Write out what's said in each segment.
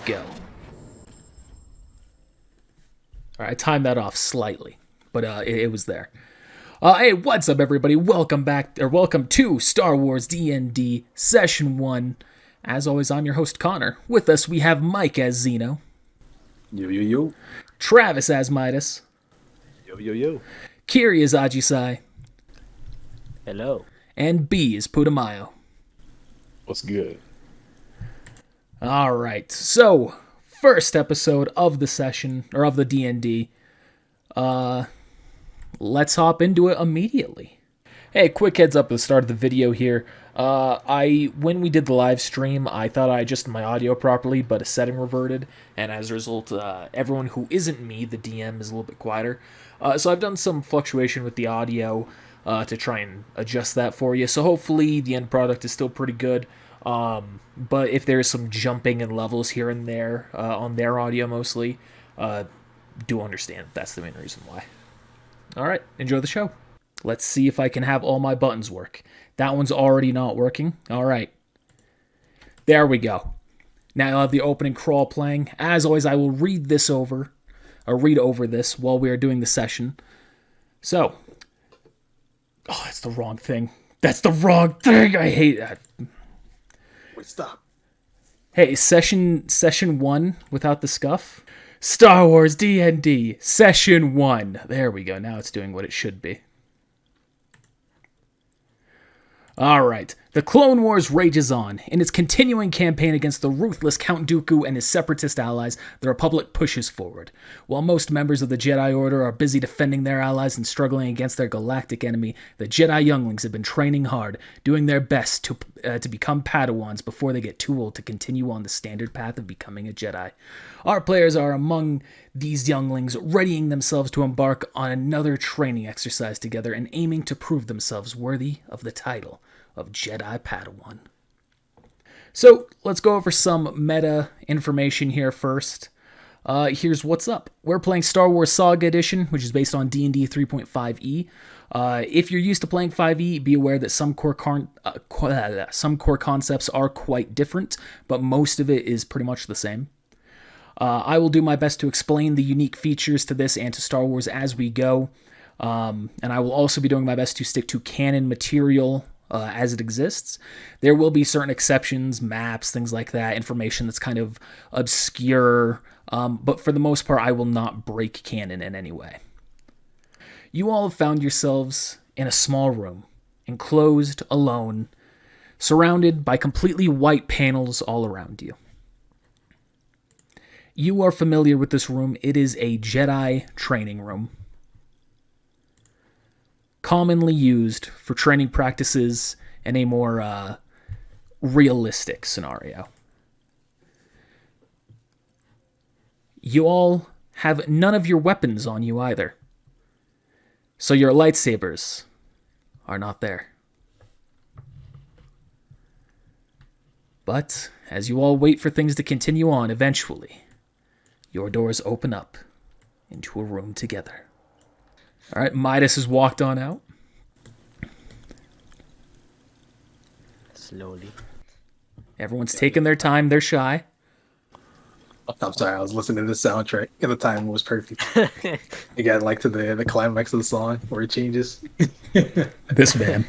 go. All right, I timed that off slightly, but it was there. Hey, what's up, everybody? Welcome to Star Wars D&D Session 1. As always, I'm your host, Connor. With us, we have Mike as Zeno. Yo, yo, yo. Travis as Midas. Yo, yo, yo. Kiri as Ajisai. Hello. And B is Putimayo. What's good? All right, so first episode of the session, or of the D&D. Let's hop into it immediately. Hey, quick heads up at the start of the video here. When we did the live stream, I thought I adjusted my audio properly, but a setting reverted, and as a result, everyone who isn't me, the DM, is a little bit quieter. So I've done some fluctuation with the audio to try and adjust that for you. So hopefully the end product is still pretty good. But if there's some jumping in levels here and there on their audio mostly, do understand that's the main reason why. All right, enjoy the show. Let's see if I can have all my buttons work. That one's already not working. All right. There we go. Now I'll have the opening crawl playing. As always, I will read over this while we are doing the session. So. Oh, that's the wrong thing. That's the wrong thing. I hate that. Wait, stop. Hey, session 1 without the scuff. Star Wars D&D Session 1. There we go. Now it's doing what it should be. Alright, the Clone Wars rages on. In its continuing campaign against the ruthless Count Dooku and his separatist allies, the Republic pushes forward. While most members of the Jedi Order are busy defending their allies and struggling against their galactic enemy, the Jedi younglings have been training hard, doing their best to become Padawans before they get too old to continue on the standard path of becoming a Jedi. Our players are among these younglings, readying themselves to embark on another training exercise together and aiming to prove themselves worthy of the title of Jedi Padawan. So, let's go over some meta information here first. Here's what's up. We're playing Star Wars Saga Edition, which is based on D&D 3.5e. If you're used to playing 5e, be aware that some core concepts are quite different, but most of it is pretty much the same. I will do my best to explain the unique features to this and to Star Wars as we go, and I will also be doing my best to stick to canon material as it exists. There will be certain exceptions, maps, things like that, information that's kind of obscure, but for the most part, I will not break canon in any way. You all have found yourselves in a small room, enclosed, alone, surrounded by completely white panels all around you. You are familiar with this room. It is a Jedi training room, commonly used for training practices in a more realistic scenario. You all have none of your weapons on you either, so your lightsabers are not there. But as you all wait for things to continue on, eventually your doors open up into a room together. All right, Midas has walked on out. Slowly. Everyone's taking their time. They're shy. I'm sorry, I was listening to the soundtrack at the time. It was perfect. You got like to the climax of the song where it changes. This man.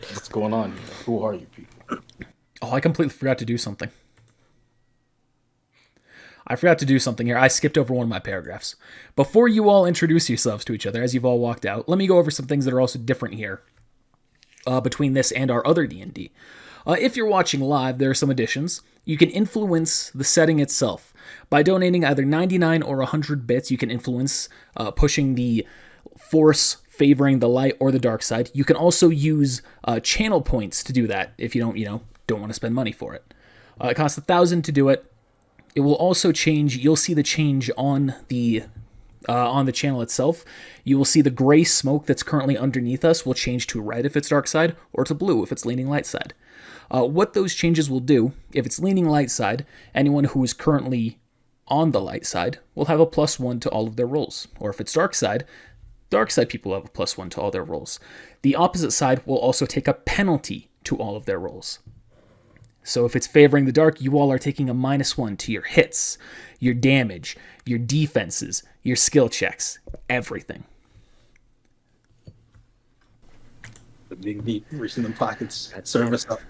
What's going on here? Who are you people? Oh, I completely forgot to do something. Here. I skipped over one of my paragraphs. Before you all introduce yourselves to each other, as you've all walked out, let me go over some things that are also different here between this and our other D&D. If you're watching live, there are some additions. You can influence the setting itself. By donating either 99 or 100 bits, you can influence pushing the force favoring the light or the dark side. You can also use channel points to do that if you don't want to spend money for it. It costs 1,000 to do it. It will also change. You'll see the change on the channel itself. You will see the gray smoke that's currently underneath us will change to red if it's dark side, or to blue if it's leaning light side. What those changes will do, if it's leaning light side, anyone who is currently on the light side will have a +1 to all of their rolls. Or if it's dark side people have a +1 to all their rolls. The opposite side will also take a penalty to all of their rolls. So if it's favoring the dark, you all are taking a -1 to your hits, your damage, your defenses, your skill checks, everything. The big deep reach in the pockets. Serve us up.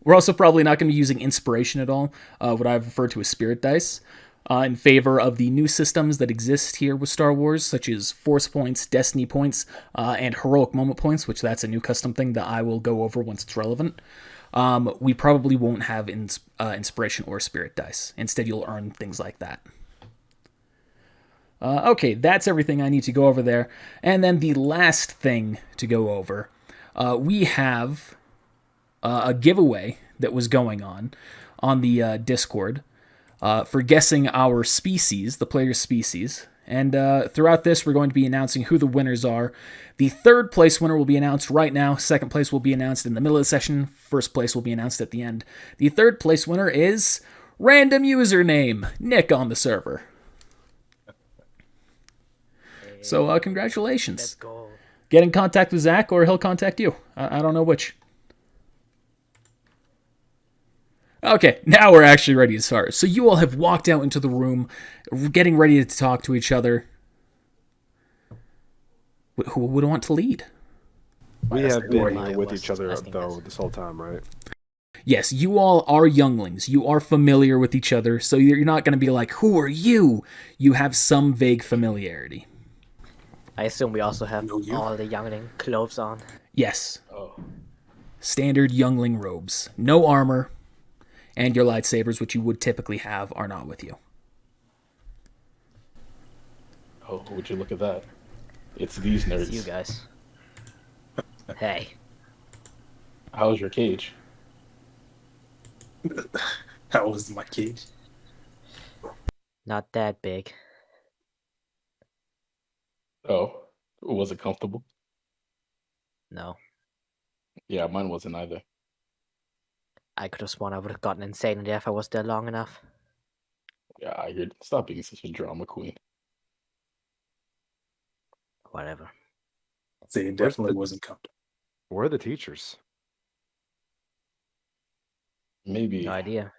We're also probably not going to be using inspiration at all, what I've referred to as spirit dice, in favor of the new systems that exist here with Star Wars, such as Force Points, Destiny Points, and Heroic Moment Points, which that's a new custom thing that I will go over once it's relevant. We probably won't have inspiration or spirit dice. Instead, you'll earn things like that. Okay, that's everything I need to go over there. And then the last thing to go over, we have a giveaway that was going on the Discord for guessing our species, the player's species. And throughout this, we're going to be announcing who the winners are. The third place winner will be announced right now. Second place will be announced in the middle of the session. First place will be announced at the end. The third place winner is random username, Nick on the server. So congratulations. Let's go. Get in contact with Zach or he'll contact you. I don't know which. Okay, now we're actually ready to start. So you all have walked out into the room, getting ready to talk to each other. Who would want to lead? We have been I with was each other, listening though, this. this whole time, right? Yes, you all are younglings. You are familiar with each other, so you're not going to be like, who are you? You have some vague familiarity. I assume we also have Know you. all the youngling clothes on. Yes, Oh, standard youngling robes. No armor, and your lightsabers, which you would typically have, are not with you. oh, would you look at that? It's these nerds. It's you guys. Hey, How's your cage? How was my cage? not that big. Oh, was it comfortable? No, Yeah, mine wasn't either. I could have sworn I would have gotten insane in there if I was there long enough. Yeah, I heard. Stop being such a drama queen. Whatever. Say it definitely wasn't comfortable. Where are the teachers? Maybe, No idea.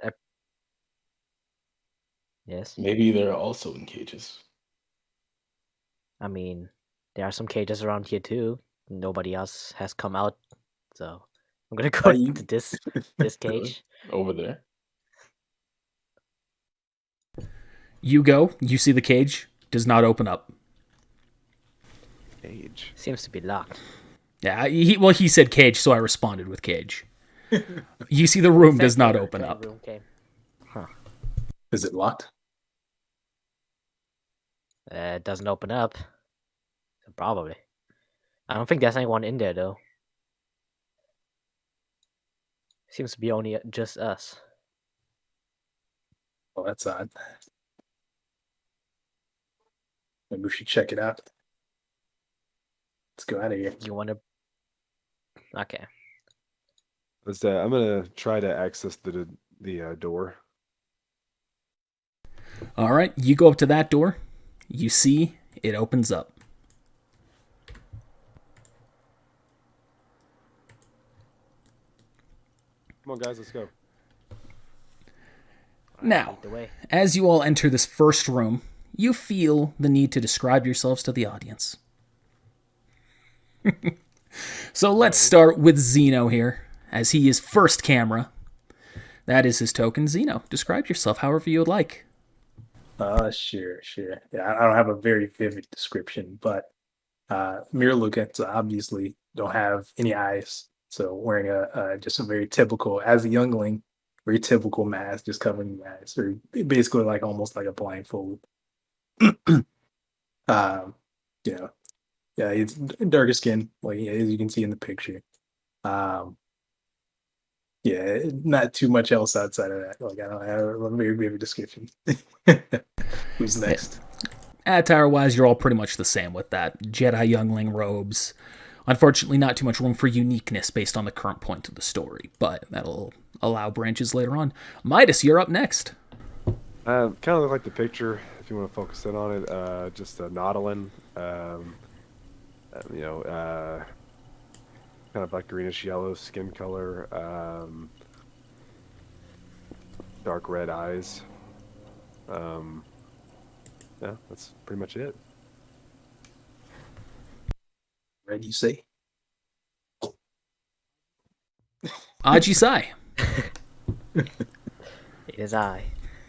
Yes. maybe they're also in cages. I mean, there are some cages around here too. Nobody else has come out, so I'm gonna go Are you- to this Really? cage. Over there. You go, you see the cage, does not open up. Age. Seems to be locked. Yeah, he said cage, so I responded with cage. You see the room does not open up. Room came. Is it locked? It doesn't open up. So probably. I don't think there's anyone in there though. Seems to be only just us. Well, that's odd. Maybe we should check it out. Let's go out of here. You wanna? Okay. I'm gonna try to access the door. All right, you go up to that door. You see it opens up. Come on, guys, let's go. Now, Lead the way. as you all enter this first room, you feel the need to describe yourselves to the audience. So let's start with Zeno here, as he is first camera. That is his token. Zeno, describe yourself however you would like. Sure. Yeah, I don't have a very vivid description, but Miralukets obviously don't have any eyes, so wearing a just a very typical, as a youngling, very typical mask, just covering the eyes, or basically like almost like a blindfold. You know, yeah, it's darker skin, like as you can see in the picture. Yeah, not too much else outside of that. Like I don't have a very vivid description. Who's next? Attire-wise, you're all pretty much the same with that. Jedi youngling robes. Unfortunately, not too much room for uniqueness based on the current point of the story, but that'll allow branches later on. Midas, you're up next. Kind of look like the picture, if you want to focus in on it. Just a Nautilin. kind of like greenish yellow skin color, dark red eyes. Yeah, that's pretty much it. Red, you say? Ajisai. It is I.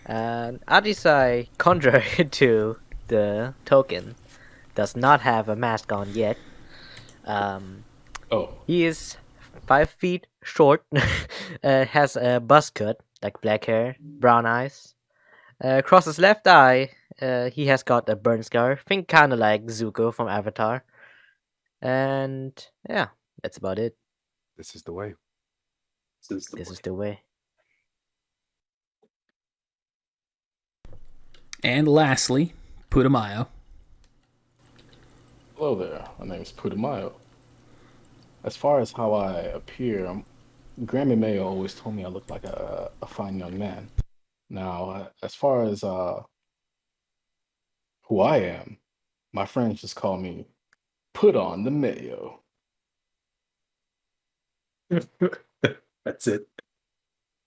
And Ajisai, contrary to the token, does not have a mask on yet. Oh, He is 5 feet short, has a buzz cut, like black hair, brown eyes. Across his left eye, he has got a burn scar, think kind of like Zuko from Avatar. And yeah, that's about it. This is the way. This is the This way. is the way. And lastly, Putamayo. hello there. My name is Putimayo. As far as how I appear, Grammy Mayo always told me I look like a fine young man. Now, as far as who I am, my friends just call me Put on the Mayo. That's it.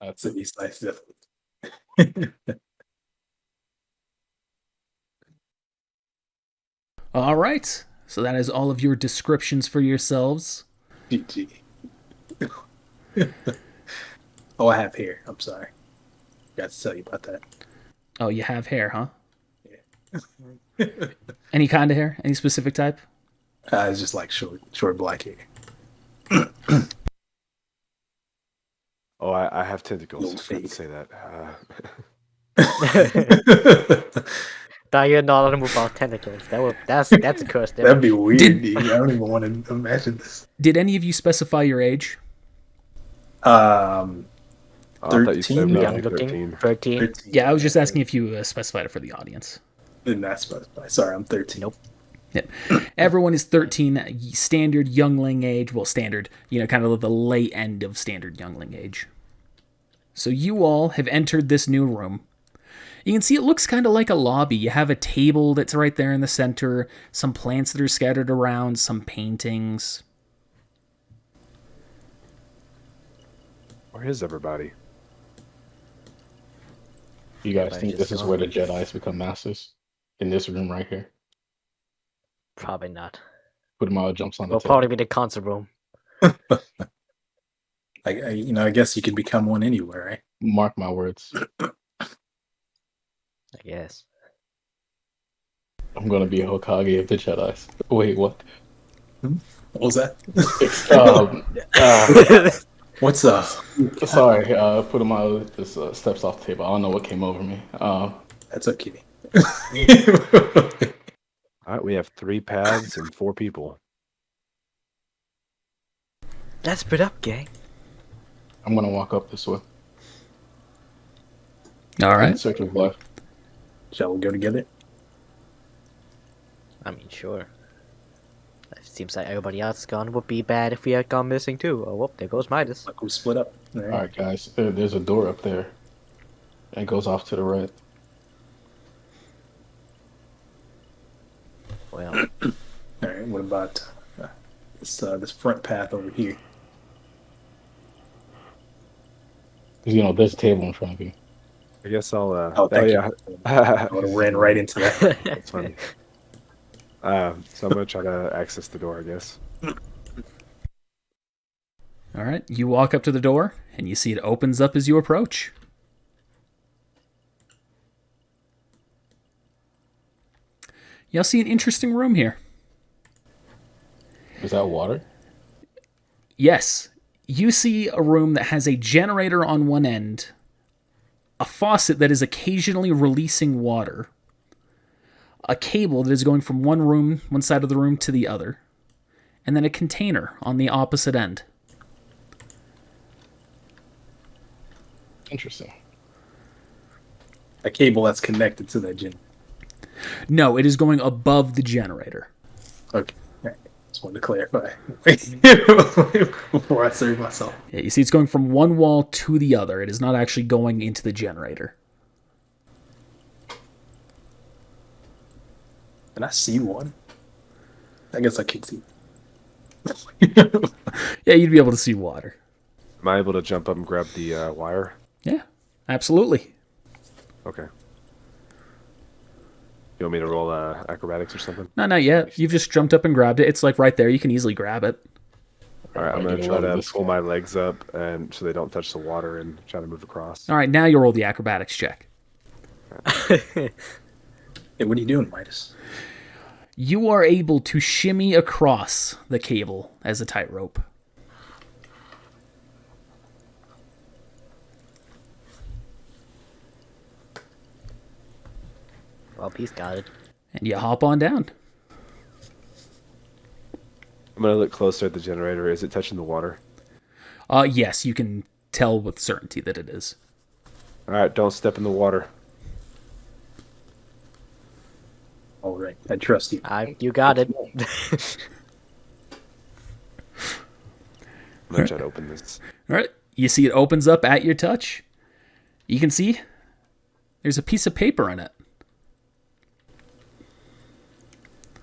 That's That's a it. decisive. All right. So that is all of your descriptions for yourselves. GG. Oh, I have hair. I'm sorry. Got to tell you about that. Oh, you have hair, huh? Yeah. Any kind of hair? Any specific type? It's just like short black hair. Oh, I have tentacles. Little I forgot to fake. say that. Now you're not allowed to move out tentacles. That's a curse. That'd be weird, Did- dude. I don't even want to imagine this. Did any of you specify your age? Oh, I thought you said 13? we Yeah, were I'm looking. 13. 13. 13. Yeah, I was just asking if you specified it for the audience. Did not specify. Sorry, I'm 13. Nope. Yep. Everyone is 13, standard youngling age. Well, standard, kind of the late end of standard youngling age. So you all have entered this new room. You can see it looks kind of like a lobby. You have a table that's right there in the center, some plants that are scattered around, some paintings. Where is everybody? You guys Everybody think this just is where the Jedi's become masters? In this room right here? Probably not. Putimayo jumps on the Will table. probably be the concert room. I guess you could become one anywhere, right? Mark my words. I guess. I'm gonna be a Hokage of the Jedi's. Wait, what? What was that? What's up? Sorry, Putimayo just steps off the table. I don't know what came over me. That's okay. All right, we have 3 paths and 4 people. Let's split up, gang. I'm gonna walk up this way. All In right. search of life. Shall we go together? I mean, sure. It seems like everybody else is gone. Would be bad if we had gone missing too. Oh, whoop, there goes Midas. Like we split up. All right. All right, guys. There's a door up there. It goes off to the right. Well, All right. What about this front path over here? There's a table in front of you. I guess I'll. Oh, thank yeah. you. I would have ran right into that. That's funny. So I'm gonna try to access the door, I guess. All right. You walk up to the door, and you see it opens up as you approach. You'll see an interesting room here. Is that water? Yes, you see a room that has a generator on one end, a faucet that is occasionally releasing water, a cable that is going from one side of the room to the other, and then a container on the opposite end. Interesting. A cable that's connected to that gen. No, it is going above the generator. Okay. All right. Just wanted to clarify before I serve myself. Yeah, you see it's going from one wall to the other. It is not actually going into the generator. And I see one. I guess I can see. Yeah, you'd be able to see water. Am I able to jump up and grab the wire? Yeah, absolutely. Okay. You want me to roll acrobatics or something? No, not yet. You've just jumped up and grabbed it. It's like right there. You can easily grab it. All right, I'm I going get to a try roll to this pull guy. my legs up and so they don't touch the water and try to move across. All right, now you roll the acrobatics check. Hey, what are you doing, Midas? You are able to shimmy across the cable as a tightrope. Well, peace got it. And you hop on down. I'm going to look closer at the generator. Is it touching the water? Yes, you can tell with certainty that it is. All right, don't step in the water. All right, I trust you. You got it. I'm going to try to open this. All right, you see it opens up at your touch. You can see there's a piece of paper in it.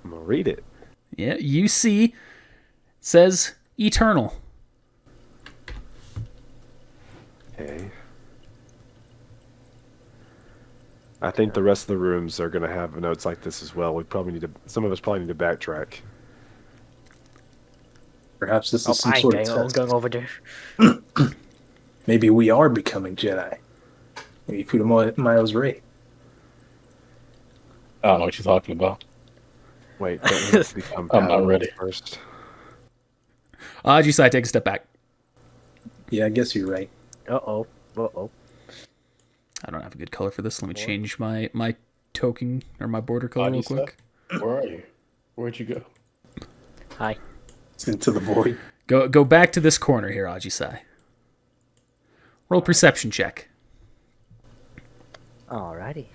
I'm going to read it. Yeah, you see it says eternal. Okay. I think the rest of the rooms are going to have notes like this as well. We probably need to. Some of us probably need to backtrack. Perhaps this Oh, is some I sort of ain't test. going over there. Maybe we are becoming Jedi. Maybe Putamayo's right. I don't know what you're talking about. Wait, don't we have to become I'm not Padawan ready. first? Jedi, take a step back. Yeah, I guess you're right. Uh-oh. Uh-oh. I don't have a good color for this. Let me change my token or my border color real Adisa? quick. Where are you? Where'd you go? Hi. It's into the void. Go back to this corner here, Ajisai. Roll perception check. Alrighty.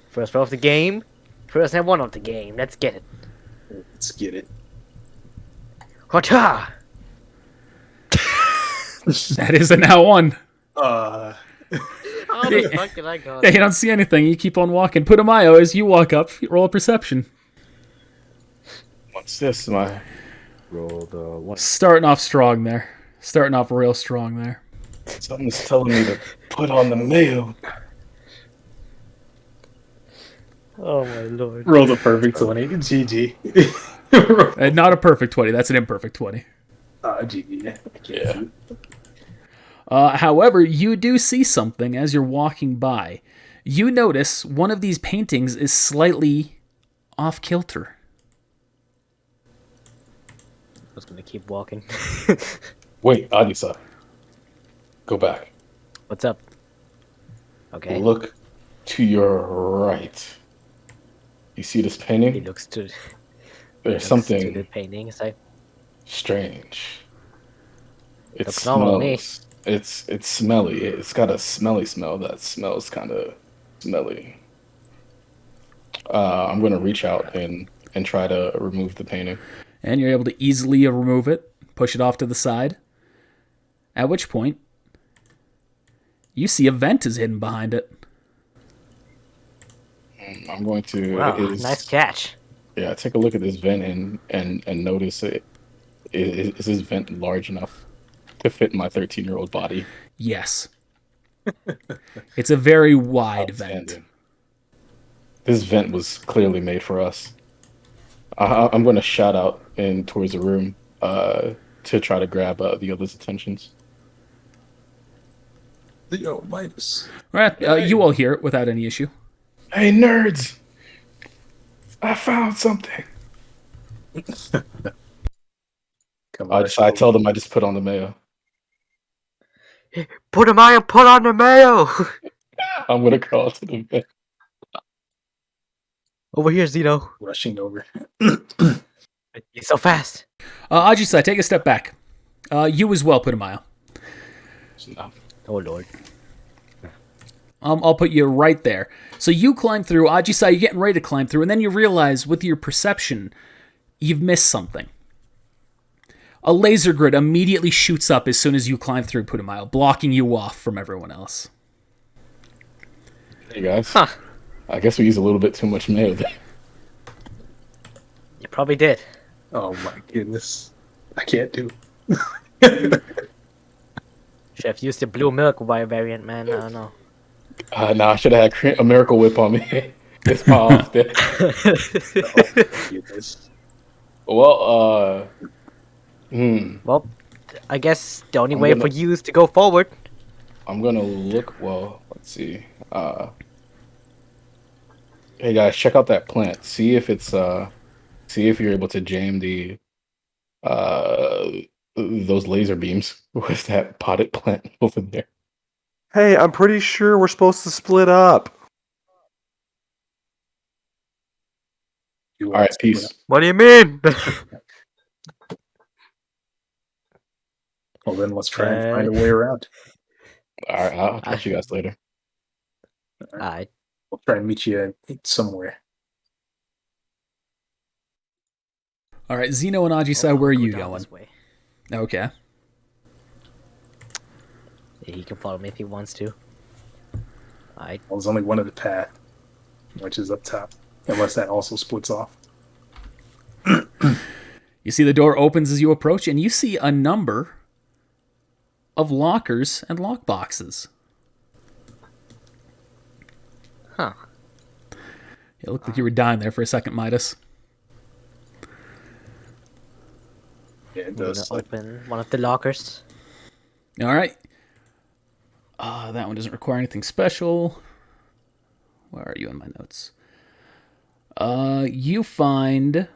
First roll of the game. First and one of the game. Let's get it. Let's get it. Hota! That is a now one. Uh, How the fuck did I go? Yeah, you don't see anything. You keep on walking. Putamayo, as you walk up, roll a perception. What's this? My Roll the one. Starting off strong there. Starting off real strong there. something's telling me to put on the mayo. Oh my lord. roll the perfect 20. GG. Not a perfect 20. That's an imperfect 20. GG. I can't Yeah. see. However, you do see something as you're walking by. You notice one of these paintings is slightly off kilter. I was gonna keep walking. Wait, Adisa. Go back. What's up? Okay. Look to your right. You see this He painting? looks to There's to something the painting. It's like, strange. It Looks normal to me. smells. It's smelly. It's got a smelly smell that smells kind of smelly. I'm gonna reach out and try to remove the painting. And you're able to easily remove it, push it off to the side. At which point, you see a vent is hidden behind it. I'm going to. wow, nice catch. Yeah, take a look at this vent and notice it. Is this vent large enough to fit my 13-year-old body? Yes. It's a very wide vent. Outstanding. This vent was clearly made for us. I'm going to shout out in towards the room to try to grab the others' attentions. Yo, Midas. Right, you all hear it without any issue. Hey, nerds! I found something. Come on. I tell them I just put on the mayo. Put on the mayo! I'm going to call to the vent. Over here, Zeno. Rushing over. You're so fast. Ajisai, take a step back. You as well, Putamayo. No. Oh lord. I'll put you right there. So you climb through. Ajisai, you're getting ready to climb through, and then you realize with your perception, you've missed something. A laser grid immediately shoots up as soon as you climb through Putamayo, blocking you off from everyone else. Hey, guys. Huh. I guess we used a little bit too much mayo there. You probably did. Oh my goodness. I can't do. Should have used the blue milk variant, man. I don't know. Nah, I should have had a Miracle Whip on me. It's my off day. Goodness. Well, Well, I guess the only I'm way gonna- for you is to go forward. I'm gonna look. Well, let's see. Hey guys, check out that plant. See if it's see if you're able to jam the those laser beams with that potted plant over there. Hey, I'm pretty sure we're supposed to split up. You All right, want- peace. What do you mean? Well, then let's try and find a way around. All right, I'll catch you guys later. Alright. We'll try and meet you somewhere. All right, Zeno and Ajisai, where are you Go down going? this way. Okay. Yeah, he can follow me if he wants to. Alright. Well, there's only one of the path, which is up top, unless that also splits off. You see the door opens as you approach, and you see a number of lockers and lockboxes. Huh. It looked like you were dying there for a second, Midas. Yeah, it I'm does. gonna open one of the lockers. All right. That one doesn't require anything special. Where are you in my notes? You find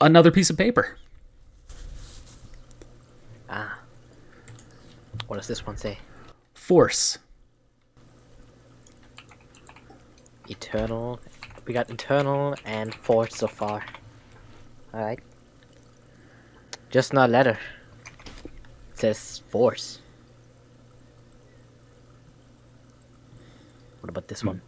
another piece of paper. Ah. What does this one say? Force. Eternal. We got eternal and force so far. Alright. Just not a letter. It says force. What about this one?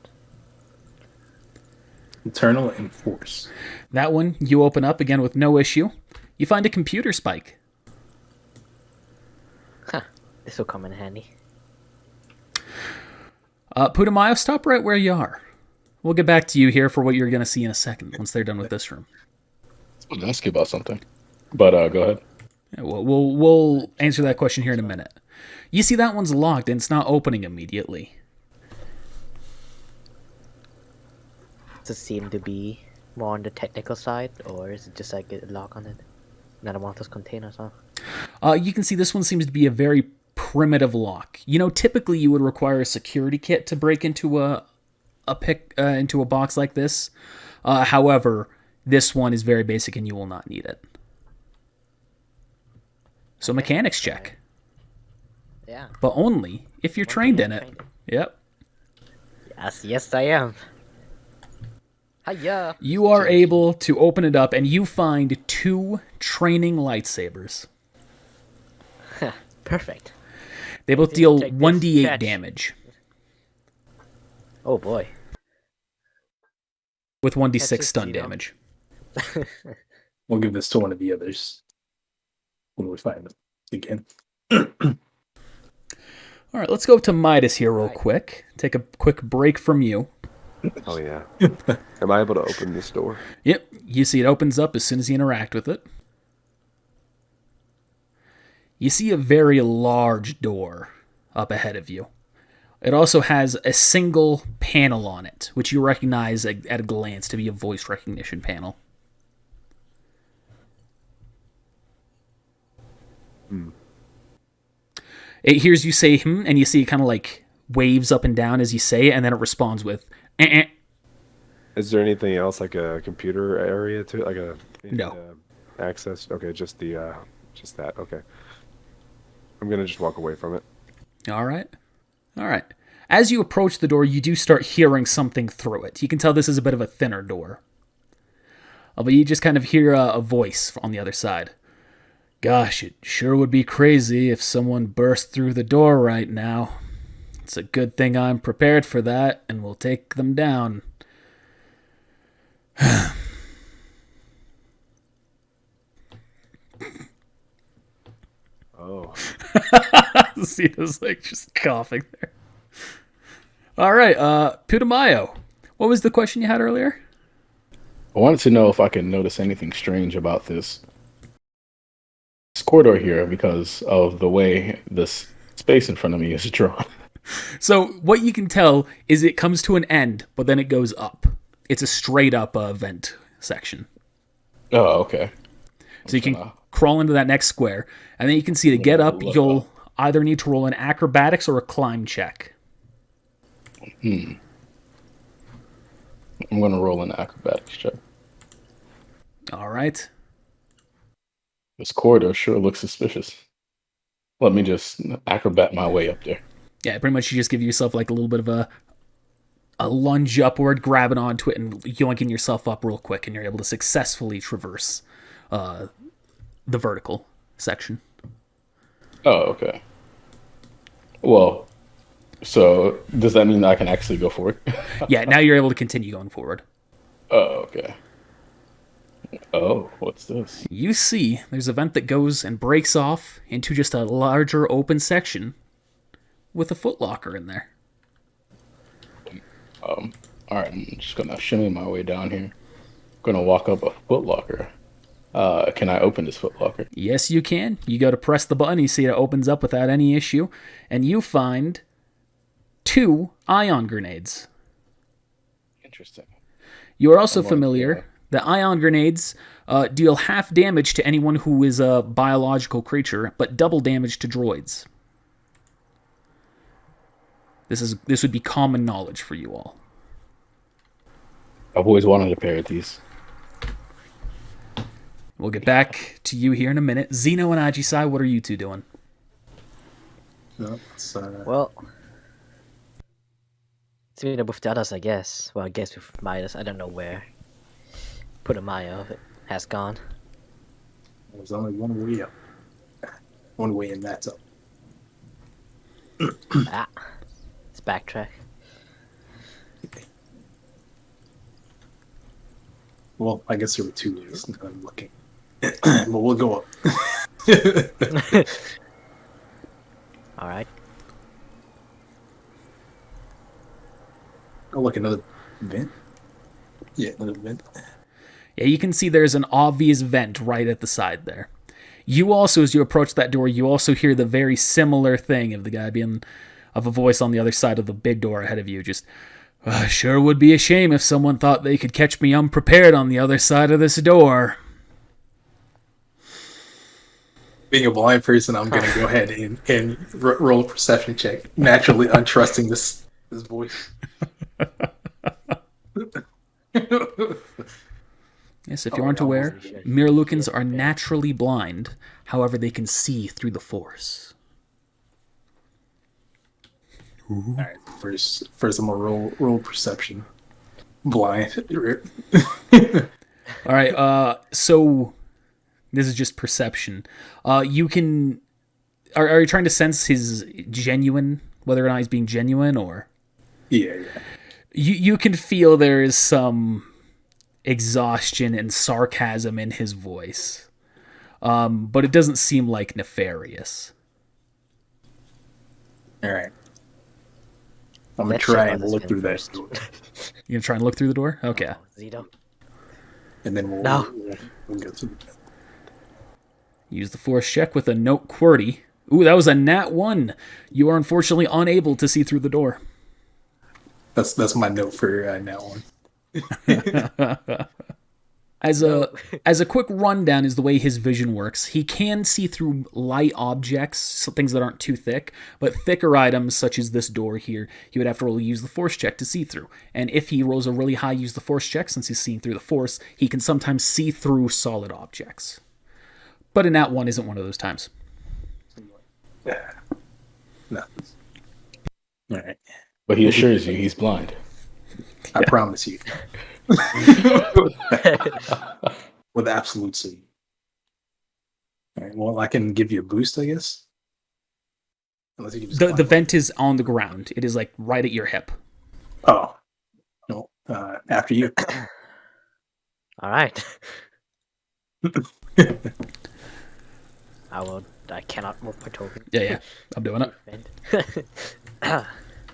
Eternal and Force. That one you open up again with no issue. You find a computer spike. Huh. This will come in handy. Putimayo, stop right where you are. We'll get back to you here for what you're going to see in a second once they're done with this room. I was gonna ask you about something, but go ahead. Yeah, we'll answer that question here in a minute. You see that one's locked and it's not opening immediately. Does it seem to be more on the technical side, or is it just like a lock on it? Another one of those containers, huh? You can see this one seems to be a very primitive lock. You know, typically you would require a security kit to break into into a box like this. However, this one is very basic and you will not need it. So mechanics check, Yeah. but only if you're trained in it. Trained. Yep. Yes, I am. Hiya! You are able to open it up and you find 2 training lightsabers. Perfect. They both Take deal this 1d8 catch. damage Oh boy. with 1d6 That's just, stun you know. damage. We'll give this to one of the others when we find them again. All right, let's go to Midas here real Right. quick. Take a quick break from you. Oh yeah. Am I able to open this door? Yep, you see it opens up as soon as you interact with it. You see a very large door up ahead of you. It also has a single panel on it, which you recognize at a glance to be a voice recognition panel. It hears you say and you see it kind of like waves up and down as you say it, and then it responds with eh. Is there anything else like a computer area to it? Like No. access? Okay, just the just that. Okay. I'm gonna just walk away from it. All right. As you approach the door, you do start hearing something through it. You can tell this is a bit of a thinner door. But you just kind of hear a voice on the other side. Gosh, it sure would be crazy if someone burst through the door right now. It's a good thing I'm prepared for that, and will take them down. Oh. Zeno's like just coughing there. All right, Putimayo, what was the question you had earlier? I wanted to know if I could notice anything strange about this corridor here because of the way this space in front of me is drawn. So what you can tell is it comes to an end, but then it goes up. It's a straight up vent section. Oh, okay. So you can crawl into that next square, and then you can see to get up, you'll either need to roll an acrobatics or a climb check. I'm gonna roll an acrobatics check. All right. This corridor sure looks suspicious. Let me just acrobat my way up there. Yeah, pretty much you just give yourself like a little bit of a lunge upward, grabbing onto it and yoinking yourself up real quick, and you're able to successfully traverse the vertical section. Oh, okay. Well, so does that mean that I can actually go forward? Yeah, now you're able to continue going forward. Oh, okay. Oh, what's this? You see there's a vent that goes and breaks off into just a larger open section with a footlocker in there. All right, I'm just gonna shimmy my way down here. Gonna walk up a footlocker. Can I open this footlocker? Yes, you can. You go to press the button, you see it opens up without any issue, and you find 2 ion grenades. Interesting. You are also familiar that ion grenades deal half damage to anyone who is a biological creature, but double damage to droids. This would be common knowledge for you all. I've always wanted a pair of these. We'll get back to you here in a minute. Zeno and Ajisai, what are you two doing? No, Well, it's meet up with the others, I guess. Well, I guess with Midas. I don't know where Putimayo has gone. there's only one way up. One way, and that's up. Let's backtrack. Well, I guess there were 2 ways. Now I'm looking. But we'll go up. All right. Oh, look, another vent. Yeah, another vent. Yeah, you can see there's an obvious vent right at the side there. You also, as you approach that door, you also hear the very similar thing of the guy of a voice on the other side of the big door ahead of you. Just, sure would be a shame if someone thought they could catch me unprepared on the other side of this door. Being a blind person, I'm going to go ahead and roll a perception check, naturally untrusting this voice. Yes, if you aren't aware, Miralukans are naturally blind. However, they can see through the Force. All right, first I'm gonna roll perception. Blind. All right. So this is just perception. You can. Are you trying to sense his genuine, whether or not he's being genuine, or? Yeah. You can feel there is some exhaustion and sarcasm in his voice, but it doesn't seem like nefarious. All right. I'm gonna try and look through that door. You gonna try and look through the door? Okay. Zito. And then we'll go through. Use the Force check with a note QWERTY. Ooh, that was a nat 1. You are unfortunately unable to see through the door. That's my note for nat 1. As a quick rundown is the way his vision works. He can see through light objects, so things that aren't too thick, but thicker items such as this door here, he would have to roll use the Force check to see through. And if he rolls a really high use the Force check, since he's seeing through the Force, he can sometimes see through solid objects. But a nat 1 isn't one of those times. No. All right. But he assures you he's blind. I promise you. With absolute certainty. All right. Well, I can give you a boost, I guess. Unless you can just The vent is on the ground. It is like right at your hip. Oh. No. After you. All right. I cannot work my token. Yeah. I'm doing it.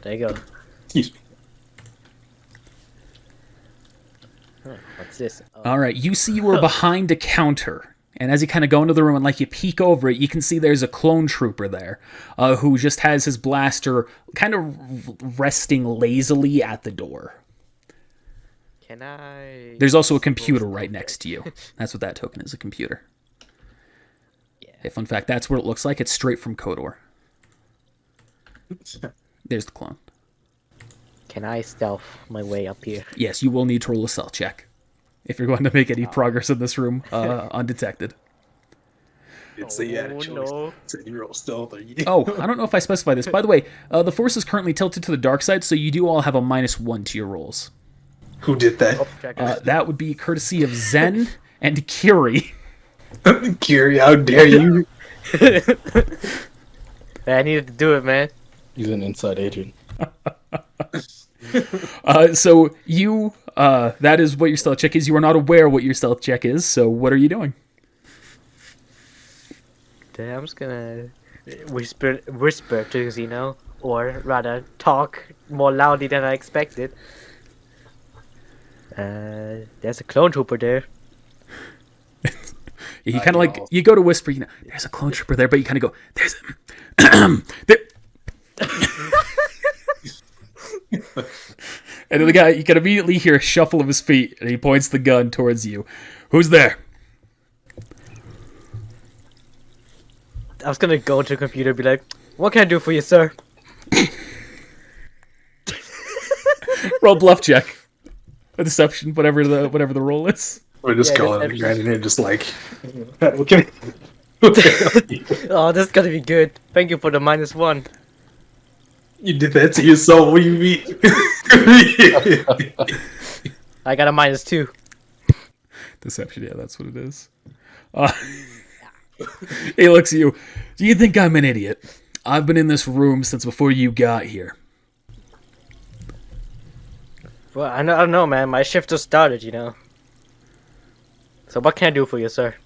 There you go. Excuse me. What's this? Oh. All right. You see you are behind a counter And as you kind of go into the room and like you peek over it, you can see there's a clone trooper there who just has his blaster kind of resting lazily at the door. Can I? There's also a computer right next to you. That's what that token is, a computer. Yeah. Hey, fun fact, that's what it looks like. It's straight from KOTOR. There's the clone. Can I stealth my way up here? Yes, you will need to roll a stealth check if you're going to make any progress in this room undetected. It's you had a choice. No. Said you roll stealth or you did. Oh, I don't know if I specify this. By the way, the Force is currently tilted to the dark side, so you do all have a -1 to your rolls. Who did that? That would be courtesy of Zen and Kiri. Kiri, how dare you? I needed to do it, man. He's an inside agent. So you, that is what your stealth check is. You are not aware what your stealth check is, so what are you doing? I'm just gonna whisper to Xeno, or rather talk more loudly than I expected. There's a clone trooper there. You kind of like, you go to whisper, there's a clone trooper there, but you kind of go, there's there. And then the guy, you can immediately hear a shuffle of his feet, and he points the gun towards you. Who's there? I was gonna go to the computer and be like, "What can I do for you, sir?" Roll bluff check. A deception, whatever the roll is. We're just Yeah, calling that's- right in here, just like, okay. Oh, this is gonna be good. Thank you for the -1. You did that to yourself. What do you mean? I got a -2. Deception, yeah, that's what it is. He looks at you. Do you think I'm an idiot? I've been in this room since before you got here. Well, I don't know, man. My shift just started, So what can I do for you, sir?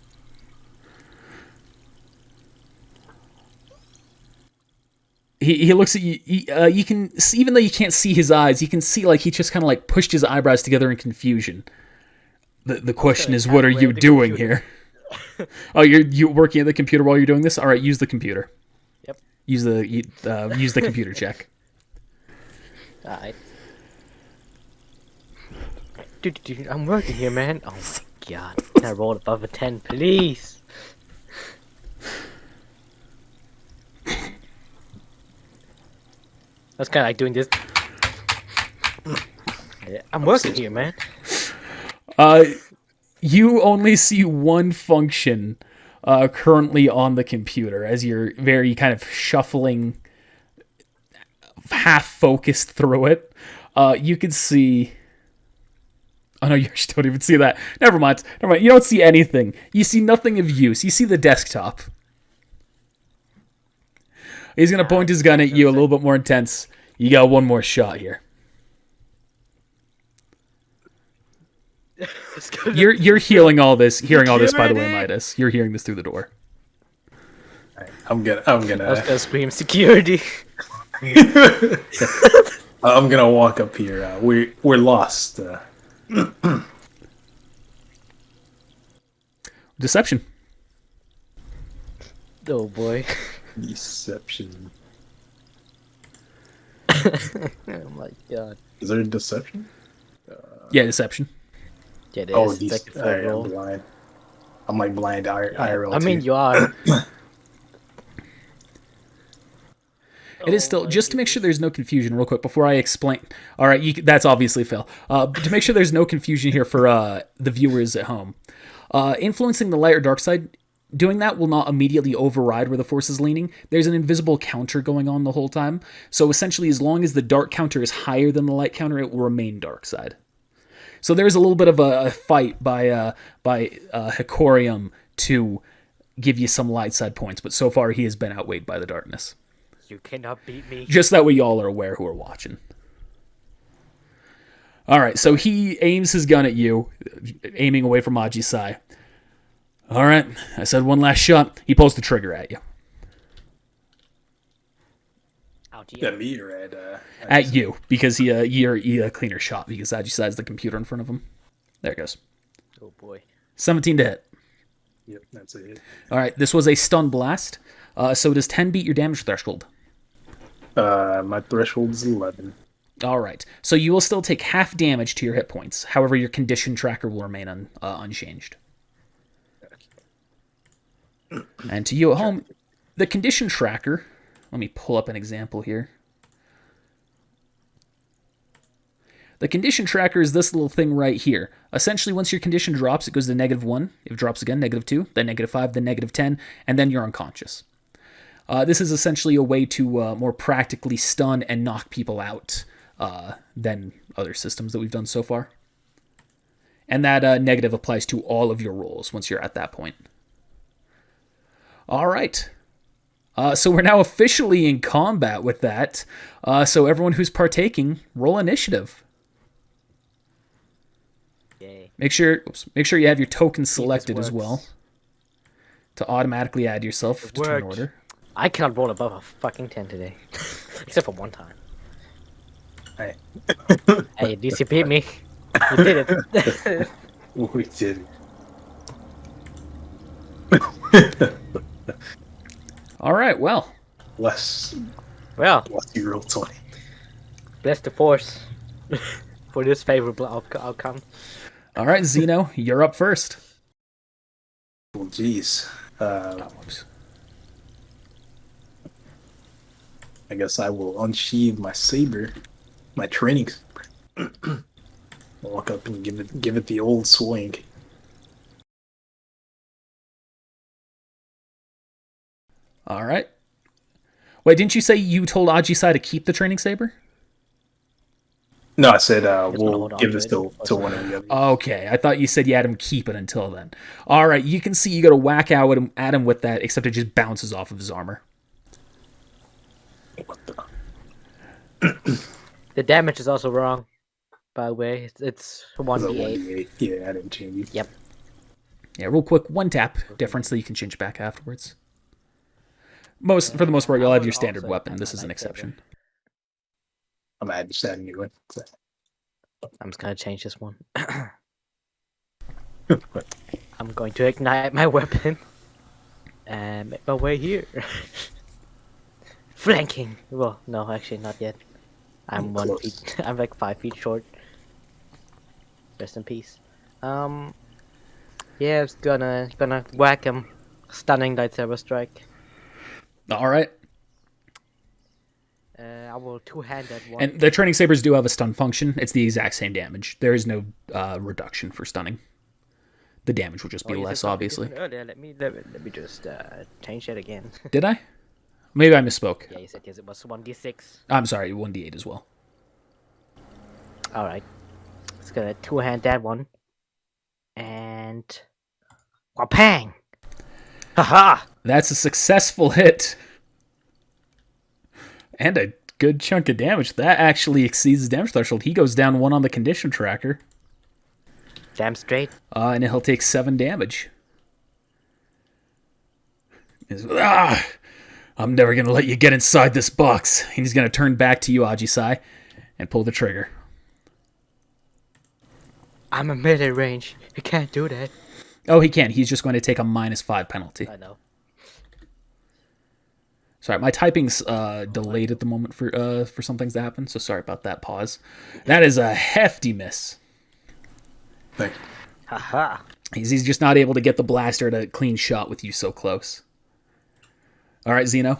He looks at you. You can see, even though you can't see his eyes, you can see like he just kind of like pushed his eyebrows together in confusion. The question is, what are you doing here? Oh, you're working at the computer while you're doing this? All right, use the computer. Yep. Use the computer check. Alright. Dude, I'm working here, man. Oh my god. Can I roll above a 10, please? I was kind of like doing this. Yeah, I'm working here, man. You only see one function currently on the computer as you're very kind of shuffling, half focused through it. You can see. Oh no, you actually don't even see that. Never mind. You don't see anything. You see nothing of use. You see the desktop. He's gonna point his gun at you a little bit more intense. You got one more shot here. You're hearing all this, by the way, Midas. You're hearing this through the door. I'm gonna. I was gonna scream security. I'm gonna walk up here. We're lost. Deception. Oh boy. Deception. Oh my god. Is there a deception? Yeah, deception. Yeah, it is. Oh, It's like the I'm third roll. blind. I'm like blind IRL. I mean, too. you are. It is still, just to make sure there's no confusion, real quick, before I explain. All right, that's obviously Phil. To make sure there's no confusion here for the viewers at home, influencing the light or dark side, doing that will not immediately override where the Force is leaning. There's an invisible counter going on the whole time. So essentially, as long as the dark counter is higher than the light counter, it will remain dark side. So there's a little bit of a fight by Hikorium to give you some light side points, but so far he has been outweighed by the darkness. You cannot beat me. Just that way y'all are aware who are watching. All right, so he aims his gun at you, aiming away from Ajisai. All right, I said one last shot. He pulls the trigger at you. At me or At you, because you're a cleaner shot, because Ajisai's the computer in front of him. There it goes. Oh boy. 17 to hit. Yep, that's a hit. All right, this was a stun blast. So does 10 beat your damage threshold? My threshold is 11. All right, so you will still take half damage to your hit points. However, your condition tracker will remain unchanged. And to you at home, the condition tracker, let me pull up an example here. The condition tracker is this little thing right here. Essentially, once your condition drops, it goes to -1. If it drops again, -2, then -5, then -10, and then you're unconscious. This is essentially a way to more practically stun and knock people out than other systems that we've done so far. And that negative applies to all of your rolls once you're at that point. All right. So we're now officially in combat with that. So everyone who's partaking, roll initiative. Yay. Make sure you have your tokens selected as works. well to automatically add yourself It to turn worked. order. I cannot roll above a fucking 10 today. Except for one time. Hey. Hey, at least you beat me. You did it. We did. All right, well, Less Well, you roll 20. bless the force for this favorable outcome. all right, Zeno, you're up first. Well, geez. Whoops. I guess I will unsheathe my saber, my training saber. Walk up and give it the old swing. All right. Wait, didn't you say you told Ajisai to keep the training saber? No, I said wanna we'll hold on give to this it. to one of the others. Okay, I thought you said you had him keep it until then. All right, you can see you got to whack out at him with that, except it just bounces off of his armor. What the? The damage is also wrong, by the way. It's Was it 1d8. 1d8? Yeah, I didn't change it. Yep. Yeah, real quick, one tap difference that you can change back afterwards. For the most part, you'll have your standard Also weapon. add This my is an lightsaber. exception. I'm adding just adding new one. I'm just gonna change this one. I'm going to ignite my weapon and make my way here. Flanking. Well, no, actually not yet. I'm Close. 1 feet. I'm like 5 feet short. Rest in peace. Yeah, it's gonna whack him. Stunning lightsaber strike. All right. I will two-hand that one. And the training sabers do have a stun function. It's the exact same damage. There is no reduction for stunning. The damage will just be Oh, you said less, something obviously. different earlier. Let me just change that again. Did I? Maybe I misspoke. Yeah, you said yes. It was 1d6. I'm sorry, 1d8 as well. All right. It's gonna two-hand that one. And wapang! Haha! That's a successful hit. And a good chunk of damage. That actually exceeds his damage threshold. He goes down 1 on the condition tracker. Damn straight. And he'll take 7 damage. I'm never going to let you get inside this box. And he's going to turn back to you, Ajisai, and pull the trigger. I'm a melee range. You can't do that. Oh, he can't. He's just going to take a -5 penalty. I know. Sorry, my typing's delayed at the moment for some things to happen, so sorry about that pause. That is a hefty miss. Thank you. Haha. He's just not able to get the blaster at a clean shot with you so close. All right, Zeno.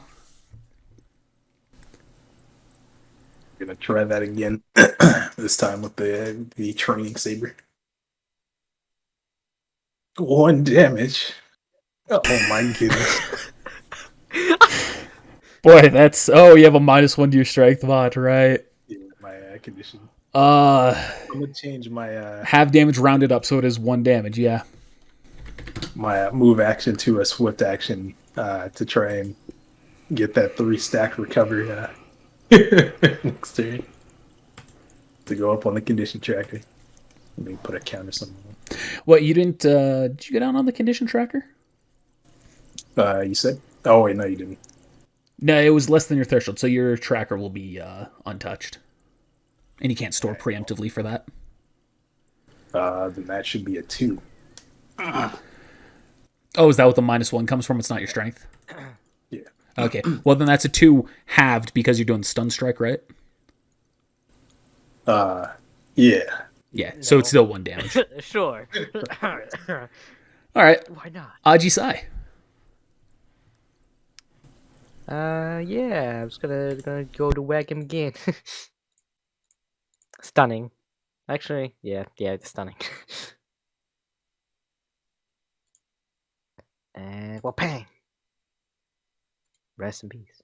Gonna try that again. This time with the training saber. 1 damage. Oh my goodness. Boy, that's... Oh, you have a -1 to your strength mod, right? Yeah, my condition. Uh, I'm gonna change my have damage rounded up, so it is 1 damage, yeah. my move action to a swift action to try and get that 3-stack recovery next turn. To go up on the condition tracker. Let me put a counter somewhere. What, you didn't... did you get down on the condition tracker? You said? Oh wait, no, you didn't. No, it was less than your threshold, so your tracker will be untouched. And you can't store preemptively for that. Then that should be a 2. Oh, is that what the -1 comes from? It's not your strength? Yeah. Okay. Well, then that's a 2 halved because you're doing stun strike, right? Yeah. Yeah, so it's still 1 damage. Sure. All right. Why not? Aji Sai. Yeah, I'm just gonna go to whack him again. Stunning. Actually, yeah, it's stunning. And well, bang. Rest in peace.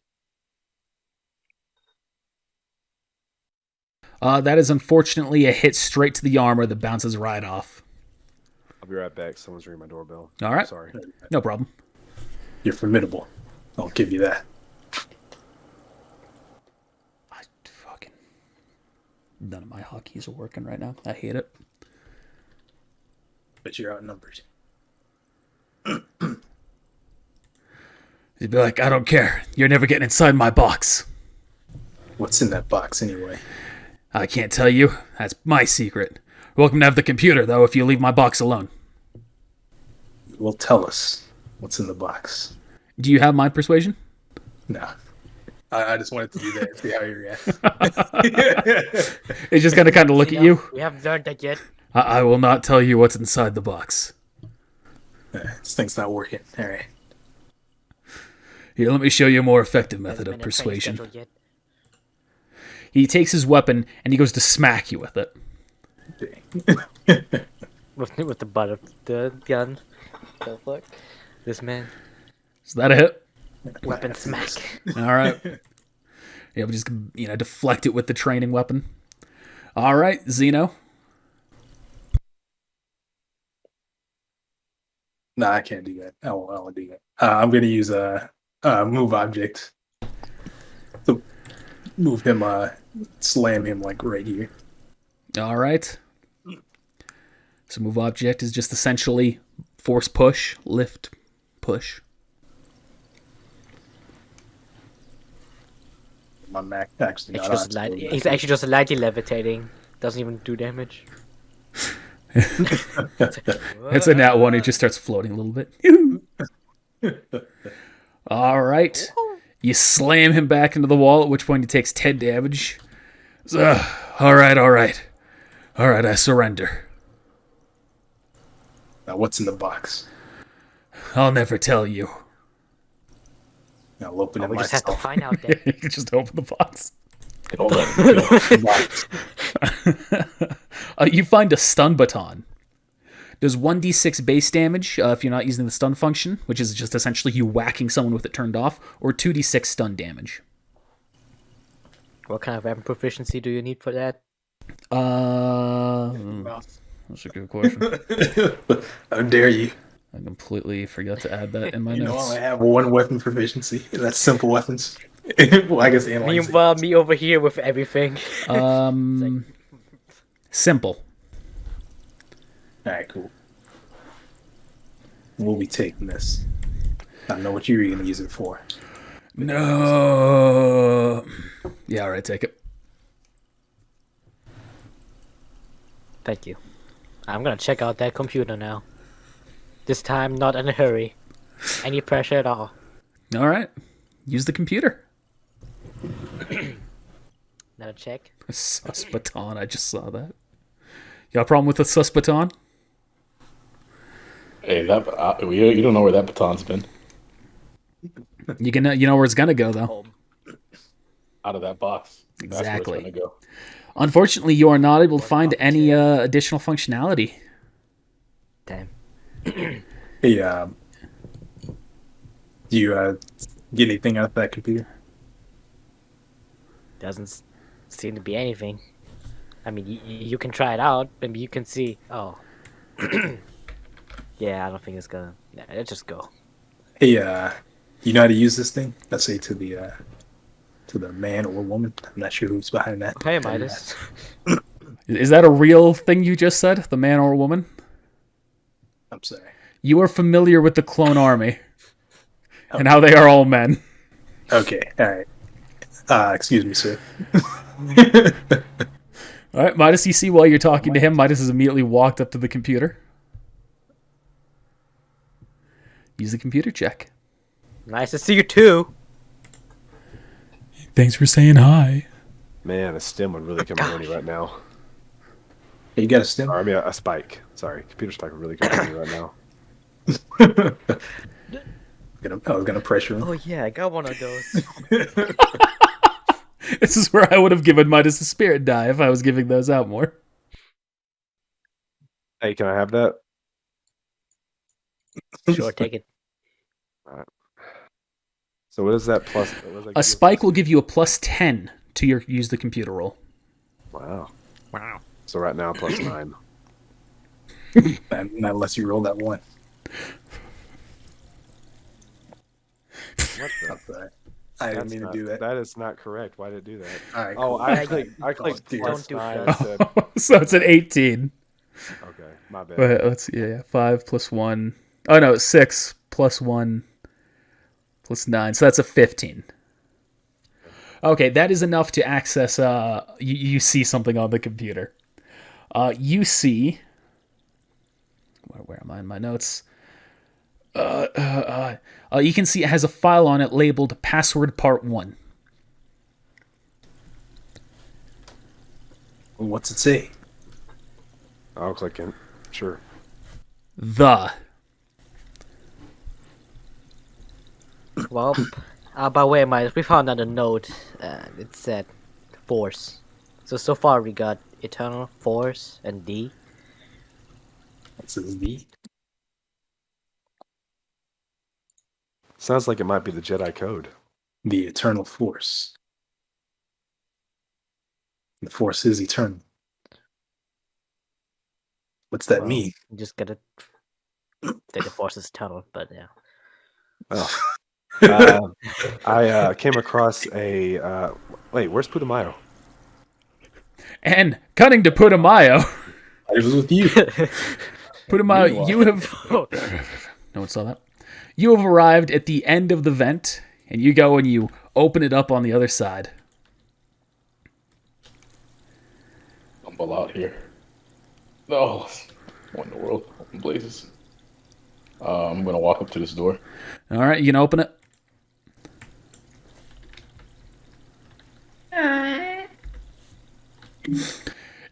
That is unfortunately a hit straight to the armor that bounces right off. I'll be right back. Someone's ringing my doorbell. All right. Sorry. No problem. You're formidable. I'll give you that. None of my hotkeys are working right now. I hate it. But you're outnumbered. He'd be like, I don't care. You're never getting inside my box. What's in that box anyway? I can't tell you. That's my secret. You're welcome to have the computer, though, if you leave my box alone. Well, tell us what's in the box. Do you have mind persuasion? No. I just wanted to do that and see how you react. It's just going to kind of look at you. We haven't learned that yet. I will not tell you what's inside the box. This thing's not working. All right. Here, let me show you a more effective method Hasn't of been a training persuasion. schedule yet. He takes his weapon and he goes to smack you with it. With the butt of the gun. The fuck? This man. Is that a hit? Weapon smack. All right. Yeah, we just deflect it with the training weapon. All right, Zeno. No, I can't do that. I won't do that. I'm going to use a move object to move him, slam him like right here. All right. So move object is just essentially force push, lift, push. My Mac actually got He's actually just lightly levitating. Doesn't even do damage. It's a nat 1. He just starts floating a little bit. All right. You slam him back into the wall, at which point he takes 10 damage. All right, I surrender. Now, what's in the box? I'll never tell you. I'll open it We just myself. have to find out then. You can just open the box. Don't let him kill. You find a stun baton. Does 1d6 base damage if you're not using the stun function, which is just essentially you whacking someone with it turned off, or 2d6 stun damage. What kind of weapon proficiency do you need for that? That's a good question. How dare you? I completely forgot to add that in my You know, I notes. only have one weapon proficiency. And that's simple weapons. Well, I guess analyze it. Meanwhile, me over here with everything. Simple. All right, cool. We'll be taking this. I know what you're going to use it for. No. Yeah, all right, take it. Thank you. I'm gonna check out that computer now. This time, not in a hurry. Any pressure at all. All right. Use the computer. Another check. Sus baton, I just saw that. You got a problem with the sus baton? Hey, you don't know where that baton's been. You know where it's gonna go though. Out of that box. That's Exactly. where it's gonna go. Unfortunately, you are not able to find any additional functionality. Damn. Hey, do you get anything out of that computer? Doesn't seem to be anything. I mean, you can try it out. Maybe you can see. Oh. Yeah, I don't think it's gonna. Yeah, let's just go. Hey, you know how to use this thing? Let's say to the man or woman. I'm not sure who's behind that. Hey, Midas. Is that a real thing you just said? The man or woman? I'm sorry. You are familiar with the clone army and how they are all men. Okay, all right. Excuse me, sir. All right, Midas, you see while you're talking to him, Midas has immediately walked up to the computer. Use the computer check. Nice to see you too. Thanks for saying hi. Man, a stem would really come in handy right now. Hey, you got a stem? Or, I mean, a spike. Sorry, computer spike would really come in handy right now. I was gonna pressure him. Oh yeah, I got one of those. This is where I would have given mine as a spirit die if I was giving those out more. Hey, can I have that? Sure, take it. So what is that plus? What does that give A you spike will give you a plus 10 to your use the computer roll. Wow. Wow. So right now, plus 9. Not unless you roll that one. What the? I'm sorry. I didn't mean to do that. That is not correct. Why did it do that? All right, Oh, cool. I clicked Dude. plus Don't do 9 that. instead. So it's an 18. Okay, my bad. Wait, let's see. Yeah, 5 plus 1. Oh no, 6 plus 1 plus 9. So that's a 15. Okay, that is enough to access. You see something on the computer. You see. Where am I in my notes? You can see it has a file on it labeled Password Part 1. What's it say? I'll click in. Sure. Well, by way of my, we found another note. It said Force. So far we got Eternal, Force, and D. It says the. Sounds like it might be the Jedi code. The eternal force. The force is eternal. What's that Well, mean? You just gotta say the Force is eternal, but yeah. Oh. I came across a. Wait, where's Putimayo? And cutting to Putimayo. I was with you. Putimayo, Meanwhile- you have. No one saw that. You have arrived at the end of the vent, and you go and you open it up on the other side. Stumble out here. Oh, what in the world? Open blazes. I'm gonna walk up to this door. All right, you can open it.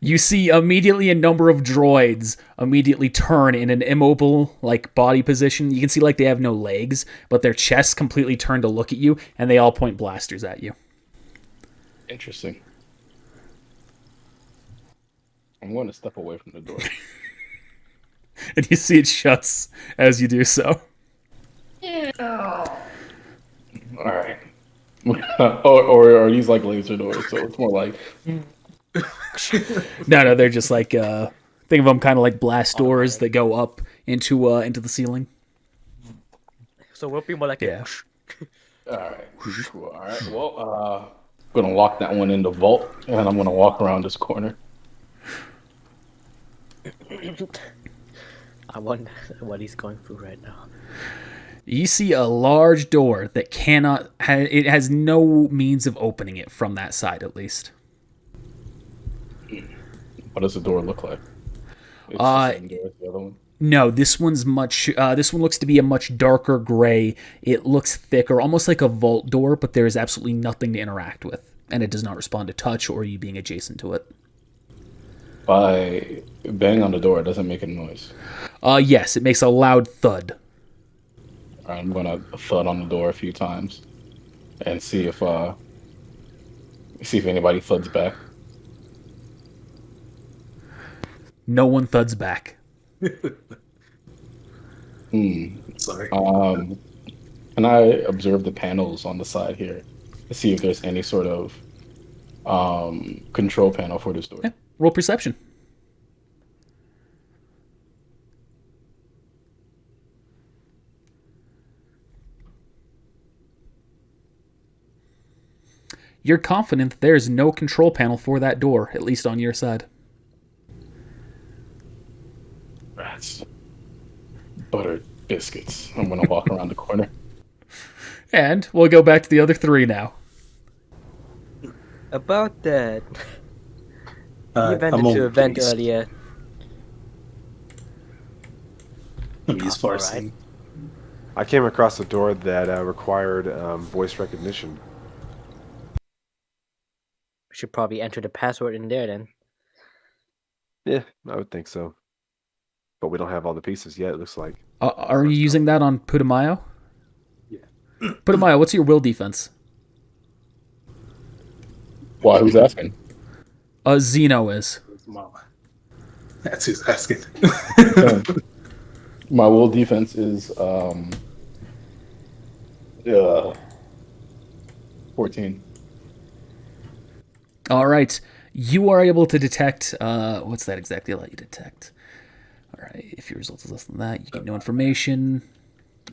You see immediately a number of droids immediately turn in an immobile, like, body position. You can see, like, they have no legs, but their chests completely turn to look at you, and they all point blasters at you. Interesting. I'm going to step away from the door. And you see it shuts as you do so. All right. or are these like laser doors? So it's more like No, they're just like, think of them kind of like blast doors that go up into the ceiling. So we'll be more like Yeah. all right. All right. Well, I'm gonna lock that one in the vault, and I'm gonna walk around this corner. I wonder what he's going through right now. You see a large door that it has no means of opening it from that side, at least. What does the door look like? It's the same door as the other one. No, this one's this one looks to be a much darker gray. It looks thicker, almost like a vault door, but there is absolutely nothing to interact with, and it does not respond to touch or you being adjacent to it. By banging on the door, it doesn't make a noise. Yes, it makes a loud thud. All right, I'm gonna thud on the door a few times and see if anybody thuds back. No one thuds back. Sorry. Can I observe the panels on the side here to see if there's any sort of control panel for this door? Yeah. Roll perception. You're confident that there is no control panel for that door, at least on your side. Rats. Buttered biscuits. I'm gonna walk around the corner. And we'll go back to the other three now. About that, you I'm went into on a vent police. earlier. I mean, as far as Alright. seeing. I came across a door that required voice recognition. We should probably enter the password in there then. Yeah, I would think so. But we don't have all the pieces yet, it looks like. Are you using that on Putimayo? Yeah. Putimayo, what's your will defense? Why? Who's asking? Zeno is. His mama. That's who's asking. My will defense is 14. All right. You are able to detect. What's that exactly allow you to detect? All right. If your results is less than that, you get no information.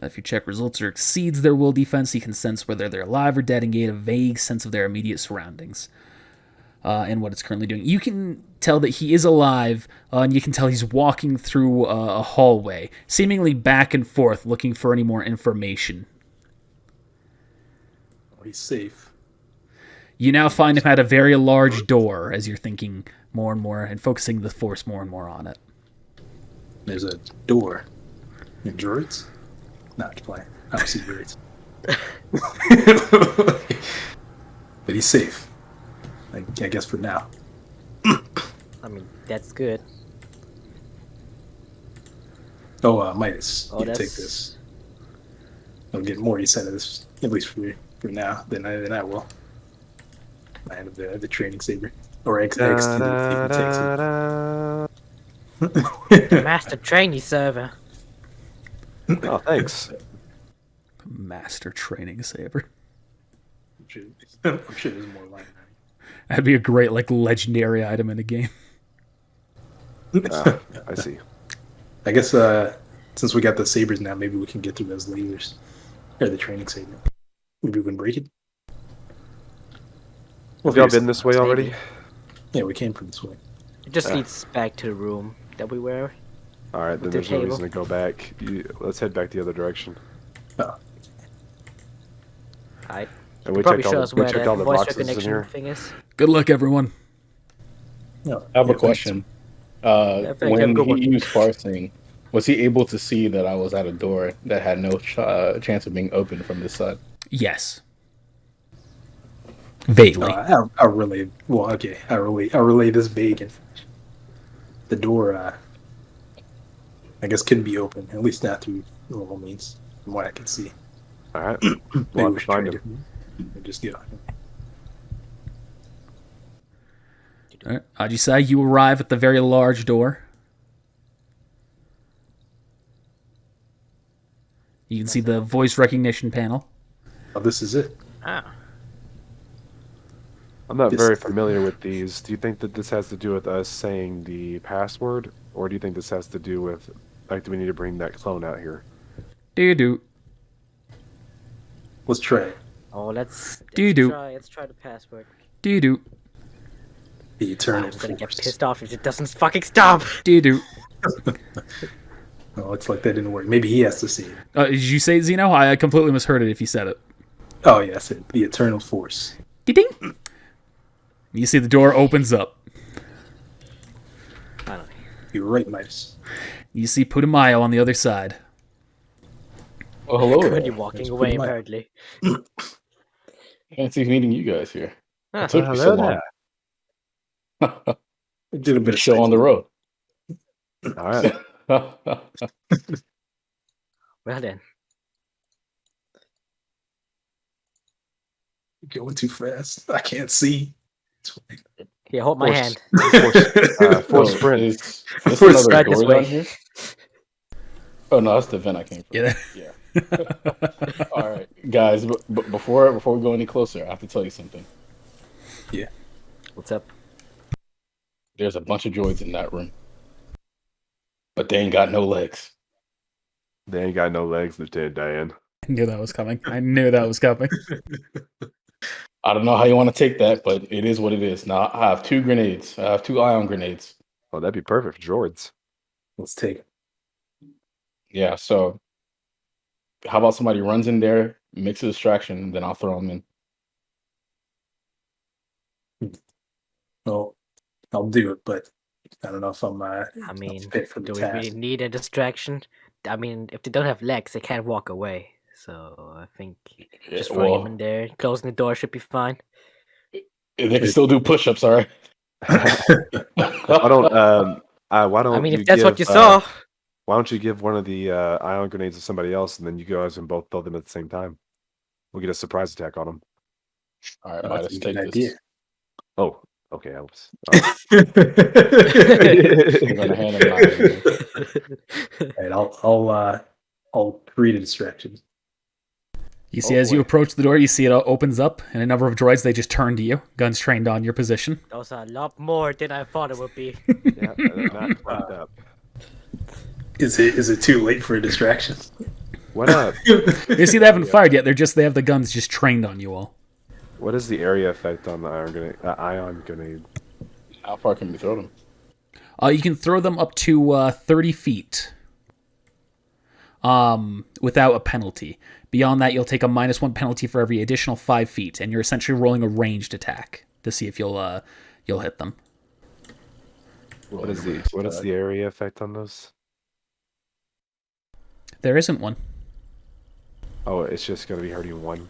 If your check results or exceeds their will defense, you can sense whether they're alive or dead and gain a vague sense of their immediate surroundings and what it's currently doing. You can tell that he is alive, and you can tell he's walking through a hallway, seemingly back and forth, looking for any more information. Oh, he's safe. You now find him at a very large door as you're thinking more and more and focusing the force more and more on it. There's a door. In droids? Not playing. I don't see droids. But he's safe. I guess for now. I mean, that's good. Oh, Midas, Oh, you that's... take this. I'll get more use out of this, at least for now, than I will. I have the training saber. Or X to the takes it. Master trainee server. Oh, thanks. Master training saber. I'm sure there's more line. That'd be a great, legendary item in a game. I see. I guess since we got the sabers now, maybe we can get through those lasers. Or the training saber. Maybe we can break it. Have y'all been this way already? Yeah, we came from this way. It just leads back to the room that we were. Alright, then With there's their no table. reason to go back. Let's head back the other direction. Oh, Alright. And we Probably checked show all us the, we where checked the all the voice boxes in recognition here. thing is. Good luck, everyone. no. I have a thanks. question. thank you. Have a When good he one. used parsing, was he able to see that I was at a door that had no chance of being opened from this side? Yes. Vaguely. I'll relay. Well, okay. I'll relay this vague information. The door, I guess, couldn't be open. At least not through normal means, from what I can see. Alright. Maybe We'll have we to should try find him. different. And just get on. All right. Ajisai, you arrive at the very large door. You can see the voice recognition panel. Oh, this is it. Ah. I'm not This very is the- familiar with these. Do you think that this has to do with us saying the password? Or do you think this has to do with, do we need to bring that clone out here? Do. Let's try it. Oh, let's Do-do. try the password. Do. The eternal I'm gonna get force. pissed off if it doesn't fucking stop. Do. Oh, it's like that didn't work. Maybe he has to see it. Did you say it, Zeno? I completely misheard it if you said it. Oh, yeah, I said the eternal force. Ding. You see the door opens up. Finally. You're right, Midas. You see Putimayo on the other side. Oh, hello. Already there. walking That's away, pretty much- apparently. Fancy meeting you guys here. Ah, It took me so hello long. It did a bit of Show on the road. Alright. Well then. Going too fast. I can't see. Here, hold my Force- hand. Force Oh, sprint. Is Force another sprint door this down way. here? Oh no, that's the vent I came from. Yeah. Yeah. All right, guys. But before we go any closer, I have to tell you something. What's up? There's a bunch of droids in that room, but they ain't got no legs. They ain't got no legs, Lieutenant Diane. I knew that was coming. I don't know how you want to take that, but it is what it is. Now I have 2 grenades. I have 2 ion grenades. Oh, that'd be perfect for droids. Let's take it. Yeah. So, how about somebody runs in there, makes a distraction, and then I'll throw them in. Well, I'll do it, but I don't know if I'm I mean, fit for the do we task. really need a distraction? I mean, if they don't have legs, they can't walk away. So I think Yeah, just throwing him well, in there, closing the door should be fine. they can still do push-ups, all right. Why don't why I don't mean, you if that's what give you saw, why don't you give one of the ion grenades to somebody else, and then you guys can both throw them at the same time? We'll get a surprise attack on them. All right, Oh, that's Midas, a good take idea. this. Oh, okay. I was. You're gonna hand him mine. Right, I'll create a distraction. You see, Oh, as you boy. approach the door, you see it opens up, and a number of droids, they just turn to you, guns trained on your position. those are a lot more than I thought it would be. Yeah, they're not fucked up. Is it too late for a distraction? What You see, they haven't fired yet. They have the guns just trained on you all. what is the area effect on the ion grenade? How far can we throw them? You can throw them up to 30 feet without a penalty. Beyond that, you'll take a -1 penalty for every additional 5 feet, and you're essentially rolling a ranged attack to see if you'll hit them. What is the area effect on those? There isn't one. Oh, it's just gonna be hurting one.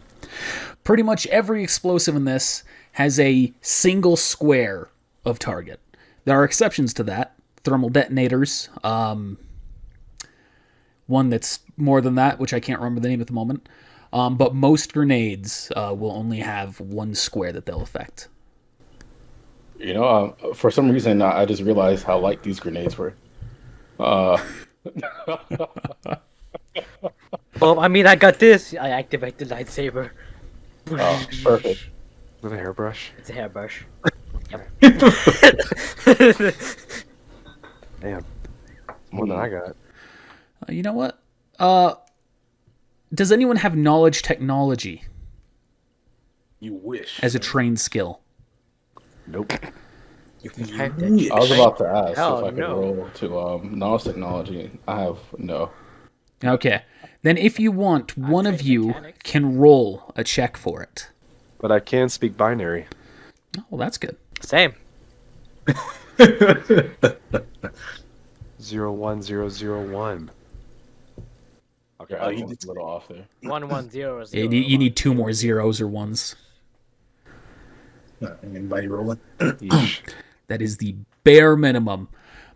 Pretty much every explosive in this has a single square of target. There are exceptions to that. Thermal detonators. One that's more than that, which I can't remember the name at the moment. But most grenades will only have one square that they'll affect. You know, for some reason, I just realized how light these grenades were. Well, I mean, I got this. I activate the lightsaber. Oh, perfect. Is it a hairbrush? It's a hairbrush. Damn. More than I got. You know what? Does anyone have knowledge technology You wish. as a trained skill? Nope. I was about to ask Hell if I could no. roll to knowledge technology. I have no. Okay. Then if you want, one of trained you mechanics. can roll a check for it. But I can speak binary. Oh, well, that's good. Same. 01001. Okay, Oh, I you was did- a little off there. 110. You need 2 more zeros or ones. Anybody rolling? Each. That is the bare minimum.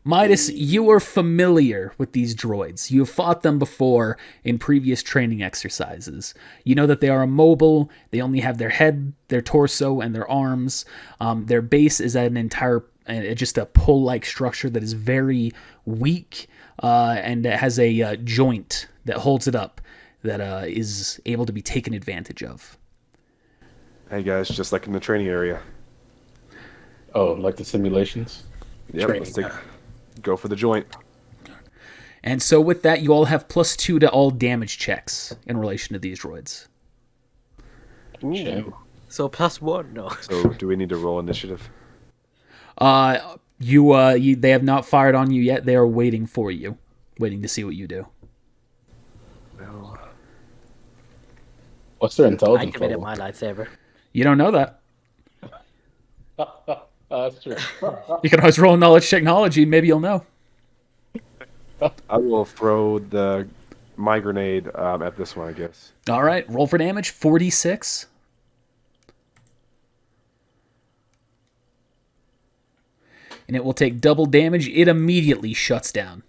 Midas, you are familiar with these droids. You have fought them before in previous training exercises. You know that they are immobile. They only have their head, their torso, and their arms. Their base is just a pull-like structure that is very weak, and it has a joint that holds it up that is able to be taken advantage of. Hey guys, just like in the training area. Oh, like the simulations? Yep, let's Training, go for the joint. And so with that, you all have +2 to all damage checks in relation to these droids. Shame. So +1, no. So, do we need to roll initiative? They have not fired on you yet. They are waiting for you, waiting to see what you do. No. What's their I intelligence activated level? my lightsaber. You don't know that. That's true. You can always roll knowledge technology, and maybe you'll know. I will throw my grenade at this one, I guess. All right, roll for damage. 46. And it will take double damage. It immediately shuts down.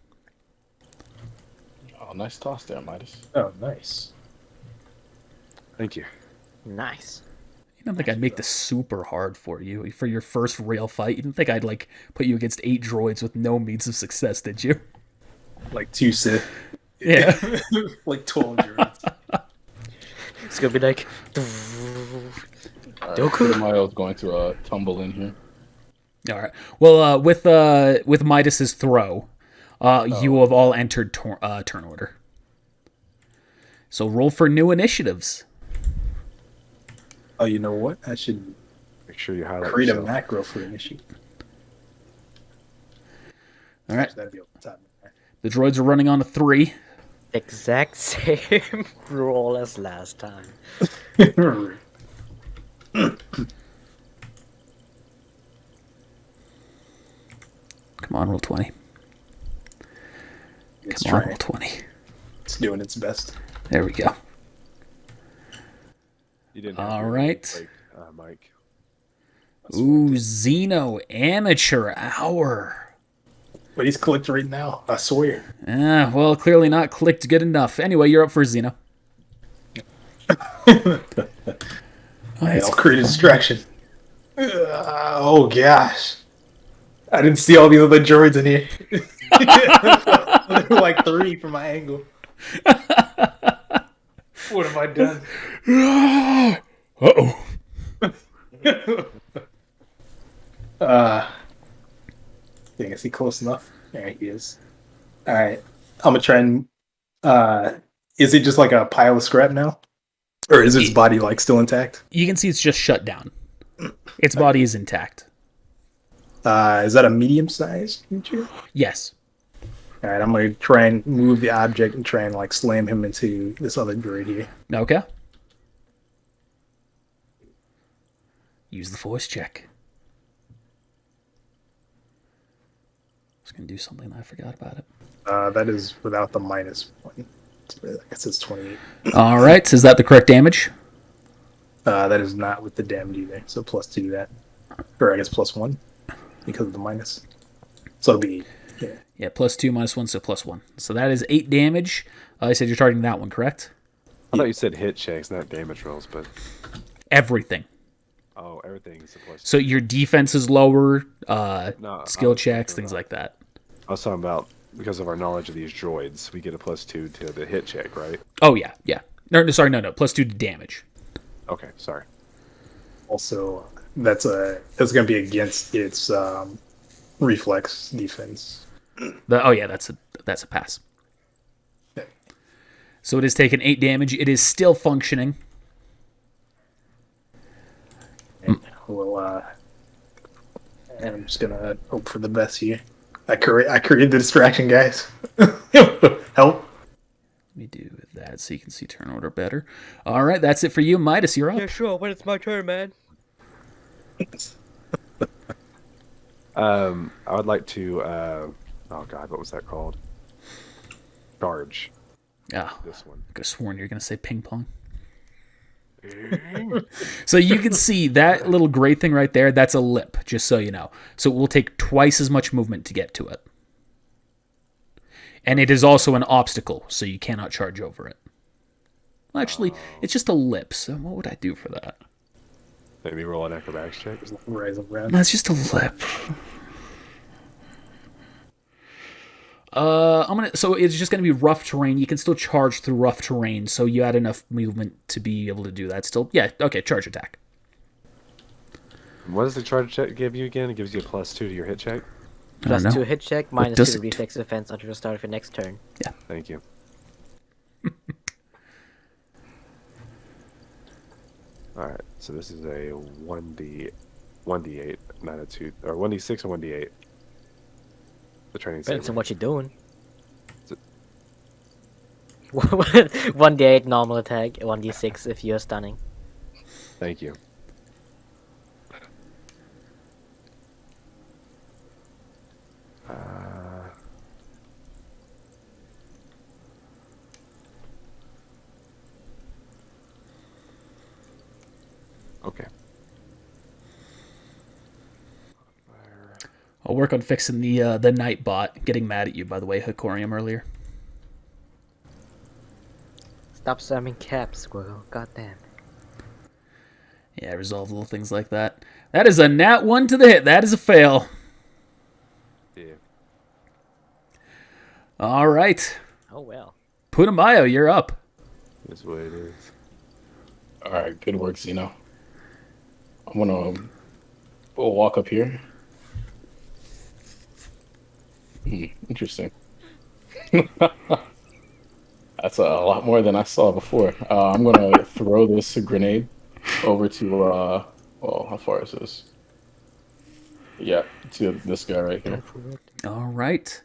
Oh, nice toss there, Midas. Oh, nice. Thank you. Nice. You don't think I'd make this super hard for you for your first real fight? You didn't think I'd put you against 8 droids with no means of success, did you? Like 2 Sith. Yeah. Like 12 droids. It's gonna be like. Putimayo is going to tumble in here. All right. Well, with Midas's throw, you have all entered turn order. So roll for new initiatives. Oh, you know what? I should Make sure you highlight create a yourself. macro for initiative. All right. That'd be up the top. The droids are running on a 3. Exact same roll as last time. Come on, roll 20. Let's Come on, try roll it. 20. It's doing its best. There we go. You didn't have All to right. break, Mike. Ooh, Xeno Amateur Hour. But he's clicked right now. I swear. Well, clearly not clicked good enough. Anyway, you're up for Xeno. I'll create a distraction. Oh gosh. I didn't see all these other droids in here. Like 3 from my angle. What have I done? Uh-oh. Dang, is he close enough? There he is. Alright. I'm gonna try and is it just like a pile of scrap now? Or is its body like still intact? You can see it's just shut down. Its body is intact. Is that a medium-sized creature? Yes. Alright, I'm gonna try and move the object and try and like slam him into this other droid here. Okay. Use the force check. I was going to do something and I forgot about it. That is without the -1. I guess it's 28. All right. So is that the correct damage? That is not with the damage either. So +2 that. Or I guess +1 because of the minus. So it'll be, yeah. Yeah, +2, -1, so +1. So that is 8 damage. I said you're targeting that one, correct? I thought you said hit checks, not damage rolls, but Everything. oh, everything's a plus. So your defense is lower, No, skill I was checks, talking things about- like that. I was talking about because of our knowledge of these droids, we get a +2 to the hit check, right? Oh, yeah, yeah. No, sorry, no. +2 to damage. Okay, sorry. Also, that's going to be against its reflex defense. That's a pass. Okay. So it has taken 8 damage. It is still functioning. Well, and I'm just gonna hope for the best here. I created the distraction, guys. Help! Let me do that so you can see turn order better. All right, that's it for you, Midas. You're up. Yeah, sure. When it's my turn, man. I would like to. Oh God, what was that called? Charge Ah, this one. I could have sworn you were going to say ping pong. So you can see that little gray thing right there. That's a lip, just so you know. So it will take twice as much movement to get to it. And it is also an obstacle, so you cannot charge over it. Well, actually, it's just a lip, so what would I do for that? Maybe roll an acrobatics check. Rise around. No, it's just a lip. So it's just gonna be rough terrain. You can still charge through rough terrain, so you had enough movement to be able to do that. Still, yeah, okay. Charge attack. What does the charge check give you again? It gives you a +2 to your hit check. I don't know. +2 hit check, -2 does to it? reflex defense until the start of your next turn. Thank you. All right, so this is a 1d8, not a 2, or 1d6 and 1d8. The training Depends saber. on what you're doing. Is it- 1d8 normal attack, 1d6 if you're stunning. Thank you. Okay. I'll work on fixing the night bot getting mad at you. By the way, Hikorium earlier. Stop spamming caps, Squirrel. Goddamn. Yeah, resolve little things like that. That is a nat 1 to the hit. That is a fail. Yeah. All right, Oh well. Putimayo, you're up. That's what it is. All right, good work, Xeno. I'm gonna we'll walk up here. Interesting. That's a lot more than I saw before. I'm gonna throw this grenade over to well, how far is this? Yeah, to this guy right here. All right.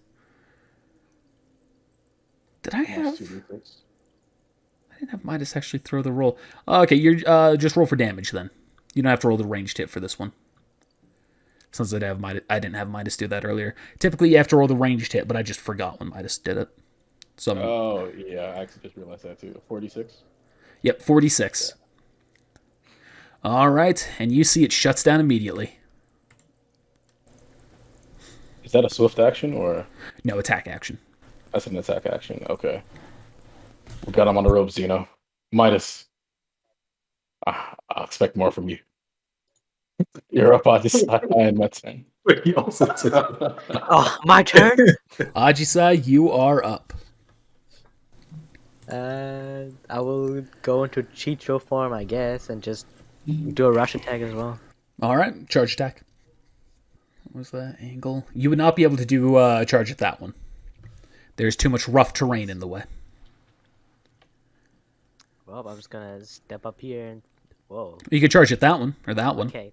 Did I have? Minus 2d6. I didn't have Midas actually throw the roll. Okay, you're just roll for damage then. You don't have to roll the ranged hit for this one. Since I didn't have Midas do that earlier. Typically, you have to roll the ranged hit, but I just forgot when Midas did it. So, Oh, yeah, I actually just realized that too. 46? yep, 46. All right, and you see it shuts down immediately. Is that a swift action or No attack action. that's an attack action? Okay. We got him on the ropes, Zeno. Midas, I'll expect more from you. You're up on this side. I am my turn. But he also took Oh, my turn. Ajisai, you are up. I will go into Chicho form, I guess, and just do a rush attack as well. All right, charge attack. What was that angle? You would not be able to do a charge at that one. There's too much rough terrain in the way. Well, I'm just gonna step up here and whoa. You could charge at that one or that one. Okay.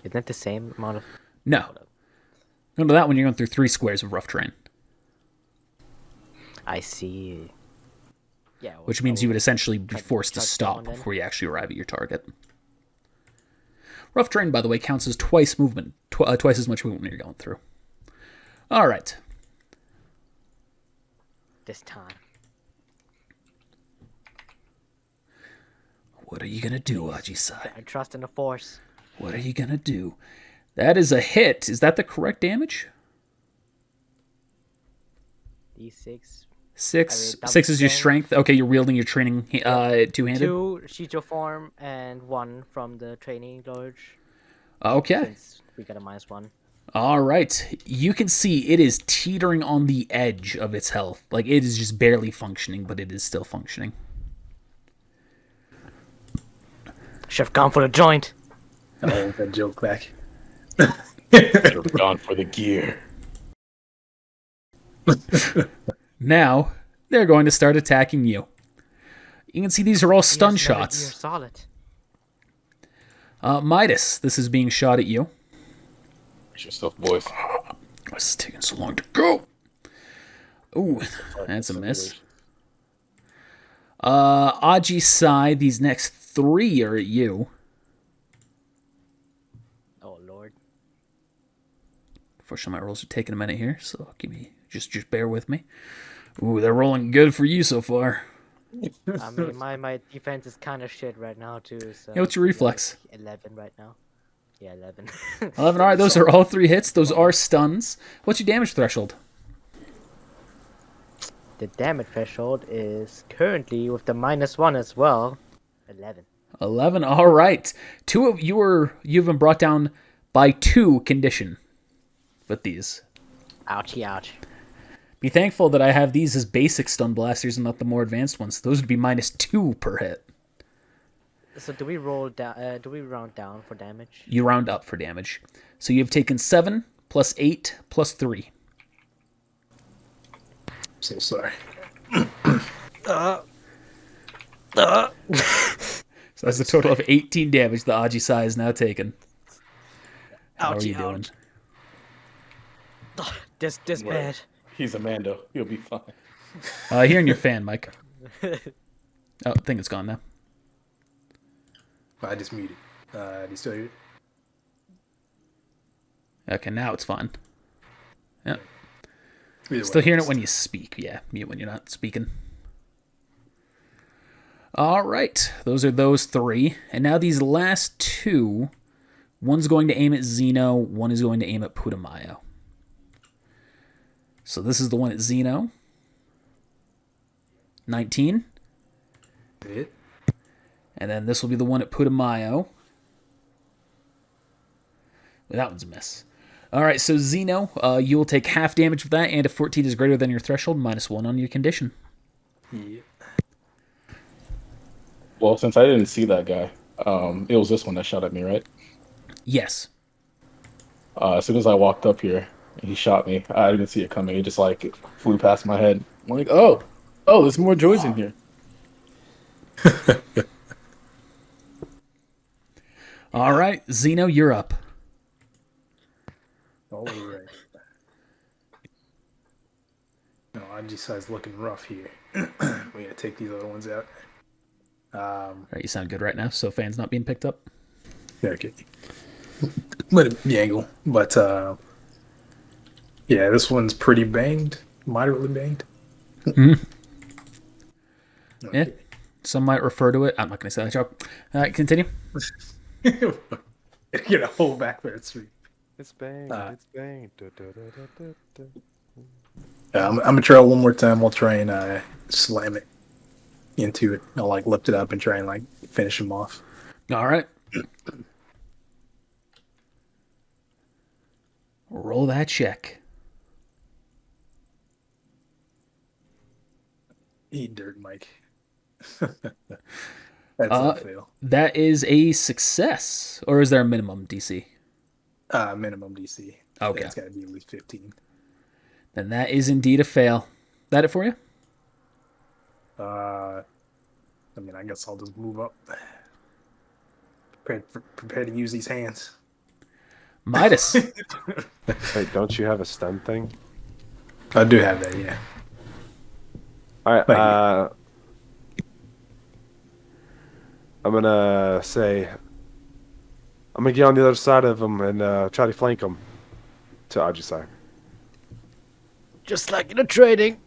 Isn't that the same amount of? No. No, to that one, you're going through 3 squares of rough terrain, I see. Yeah. Well, which means you would essentially be forced to charge that stop one then? before you actually arrive at your target. Rough terrain, by the way, counts as twice as much movement when you're going through. All right. This time. What are you going to do, Ajisai? I trust in the Force. What are you going to do? That is a hit. Is that the correct damage? D6. 6. double 6 is your strength. strength. Okay, you're wielding your training two-handed. 2 Shicho form and 1 from the training lodge. Okay. Since we got a -1. All right. You can see it is teetering on the edge of its health. Like, it is just barely functioning, but it is still functioning. Should have gone for the joint. Oh, that joke back. Should've gone for the gear. Now, they're going to start attacking you. You can see these are all stun Yes, another shots. gear solid. Midas, this is being shot at you. Brace yourself, boys. This is taking so long to go. Ooh, that's a miss. Ajisai, these next 3 are at you. Oh lord. Unfortunately, my rolls are taking a minute here, so give me just bear with me. Ooh, they're rolling good for you so far. I mean, my defense is kind of shit right now too. So Yeah, what's your reflex? 11 right now. Yeah, 11. 11. All right, those are all 3 hits. Those are stuns. What's your damage threshold? The damage threshold is currently with the -1 as well. 11. 11. All right. You've been brought down by 2 condition with these. Ouchie, ouch. Be thankful that I have these as basic stun blasters and not the more advanced ones. Those would be -2 per hit. So do we roll down? Do we round down for damage? You round up for damage. So you've taken 7 plus 8 plus 3. So sorry. So that's a total of 18 damage the Ajisai is now taken. How are you doing? This Right. bad. He's a Mando. He'll be fine. Hearing your fan, Mike. Oh, I think it's gone now. I just muted. Do you still hear it? Okay, now it's fine. Yeah. Either Still way, hearing it when you speak. Yeah, mute when you're not speaking. All right, those are those 3. And now these last 2, one's going to aim at Zeno, one is going to aim at Putimayo. So this is the one at Zeno. 19. Hit. And then this will be the one at Putimayo. Well, that one's a miss. All right, so Zeno, you will take half damage of that, and if 14 is greater than your threshold, -1 on your condition. Yeah. Well, since I didn't see that guy, it was this one that shot at me, right? Yes. As soon as I walked up here, and he shot me. I didn't see it coming. It just like flew past my head. I'm like, oh, there's more joys in here. All right, Zeno, you're up. All right. No, Ajisai's looking rough here. We're gonna take these other ones out. All right, you sound good right now, so fans not being picked up. Yeah, okay. Let it yangle, but Yeah, this one's pretty banged, moderately banged. Mhm. Yeah. Okay. Some might refer to it. I'm not going to say that joke. All right, continue. Get a whole back there. It's banged. It's banged. Da, da, da, da, da, da. I'm gonna try one more time. I'll try and slam it into it. I'll like lift it up and try and like finish him off. All right. Roll that check. Eat dirt, Mike. That's a fail. That is a success. Or is there a minimum DC? Minimum DC. Okay. It's got to be at least 15. Then that is indeed a fail. That it for you? I mean, I guess I'll just move up. Prepare to use these hands. Midas. Wait, don't you have a stun thing? I do have that, yeah. All right. Thank you. I'm gonna say I'm gonna get on the other side of him and try to flank him to Ajisai. Just like in a training.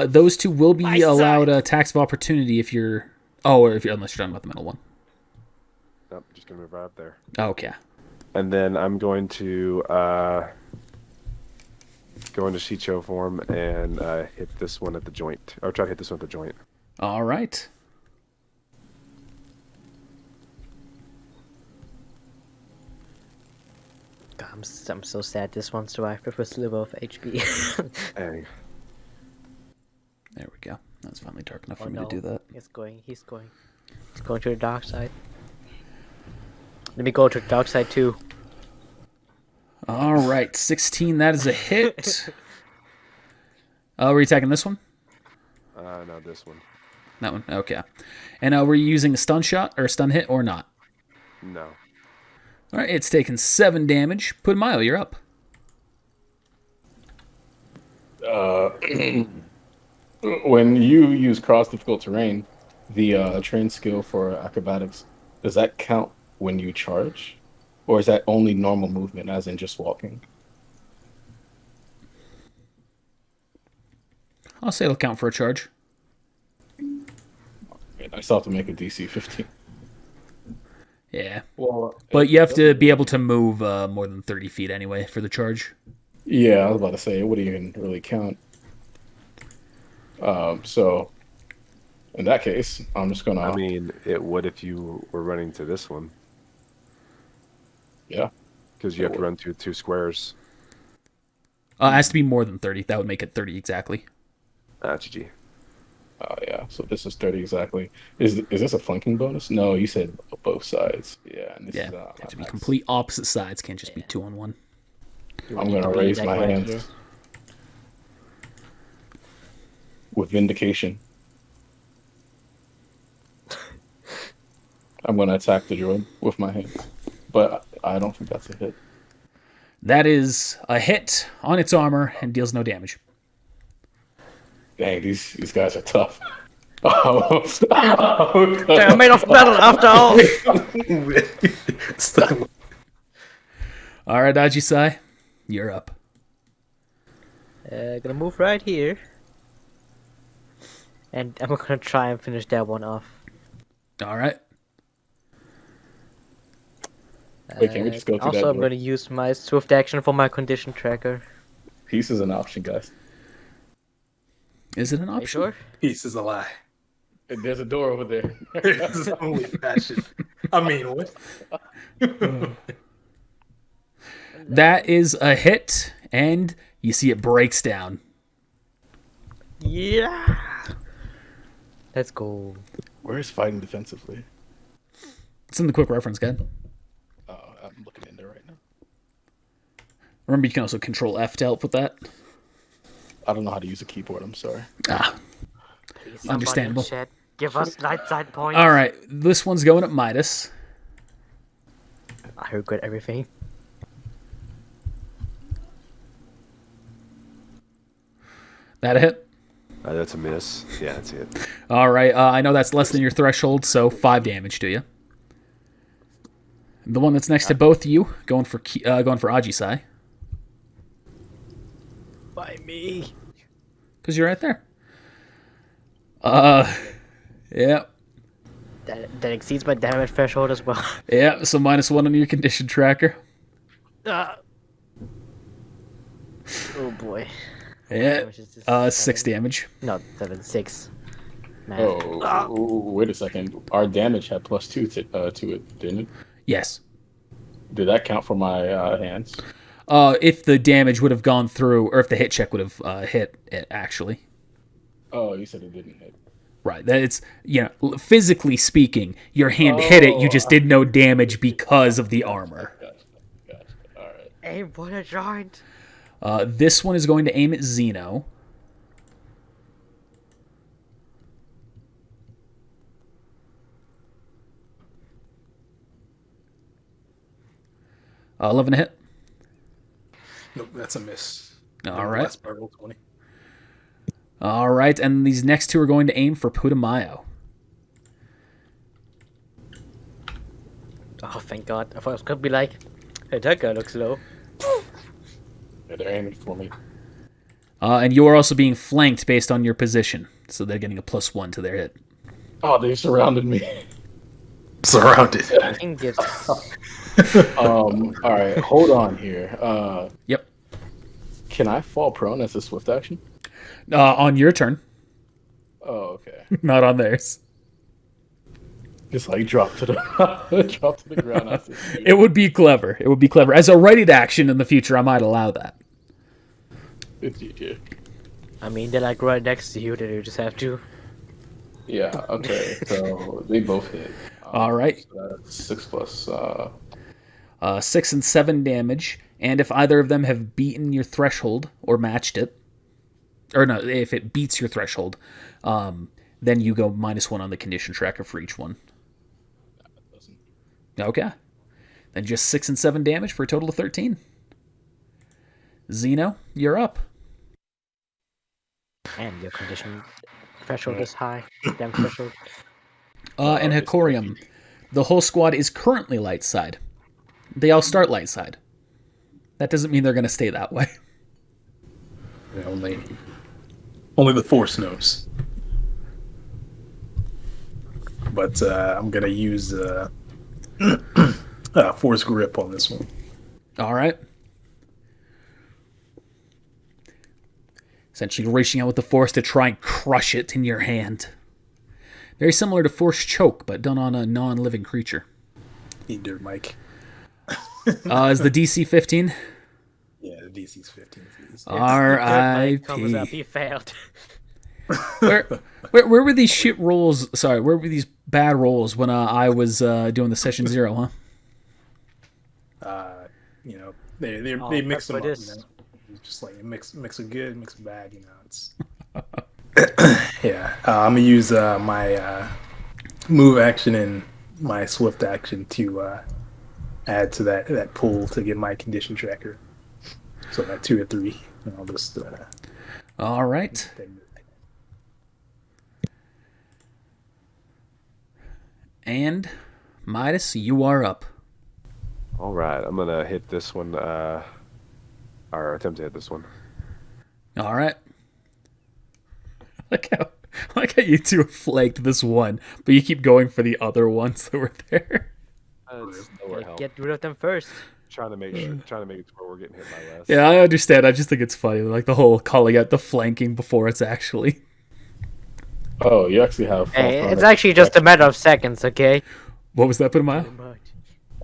Those two will be My allowed side. attacks of opportunity if you're... Oh, or if you're... Unless you're talking about the middle one. Nope, just gonna move right up there. Okay. And then I'm going to go into Shicho form and hit this one at the joint. Or try to hit this one at the joint. All right. God, I'm so sad this one survived with a sliver of HP. Hey. There we go. That's finally dark enough Oh for me no, to do that. He's going to the dark side. Let me go to the dark side too. All right. 16. That is a hit. Were you attacking this one? No, this one. That one? Okay. And were you using a stun shot or a stun hit or not? No. All right. It's taken 7 damage. Putimayo, you're up. When you use cross difficult terrain, the train skill for acrobatics, does that count when you charge? Or is that only normal movement, as in just walking? I'll say it'll count for a charge. I still have to make a DC 15. Yeah. Well, But you have to be able to move more than 30 feet anyway for the charge. yeah, I was about to say, it wouldn't even really count. So, in that case, I'm just gonna... I mean, it would if you were running to this one. Yeah. Because you have to run through 2 squares. It has to be more than 30. That would make it 30 exactly. GG. Oh, yeah. So this is 30 exactly. Is this a flanking bonus? No, you said both sides. Yeah. And this Yeah. is, Have to be nice. complete opposite sides. Can't just be 2 on 1. I'm gonna raise my right hands here. with vindication. I'm gonna attack the droid with my hands, but I don't think that's a hit. That is a hit on its armor and deals no damage. Dang, these guys are tough. Oh, They're made of metal after all. All right, Ajisai, you're up. Gonna move right here. And I'm gonna try and finish that one off. All right. Wait, can we just go through Also, that I'm door? gonna use my swift action for my condition tracker. Peace is an option, guys. Is it an Are you option? sure? Peace is a lie. There's a door over there. This is only fashion. I mean, what? That is a hit, and you see it breaks down. Yeah. Let's go. Where is fighting defensively? It's in the quick reference guide. I'm looking in there right now. Remember, you can also control F to help with that. I don't know how to use a keyboard. I'm sorry. Please, somebody in Understandable. chat, give us light side points. All right, this one's going at Midas. I regret everything. That a hit? That's a miss. Yeah, that's it. All right, I know that's less than your threshold, so 5 damage to you. The one that's next to both you, going for Ajisai. Why me? Because you're right there. Yeah. That exceeds my damage threshold as well. Yeah, so -1 on your condition tracker. Oh boy. Yeah. Damage is this 6 7? damage. No, 7, 6. Math. Oh, wait a second. Our damage had +2 to it, didn't it? Yes. Did that count for my hands? If the damage would have gone through, or if the hit check would have hit it, actually. Oh, you said it didn't hit. Right. That it's, physically speaking, your hand hit it, you just did no damage because of the armor. Gotcha. All right. Aim for the joint. This one is going to aim at Xeno. Uh, 11 to hit. Nope, that's a miss. All right. Last part, roll 20. All right, and these next two are going to aim for Putimayo. Oh, thank God. I thought it was going to be like, hey, that guy looks low. Yeah, they're aiming for me. And you are also being flanked based on your position, so they're getting a +1 to their hit. Oh, they surrounded me. Surrounded. King gives. All right, hold on here. Yep. Can I fall prone as a swift action? On your turn, Oh, okay. not on theirs. Just like drop to the ground. It would be clever. It would be clever. As a readied action in the future, I might allow that. It's GG. I mean, they're like right next to you, then you just have to. Yeah. Okay. So they both hit. All right. So that's 6 plus. 6 and 7 damage, and if either of them have beaten your threshold or matched it, or no, if it beats your threshold, then you go -1 on the condition tracker for each one. Okay. Then just 6 and 7 damage for a total of 13. Xeno, you're up. And your condition threshold is high. Damn threshold. And Hecorium, the whole squad is currently light side. They all start light side. That doesn't mean they're going to stay that way. Yeah, only the Force knows. But I'm gonna use Force Grip on this one. All right. Essentially reaching out with the Force to try and crush it in your hand. Very similar to Force Choke, but done on a non-living creature. Eat dirt, Mike. Is the DC 15? Yeah, the DC's 15 for these. Comes up, he failed. Where were these shit rolls? Sorry, where were these bad rolls when I was doing the session 0, huh? They mix them up. This. It's just like mix of good, mix of bad. It's yeah. I'm gonna use my move action and my swift action to add to that pool to get my condition tracker. So that 2 or 3, and I'll just. All right. And Midas, you are up. All right, I'm gonna hit this one, or attempt to hit this one. All right. Like how you two have flanked this one, but you keep going for the other ones that were there. It's nowhere help. Get rid of them first. Trying to make it to where we're getting hit by less. Yeah, I understand. I just think it's funny, like the whole calling out the flanking before it's actually. Oh, you actually have. Hey, it's actually just a matter of seconds, okay? What was that, Padawan?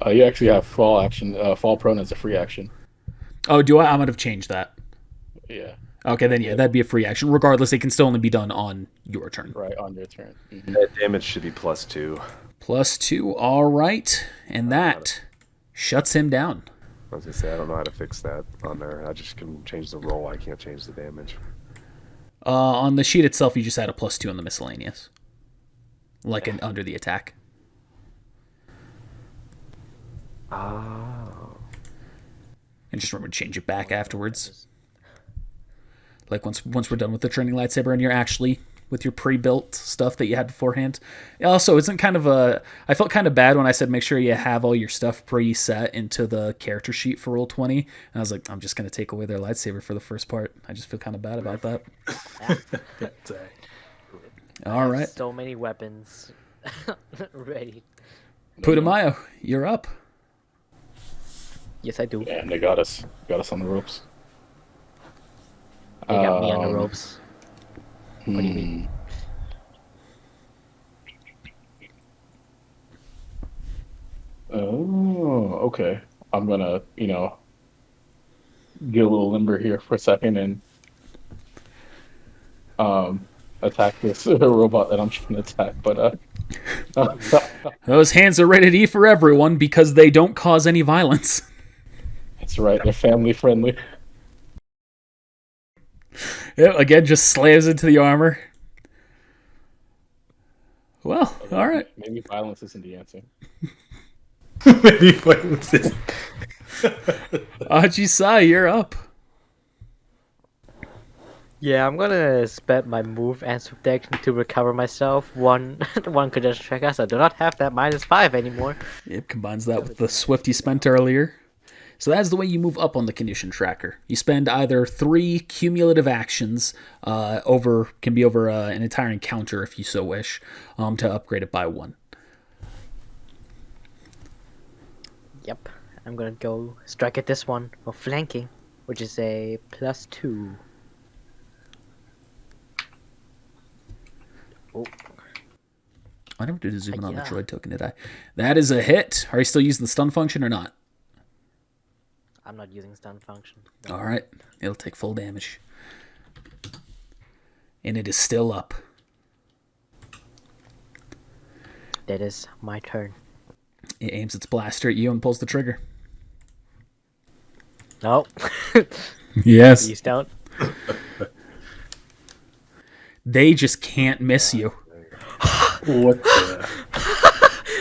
You actually have fall prone as a free action. Oh, do I? I might have changed that. Yeah. Okay, then yeah, that'd be a free action. Regardless, it can still only be done on your turn. Right on your turn. Mm-hmm. That damage should be +2. +2. All right, and that shuts him down. I was gonna say I don't know how to fix that on there. I just can change the roll. I can't change the damage. On the sheet itself, you just add a +2 on the miscellaneous, like under the attack. Oh. And just remember to change it back afterwards. Like once we're done with the training lightsaber and you're actually with your pre-built stuff that you had beforehand. Also, isn't kind of I felt kind of bad when I said make sure you have all your stuff preset into the character sheet for Roll20. And I was like, I'm just going to take away their lightsaber for the first part. I just feel kind of bad about that. That's All right. So many weapons ready. Putamayo, you're up. Yes, I do. And they got us on the ropes. They got me on the ropes. What do you mean? Oh, okay. I'm gonna, get a little limber here for a second and attack this robot that I'm trying to attack. But Those hands are rated E for everyone because they don't cause any violence. that's right. They're family friendly. Yeah, again, just slams into the armor. Well, all right. Maybe violence isn't the answer. Maybe violence is. Ajisai, you're up. Yeah, I'm gonna spend my move and swift action to recover myself. One could just check us. I do not have that -5 anymore. It combines that with the swift you spent earlier. So that's the way you move up on the condition tracker. You spend either 3 cumulative actions can be over an entire encounter if you so wish, to upgrade it by 1. Yep, I'm gonna go strike at this one for flanking, which is a +2. Oh, I never did a zoom in on the droid token, did I? That is a hit. Are you still using the stun function or not? I'm not using stun function. No. All right. It'll take full damage. And it is still up. That is my turn. It aims its blaster at you and pulls the trigger. No. Yes. Please don't. They just can't miss you. What the?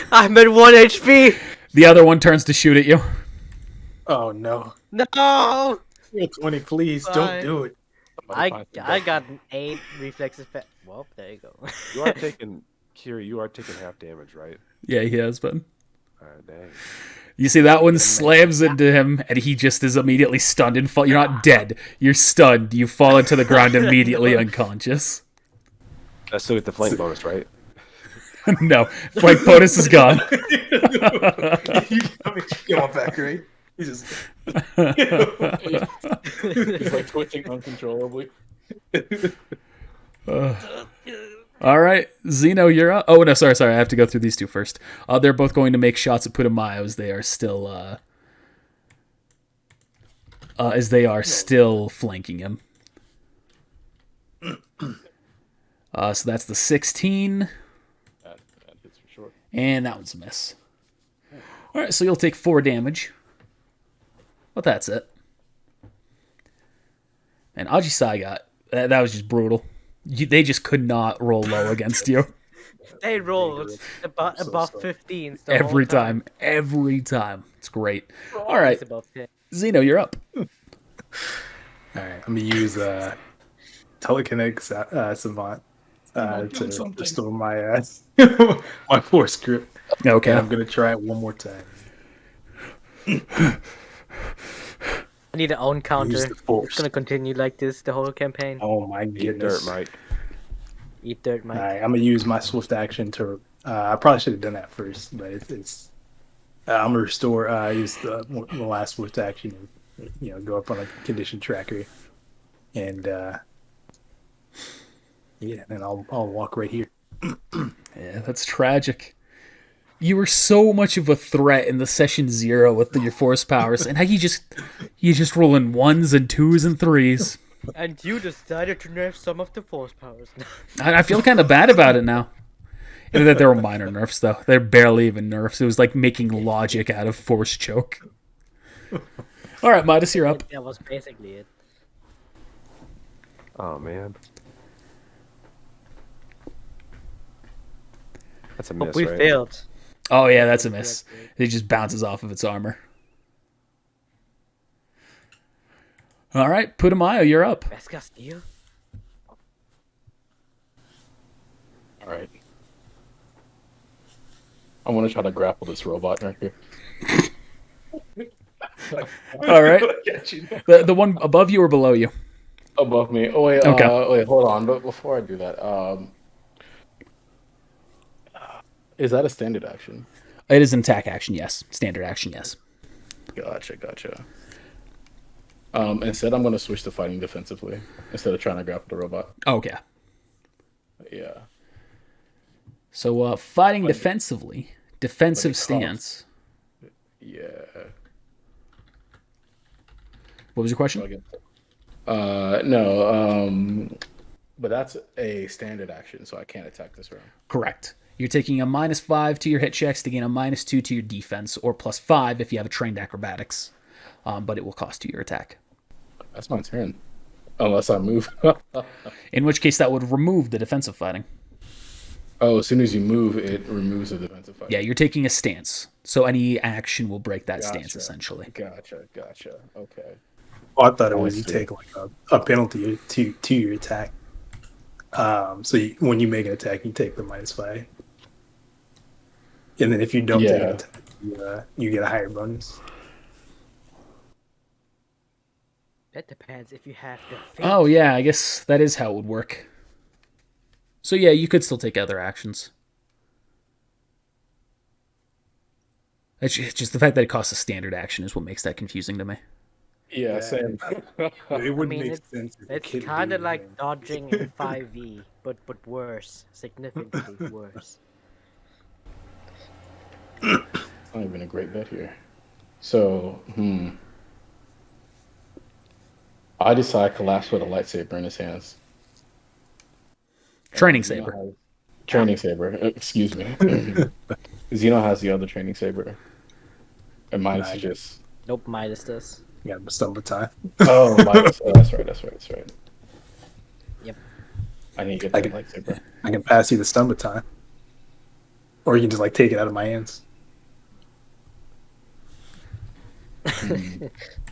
I'm at 1 HP! The other one turns to shoot at you. Oh no. No! 20, please Bye. don't do it. I got an 8 reflex effect. Well, there you go. You are taking, Kiri, you are taking half damage, right? Yeah, he has been. Dang. You see, that one slams into him, and he just is immediately stunned and fall. You're not dead. You're stunned. You fall into the ground immediately unconscious. I still get the flank bonus, right? No, flank bonus is gone. Come on back, right? He's just. He's like twitching uncontrollably. All right, Zeno, you're up. Oh no, sorry. I have to go through these two first. They're both going to make shots at Putamayo as they are still flanking him. So that's the 16, That hits for sure. and that one's a miss. All right, so you'll take 4 damage. But that's it. And Ajisai got that was just brutal. They just could not roll low against you. They rolled above 15 Every time. It's great. All right, Above 10. Zeno, you're up. All right, I'm gonna use telekinetic savant to restore my my force grip. Okay. And I'm gonna try it one more time. I need an own counter. Use the It's force. gonna continue like this the whole campaign. Oh my Eat goodness! dirt, Mike. Eat dirt, Mike. All right, I'm gonna use my swift action to. I probably should have done that first, but it's. I'm gonna restore. Use the last swift action. Go up on a condition tracker, and then I'll walk right here. Yeah, that's tragic. You were so much of a threat in the session 0 with your force powers, and now you just roll in 1s and 2s and 3s. And you decided to nerf some of the force powers. I feel kind of bad about it now. And that they were minor nerfs, though. They're barely even nerfs. It was like making logic out of force choke. All right, Midas, you're up. That was basically it. Oh man. That's a But miss, we right? failed. Oh, yeah, that's a miss. It just bounces off of its armor. All right, Putamayo, you're up. Best Castillo? All right. I want to try to grapple this robot right here. All right. Get you The one above you or below you? above me. Oh wait, Okay. wait, hold on. But before I do that, is that a standard action? It is an attack action, yes. Standard action, yes. Gotcha. Instead, I'm going to switch to fighting defensively instead of trying to grapple the robot. Okay. Yeah. So fighting But- defensively, defensive costs- stance. Yeah. What was your question? No. But that's a standard action, so I can't attack this round. Correct. You're taking a -5 to your hit checks to gain a -2 to your defense, or +5 if you have a trained acrobatics. But it will cost you your attack. That's my turn, unless I move. In which case, that would remove the defensive fighting. Oh, as soon as you move, it removes the defensive fight. Yeah, you're taking a stance, so any action will break that stance Gotcha. essentially. Gotcha. Okay. Oh, I thought it was I you see. take like a penalty to your attack. When you make an attack, you take the -5, and then if you don't take Yeah. an attack, you get a higher bonus. That depends if you have the feat. Oh yeah, I guess that is how it would work. So yeah, you could still take other actions. It's just the fact that it costs a standard action is what makes that confusing to me. Yeah, same. It wouldn't mean, make sense. If It's it could kind of be, like dodging in 5e, but worse, significantly worse. It's not even a great bet here. So, I decide collapse with a lightsaber in his hands. Training Xeno saber. has- Training saber. Excuse me. Xeno has the other training saber. And mine's Nice. just. Nope, Midas does. you got the stumble time. Oh, Midas. Oh, that's right. Yep. I need to get I that can- lightsaber. I can pass you the stumble time, or you can just like take it out of my hands.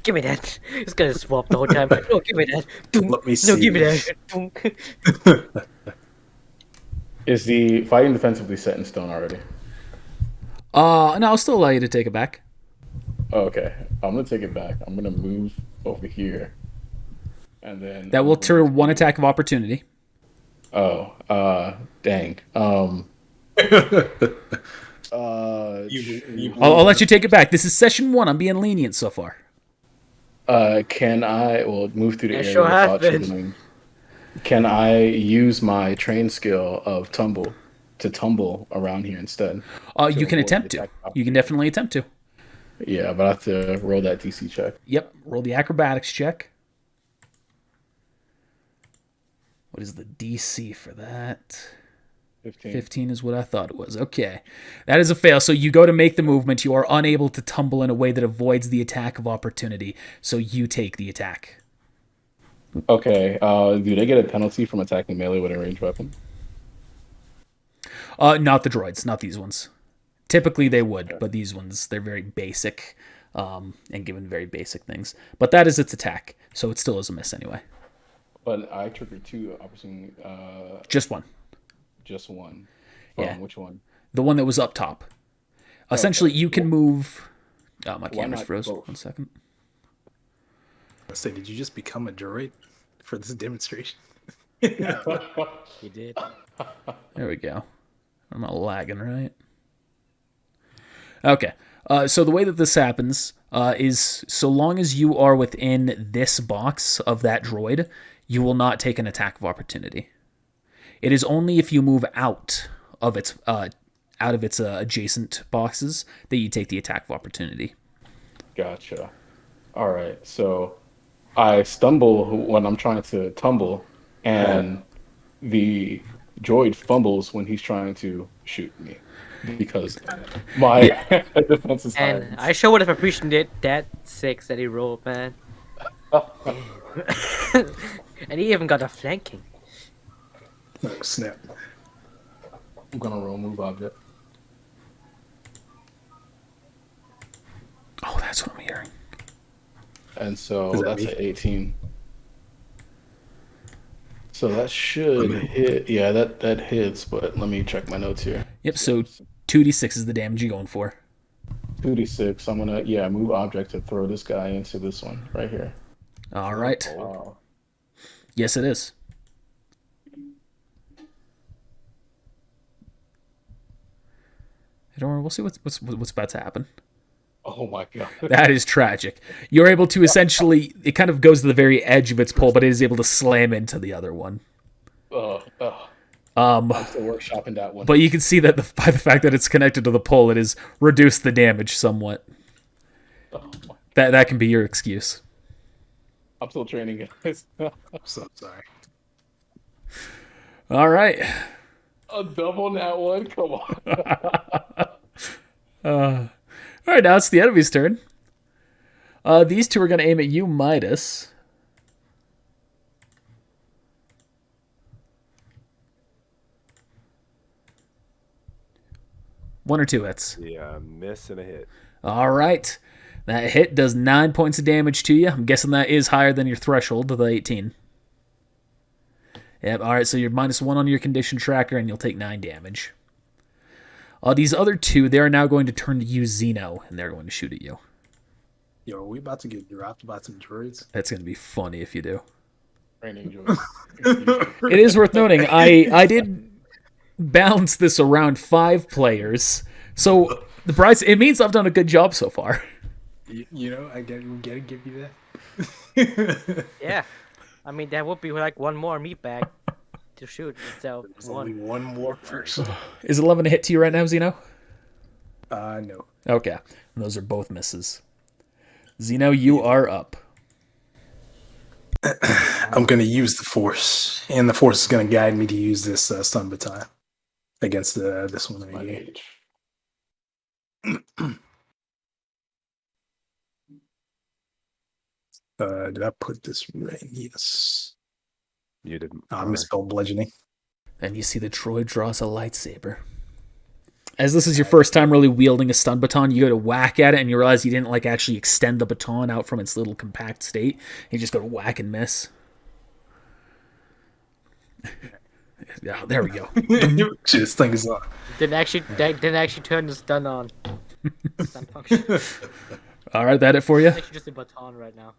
Give me that. It's gonna swap the whole time. No, give me that. Let me No, see. give me that. Is the fighting defensively set in stone already? No, I'll still allow you to take it back. Oh, okay. I'm gonna take it back. I'm gonna move over here. And then That will trigger one attack of opportunity. Oh, dang. I'll let you take it back. This is session 1. I'm being lenient so far. Can I move through the It area sure without has been. triggering? Can I use my train skill of tumble to tumble around here instead? You can avoid attempt the to. attack You can definitely attempt to. Yeah, but I have to roll that DC check. Yep. Roll the acrobatics check. What is the DC for that? 15. 15 is what I thought it was. Okay. That is a fail. So you go to make the movement. You are unable to tumble in a way that avoids the attack of opportunity. So you take the attack. Okay. Do they get a penalty from attacking melee with a ranged weapon? Not the droids. Not these ones. Typically they would, but these ones, they're very basic and given very basic things. But that is its attack. So it still is a miss anyway. But I triggered 2 opportunity. Just one. Just one. From Yeah. which one? The one that was up top. Essentially, you can move... Oh, my camera's not froze. both? 1 second. I say, did you just become a droid for this demonstration? You did. There we go. I'm not lagging, right? Okay. So the way that this happens is so long as you are within this box of that droid, you will not take an attack of opportunity. It is only if you move out of its adjacent boxes that you take the attack of opportunity. Gotcha. All right. So I stumble when I'm trying to tumble, and the droid fumbles when he's trying to shoot me because my defense is higher. And I sure would have appreciated that 6 that he rolled, man. And he even got a flanking. Oh, snap. I'm gonna roll move object. Oh, that's what I'm hearing. And so Is that that's me? an 18. So that should hit. Yeah, that hits. But let me check my notes here. Yep, so 2d6 is the damage you're going for. 2d6. I'm gonna move object to throw this guy into this one right here. All right. Oh. Yes, it is. Don't worry, we'll see what's about to happen. Oh my god. That is tragic. You're able to essentially, it kind of goes to the very edge of its pole, but it is able to slam into the other one. I'm still workshopping that one. But you can see that by the fact that it's connected to the pole, it has reduced the damage somewhat. That can be your excuse. I'm still training, guys. I'm so sorry. All right. A double nat one? Come on. All right, now it's the enemy's turn. These two are going to aim at you, Midas. One or two hits. Yeah, miss and a hit. All right. That hit does 9 points of damage to you. I'm guessing that is higher than your threshold, the 18. Yep, all right, so you're -1 on your condition tracker, and you'll take 9 damage. These other two, they are now going to turn to you, Zeno, and they're going to shoot at you. Yo, are we about to get dropped by some droids? That's going to be funny if you do. Training Joyce. It is worth noting, I did balance this around 5 players, so the price, it means I've done a good job so far. You know, we gotta give you that. Yeah. I mean, that would be like one more meat bag to shoot instead of There's only one. one more person. Is 11 a hit to you right now, Zeno? No. Okay, and those are both misses. Zeno, you are up. I'm gonna use the Force, and the Force is gonna guide me to use this stun baton against this one right My here. age. Did I put this right? Yes. You didn't. I misspelled bludgeoning. And you see the droid draws a lightsaber. As this is your first time really wielding a stun baton, you go to whack at it, and you realize you didn't actually extend the baton out from its little compact state. You just go to whack and miss. Yeah, there we go. Shit, this thing is on. Didn't actually turn the stun on. Stun function. All right, that it for you? It's actually just a baton right now.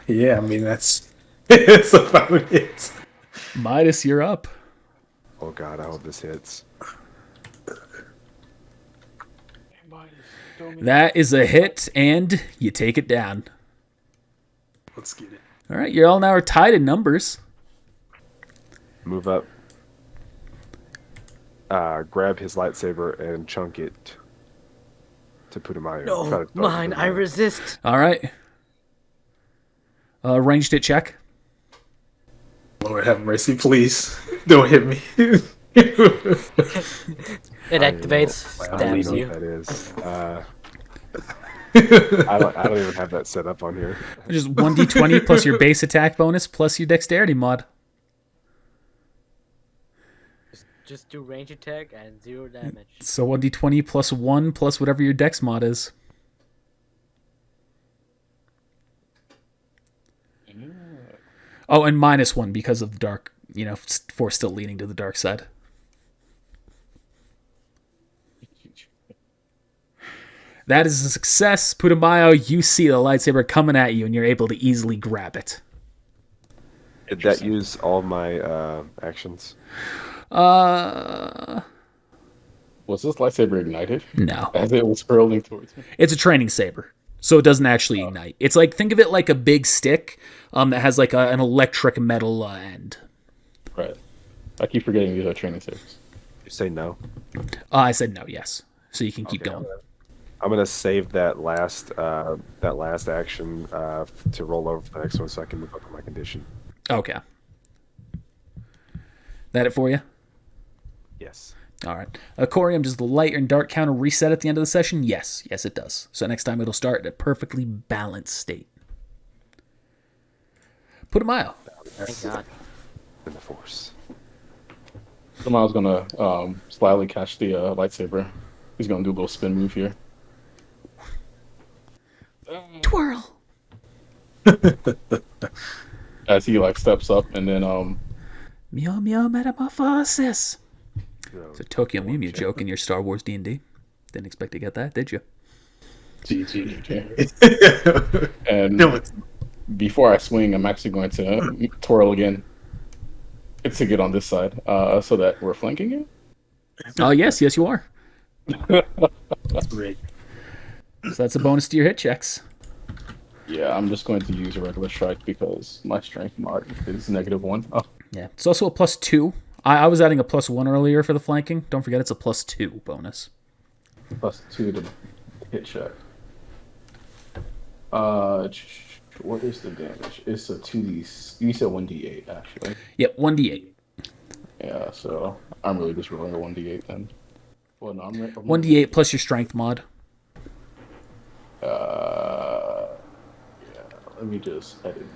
Yeah, I mean that's it's about it. Midas, you're up. Oh god, I hope this hits. That is a hit, and you take it down. Let's get it. All right, you all now are tied in numbers. Move up. Grab his lightsaber and chunk it to Putimayo. Try No, to throw it to mine. I Putimayo. resist. All right. Ranged hit check. Lord have mercy, please don't hit me. It activates, I don't stabs know you. what that is. I don't even have that set up on here. Just 1d20 plus your base attack bonus plus your dexterity mod. Just do range attack and 0 damage. So 1d20 plus 1 plus whatever your dex mod is. Oh, and -1 because of the dark, Force still leaning to the dark side. That is a success. Putimayo, you see the lightsaber coming at you, and you're able to easily grab it. Did that use all my actions? No. Was this lightsaber ignited as it was hurling towards me? It's a training saber, so it doesn't actually ignite. It's think of it like a big stick that has an electric metal end. Right. I keep forgetting these are training sabers. You say no. I said no, yes. So you can keep going. I'm gonna save that last action to roll over for the next one, so I can move up on my condition. Okay. That it for you? Yes. All right. Corium, does the light and dark counter reset at the end of the session? Yes. Yes, it does. So next time it'll start at a perfectly balanced state. Putimayo. Thank God. In the Force. Somehow I was gonna slyly catch the lightsaber. He's gonna do a little spin move here. Twirl. As he steps up, and then Meow meow metamorphosis. So, It's a Tokyo Mew Mew joke in your Star Wars D&D. Didn't expect to get that, did you? GG. And No, it's before I swing, I'm actually going to twirl again to get on this side, so that we're flanking it. Oh, yes, you are. great. So that's a bonus to your hit checks. Yeah, I'm just going to use a regular strike because my strength mod is -1. Oh, Yeah, it's also a +2. I was adding a +1 earlier for the flanking. Don't forget it's a +2 bonus. +2 to hit check. What is the damage? It's a 2d. You said 1d8 actually. Yep, 1d8. Yeah, so I'm really just rolling a 1d8 then. Well, no, I'm 1d8 plus your strength mod. Yeah, let me just edit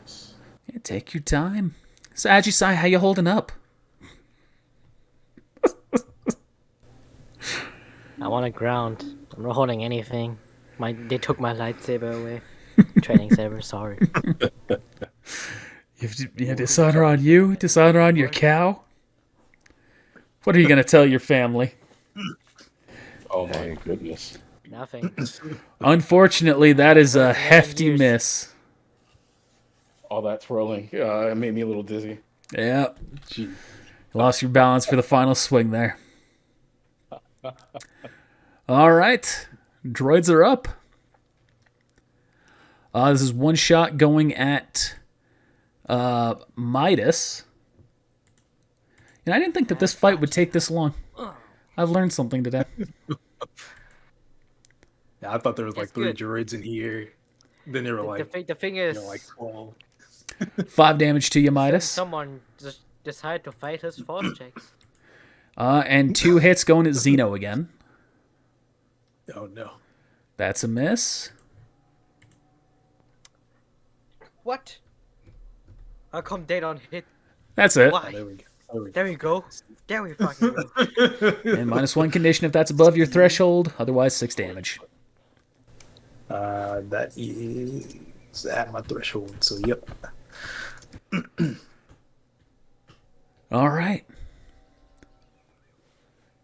this. Yeah, take your time. Saggy-sai, how you holding up? I want to ground. I'm not holding anything. They took my lightsaber away. Training saber, sorry. You have dishonor on you? Dishonor on your cow? What are you going to tell your family? Oh my goodness. Nothing. Unfortunately, that is a hefty years. miss. All that twirling it made me a little dizzy. Yeah. Gee. You lost your balance for the final swing there. All right. Droids are up. This is one shot going at Midas. And I didn't think that this fight would take this long. I've learned something today. Yeah, I thought there was like It's 3 good. droids in here. Then they were like, The thing is, like 12. 5 damage to you, Midas. someone just decided to fight his force checks. And 2 hits going at Xeno again. Oh no. That's a miss. What? How come they don't hit? That's it. Why? There we go. There we go. There we go. There we fucking go. And -1 condition if that's above your threshold. Otherwise, 6 damage. That is at my threshold, so yep. All right.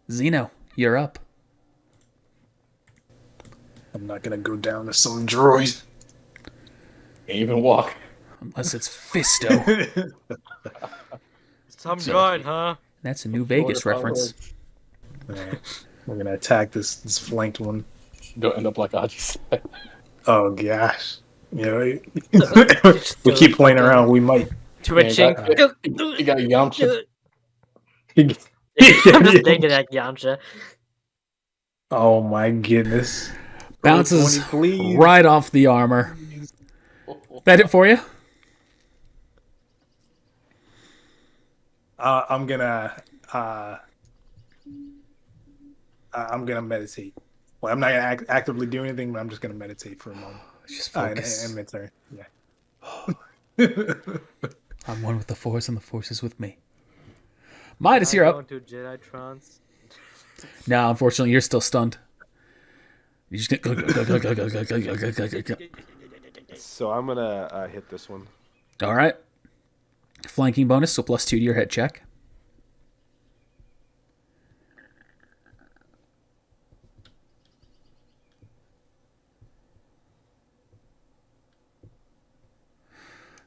Xeno, you're up. I'm not gonna go down to some droid. Can't even walk. Unless it's Fisto. Some droid, huh? That's a new Vegas reference. We're gonna attack this flanked one. Don't end up like Aji said. Oh gosh. You know, we keep playing around, we might. Twitching. You got Yamcha. I'm just thinking at Yamcha. Oh my goodness. Bounces 20, please. right off the armor. That it for you? I'm gonna meditate. Well, I'm not gonna actively do anything, but I'm just gonna meditate for a moment. Just And focus. midterm. Yeah. I'm one with the Force, and the Force is with me. Midas, you're up. Going to Jedi trance. No, unfortunately, you're still stunned. You just go. So I'm gonna hit this one. All right. Flanking bonus, so +2 to your hit check.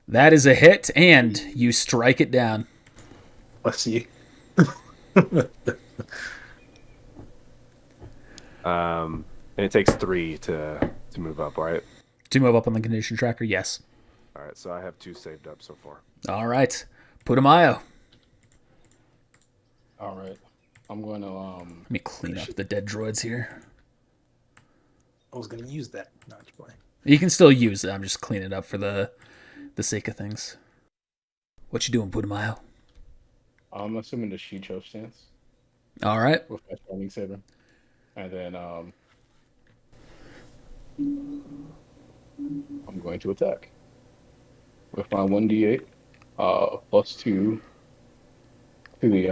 That is a hit, and you strike it down. Let's see. And it takes 3 to move up, right? To move up on the condition tracker, yes. All right, so I have 2 saved up so far. All right. Putamayo. All right. I'm going to Let me clean up the dead droids here. I was gonna use that notch play. You can still use it. I'm just cleaning it up for the sake of things. What you doing, Putamayo? I'm assuming the Shicho stance All right. with my training saber. And then I'm going to attack with my 1d8 +2 to the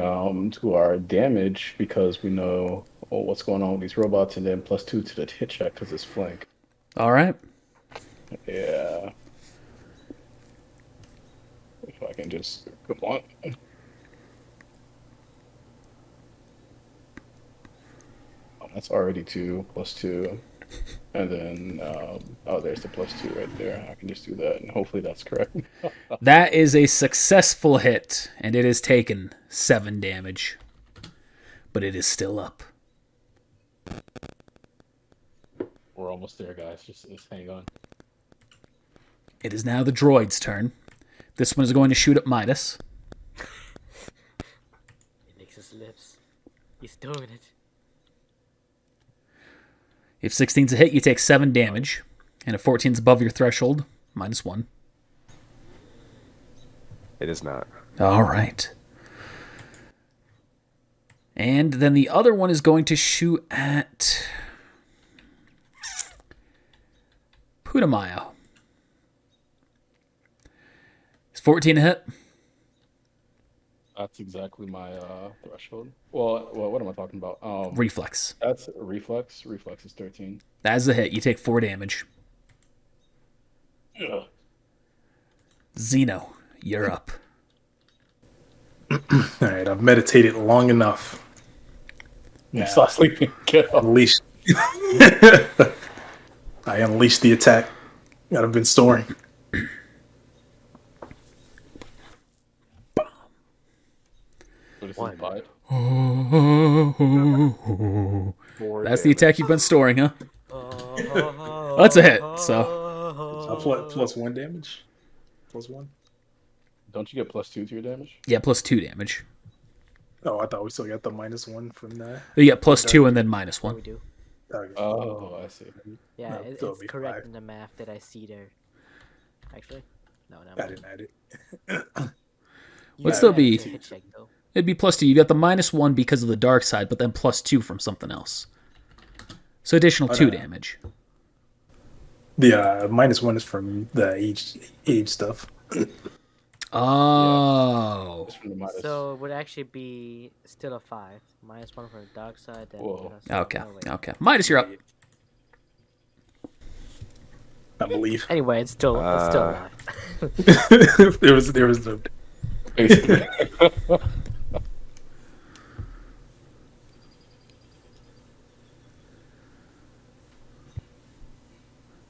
to our damage because we know what's going on with these robots, and then +2 to the hit check because it's flank. All right. Yeah. If I can just come on. That's already 2 plus 2. And then, there's the plus 2 right there. I can just do that, and hopefully that's correct. That is a successful hit, and it has taken 7 damage. But it is still up. We're almost there, guys. Just hang on. It is now the droid's turn. This one is going to shoot at Midas. He licks his lips. He's doing it. If 16's a hit, you take 7 damage. And if 14's above your threshold, -1. It is not. All right. And then the other one is going to shoot at Putimayo. Is 14 a hit? That's exactly my threshold. Well, what am I talking about? Reflex. That's reflex. Reflex is 13. That is a hit. You take 4 damage. Ugh. Zeno, you're up. All right, I've meditated long enough. Yeah. Stop sleeping. Get up. Unleashed. I unleashed the attack that I've been storing. What is One. this vibe? That's the attack you've been storing, huh? That's a hit, so. Plus 1 damage? Plus 1? Don't you get plus 2 to your damage? Yeah, plus 2 damage. Oh, I thought we still got the -1 from that. You get plus 2 and then Yeah, we -1. do. Okay. Oh, I see. Yeah, No, it's that'll be correct 5. in the math that I see there. Actually, no. I didn't add it. Would still be. It's a hit check, though. It'd be plus 2. You got the -1 because of the dark side, but then plus 2 from something else. So additional 2 damage. The -1 is from the age stuff. Oh. Just from the minus. So it would actually be still a 5. -1 for the dark side. Then Whoa. plus- Okay. oh, wait. Okay. Midas, you're up. I believe. Anyway, it's still alive. there was the Basically.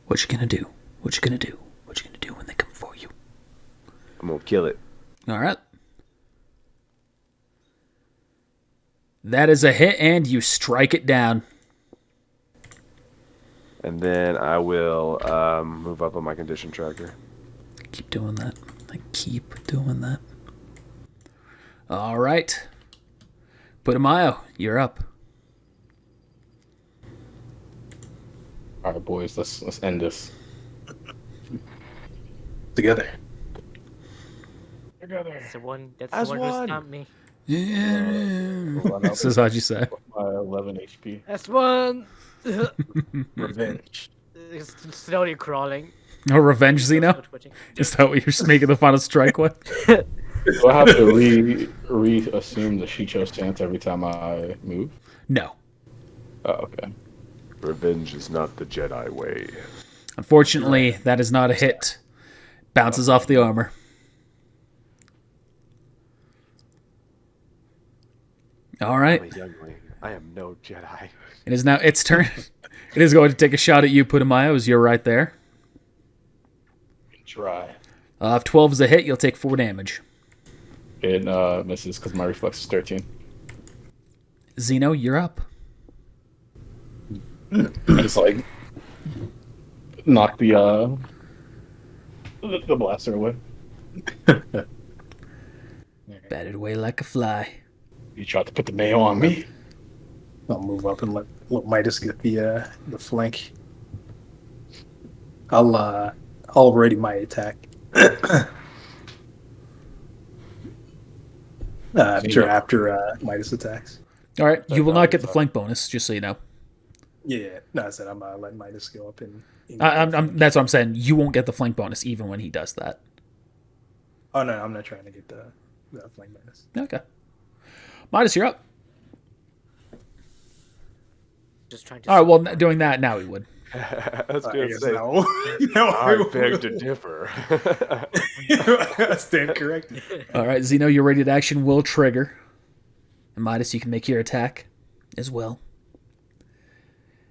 What you gonna do? What you gonna do? What you gonna do when they come for you? I'm gonna kill it. All right. That is a hit, and you strike it down. And then I will move up on my condition tracker. Keep doing that. I keep doing that. All right. Putimayo, you're up. All right, boys. Let's end this. together. Together. That's the one. That's As the one who one. stopped me. This is how you say. My 11 HP. That's one. Revenge. It's slowly crawling. No revenge, Zeno? Twitching. Is that what you're making the final strike with? Do I have to re-assume the Shicho stance every time I move? No. Oh, okay. Revenge is not the Jedi way. Unfortunately, that is not a hit. Bounces off the armor. All right. I'm a youngling. I am no Jedi. It is now its turn. It is going to take a shot at you, Putimayo, as you're right there. Try. If 12 is a hit, you'll take 4 damage. It misses because my reflex is 13. Zeno, you're up. I just like knock the blaster away. Batted away like a fly. You tried to put the mayo on me. I'll move up and let Midas get the flank. I'll ready my attack. After Midas attacks. All right, you will not get the flank bonus, just so you know. Yeah, no, I said I'm letting Midas go up and. That's what I'm saying. You won't get the flank bonus even when he does that. Oh no, I'm not trying to get the flank Midas. Okay. Midas, you're up. Just trying to. All right, well, doing that now he would. I was I gonna guess say, no. No, I beg to differ. I stand corrected. All right, Zeno, your rated action will trigger. And Midas, you can make your attack as well.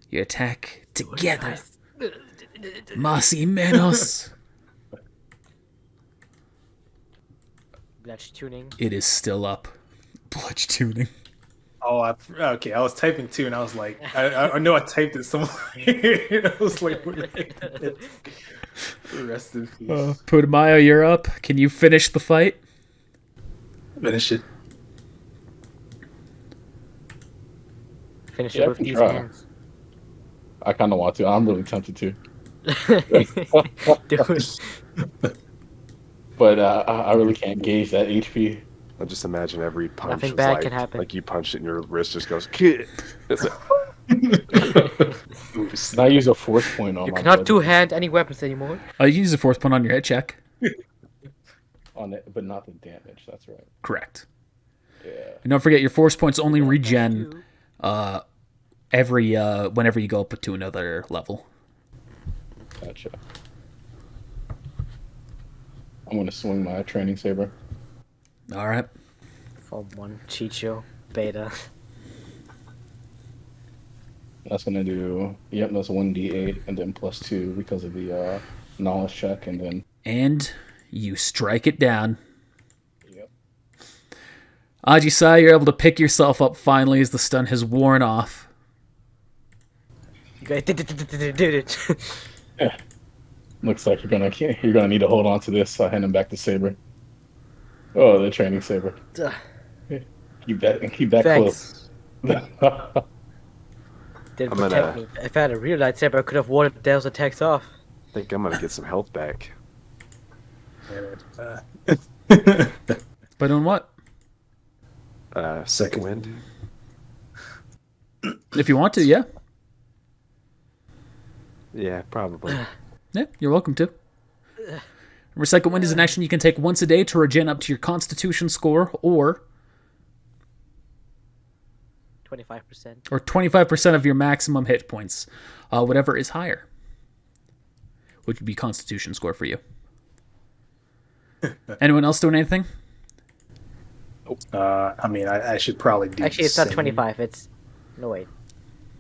You attack together. Mas y menos. Bludge tuning. It is still up. Bludge tuning. Oh, okay. I was typing too, and I was like, I know I typed it somewhere. I was like, rest in peace. Putimayo, you're up. Can you finish the fight? Finish it. Finish Yeah, I it with can these try. hands. I kind of want to. I'm really tempted to. Dude. But I really can't gauge that HP. I just imagine every punch Nothing is bad like, can happen. like you punched it and your wrist just goes. It's like, And I use a force point on You my cannot blood two-hand any weapons anymore. You can use a force point on your hit check. on it, but not the damage. That's right. Correct. Yeah. And don't forget, your force points only regen every whenever you go up to another level. Gotcha. I'm gonna swing my training saber. All right. Form 1, Chicho, Beta. That's gonna do. Yep, that's 1d8 and then +2 because of the knowledge check, and then. And you strike it down. Yep. Ajisai, you're able to pick yourself up finally as the stun has worn off. You guys did it. Looks like you're gonna need to hold on to this. So I hand him back the saber. Oh, the training saber. Keep that Thanks. close. Didn't I'm protect gonna- me. If I had a real lightsaber, I could have warded those attacks off. I think I'm gonna get some health back. By doing what? Second wind. If you want to, yeah. Yeah, probably. Yeah, you're welcome to. Remember, Second Wind is an action you can take once a day to regen up to your Constitution score, or 25%. 25% of your maximum hit points, whatever is higher, which would be Constitution score for you. Anyone else doing anything? I mean, I should probably do. Actually, it's not 25. It's no wait.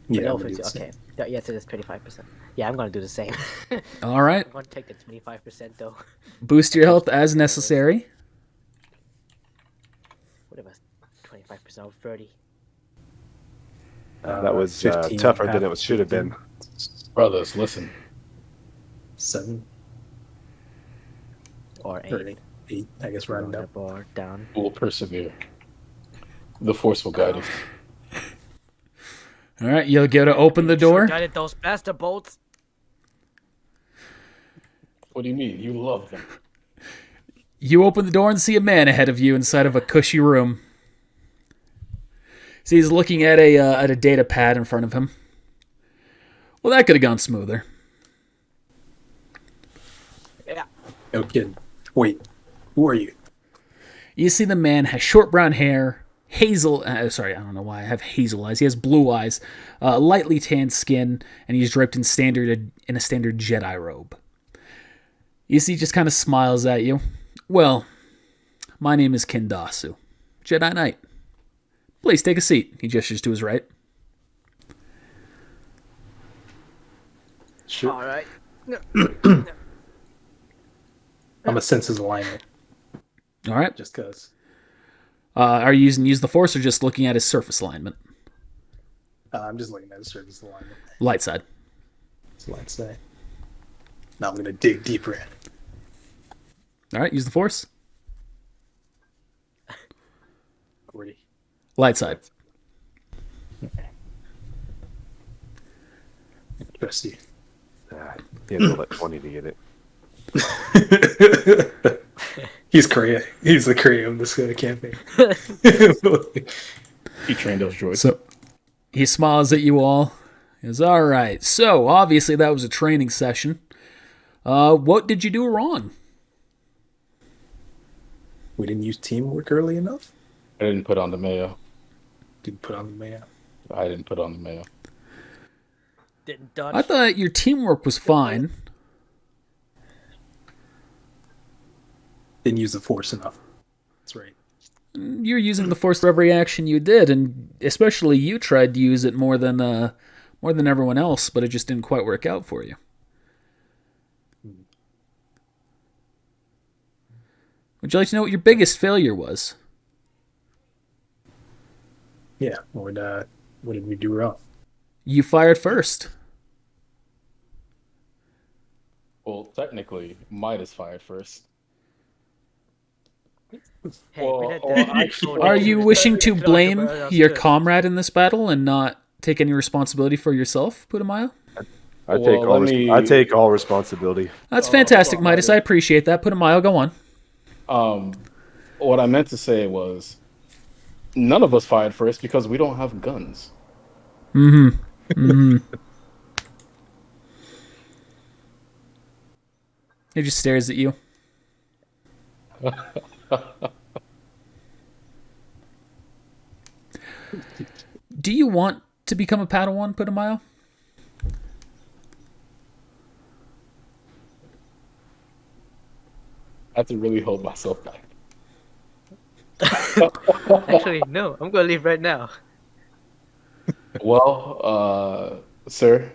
Yeah, No, I'm gonna do the okay. same. Yes, it is 25%. Yeah, I'm gonna do the same. All right. I'm gonna take the 25% though. Boost your health as necessary. What about 25% of 30? That was 15 tougher than half it should have been. Brothers, listen. 7 Or 8. or 8, I guess, rounded Up up. or down. We'll persevere. The force will guide us. All right, you'll go to open the door. Guided those blaster bolts. What do you mean? You love them. You open the door and see a man ahead of you inside of a cushy room. See, he's looking at a data pad in front of him. Well, that could have gone smoother. Yeah. No kidding. Wait, who are you? You see the man has short brown hair, hazel... sorry, I don't know why I have hazel eyes. He has blue eyes, lightly tanned skin, and he's draped in a standard Jedi robe. You see, he just kind of smiles at you. Well, my name is Kendasu, Jedi Knight. Please take a seat. He gestures to his right. Sure. All right. I'm a senses alignment, All right. just cause. Are you use the Force or just looking at his surface alignment? I'm just looking at the surface alignment. Light side. So let's say. Now I'm gonna dig deeper in. All right, use the Force. Already. Light side. Trust you. He had to roll at 20 to get it. He's the Korea of this campaign. He trained those droids. So he smiles at you all. He goes, all right. So obviously that was a training session. What did you do wrong? We didn't use teamwork early enough. I didn't put on the mayo. Didn't put on the man. I didn't put on the mayo. Didn't dodge. I thought your teamwork was fine. Didn't use the force enough. That's right. You're using the Force for every action you did, and especially you tried to use it more than more than everyone else, but it just didn't quite work out for you. Would you like to know what your biggest failure was? Yeah. What did we do wrong? You fired first. Well, technically, Midas fired first. Hey, Well, we let well, that actually- go Are down. you wishing to Talk blame about us your too. comrade in this battle and not take any responsibility for yourself, Putimayo? I Well, let me- take all responsibility. That's fantastic, Midas. I appreciate that. Putimayo, go on. What I meant to say was, none of us fired first because we don't have guns. He just stares at you. Do you want to become a Padawan, Putamayo? I have to really hold myself back. Actually, no. I'm gonna leave right now. Well, sir,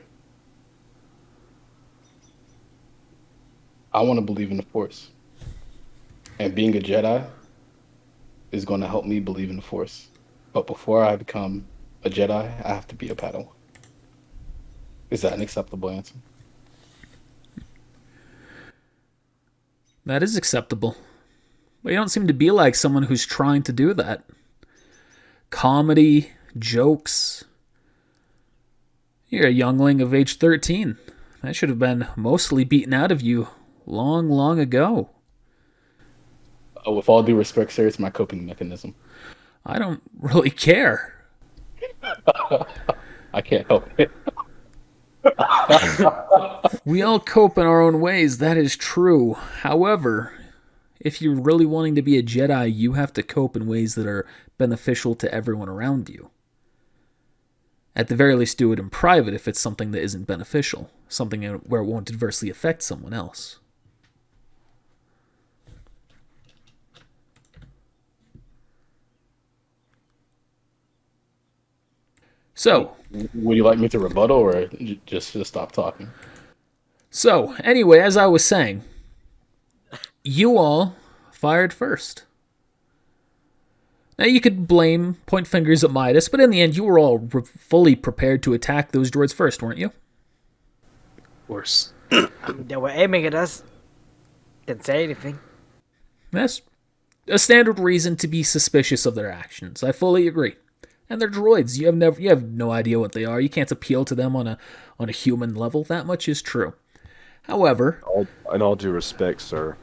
I want to believe in the Force. And being a Jedi is going to help me believe in the Force. But before I become a Jedi, I have to be a Padawan. Is that an acceptable answer? That is acceptable. But you don't seem to be like someone who's trying to do that. Comedy, jokes. You're a youngling of age 13. That should have been mostly beaten out of you long, long ago. With all due respect, sir, it's my coping mechanism. I don't really care. I can't help it. We all cope in our own ways, that is true. However, if you're really wanting to be a Jedi, you have to cope in ways that are beneficial to everyone around you. At the very least, do it in private if it's something that isn't beneficial, something where it won't adversely affect someone else. So, Would you like me to rebuttal or just stop talking? anyway, as I was saying, you all fired first. Now, you could point fingers at Midas, but in the end, you were all fully prepared to attack those droids first, weren't you? Of course. They were aiming at us. Didn't say anything. That's a standard reason to be suspicious of their actions. I fully agree. And they're droids. You have no idea what they are. You can't appeal to them on a human level. That much is true. However, In all due respect, sir,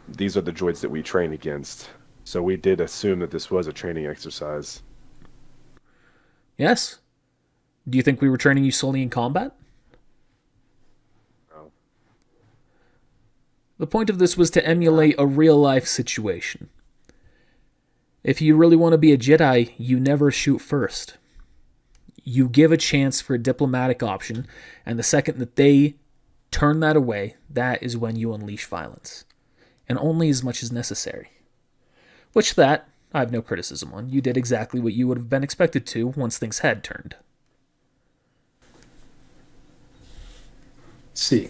these are the droids that we train against. So we did assume that this was a training exercise. yes. Do you think we were training you solely in combat? No. The point of this was to emulate a real-life situation. If you really want to be a Jedi, you never shoot first. You give a chance for a diplomatic option, and the second that they turn that away, that is when you unleash violence. And only as much as necessary. Which I have no criticism on. You did exactly what you would have been expected to once things had turned. See.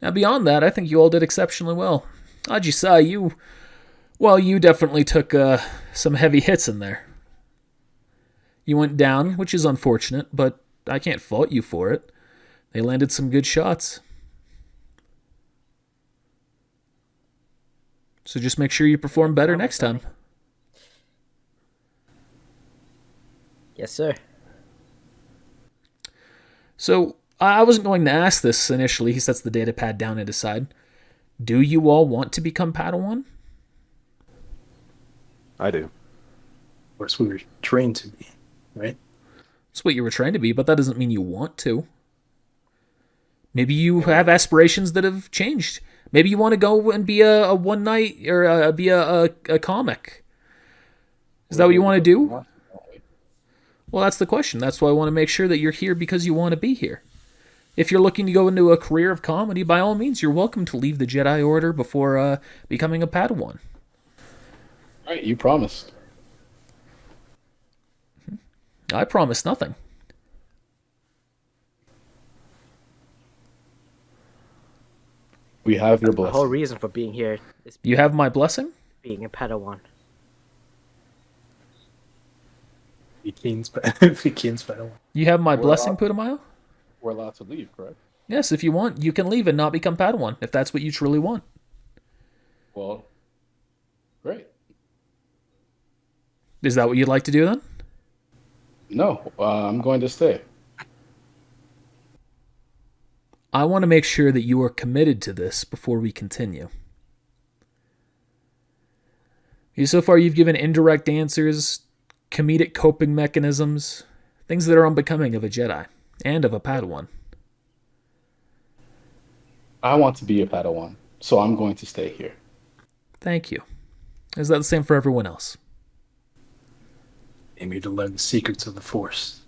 Now, beyond that, I think you all did exceptionally well. Ajisai, you definitely took some heavy hits in there. You went down, which is unfortunate, but I can't fault you for it. They landed some good shots. So just make sure you perform better next time. Yes, sir. So, I wasn't going to ask this initially. He sets the data pad down at his side. Do you all want to become Padawan? I do. Of course, we were trained to be, right? It's what you were trained to be, but that doesn't mean you want to. Maybe you have aspirations that have changed. Maybe you want to go and be a one night or be a comic. Is that what you want to do? Well, that's the question. That's why I want to make sure that you're here because you want to be here. If you're looking to go into a career of comedy, by all means, you're welcome to leave the Jedi Order before becoming a Padawan. Right, you promised. I promise nothing. We have your The whole blessing. reason for being here is You have my blessing? being a Padawan. Fikien's Padawan. You have my We're blessing, allowed, Putimayo? we're allowed to leave, correct? Yes, if you want, you can leave and not become Padawan, if that's what you truly want. Well, great. Is that what you'd like to do then? No, I'm going to stay. I want to make sure that you are committed to this before we continue. So far, you've given indirect answers, comedic coping mechanisms, things that are unbecoming of a Jedi and of a Padawan. I want to be a Padawan, so I'm going to stay here. Thank you. Is that the same for everyone else? I'm here to learn the secrets of the Force.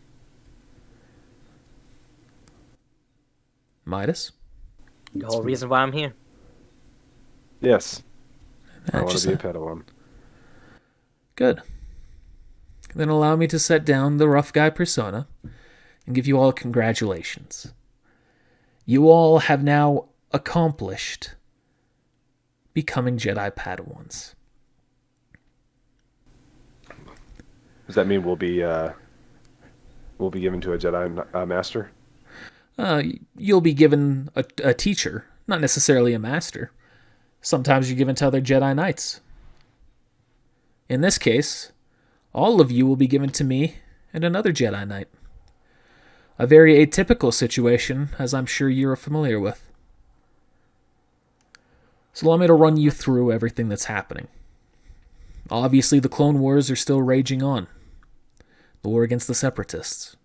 Midas? The whole reason why I'm here. Yes. I That want just- to be a Padawan. Good. Then allow me to set down the rough guy persona and give you all congratulations. You all have now accomplished becoming Jedi Padawans. Does that mean we'll be given to a Jedi master? You'll be given a teacher, not necessarily a master. Sometimes you're given to other Jedi Knights. In this case, all of you will be given to me and another Jedi Knight. A very atypical situation, as I'm sure you're familiar with. So allow me to run you through everything that's happening. Obviously, the Clone Wars are still raging on. The war against the Separatists.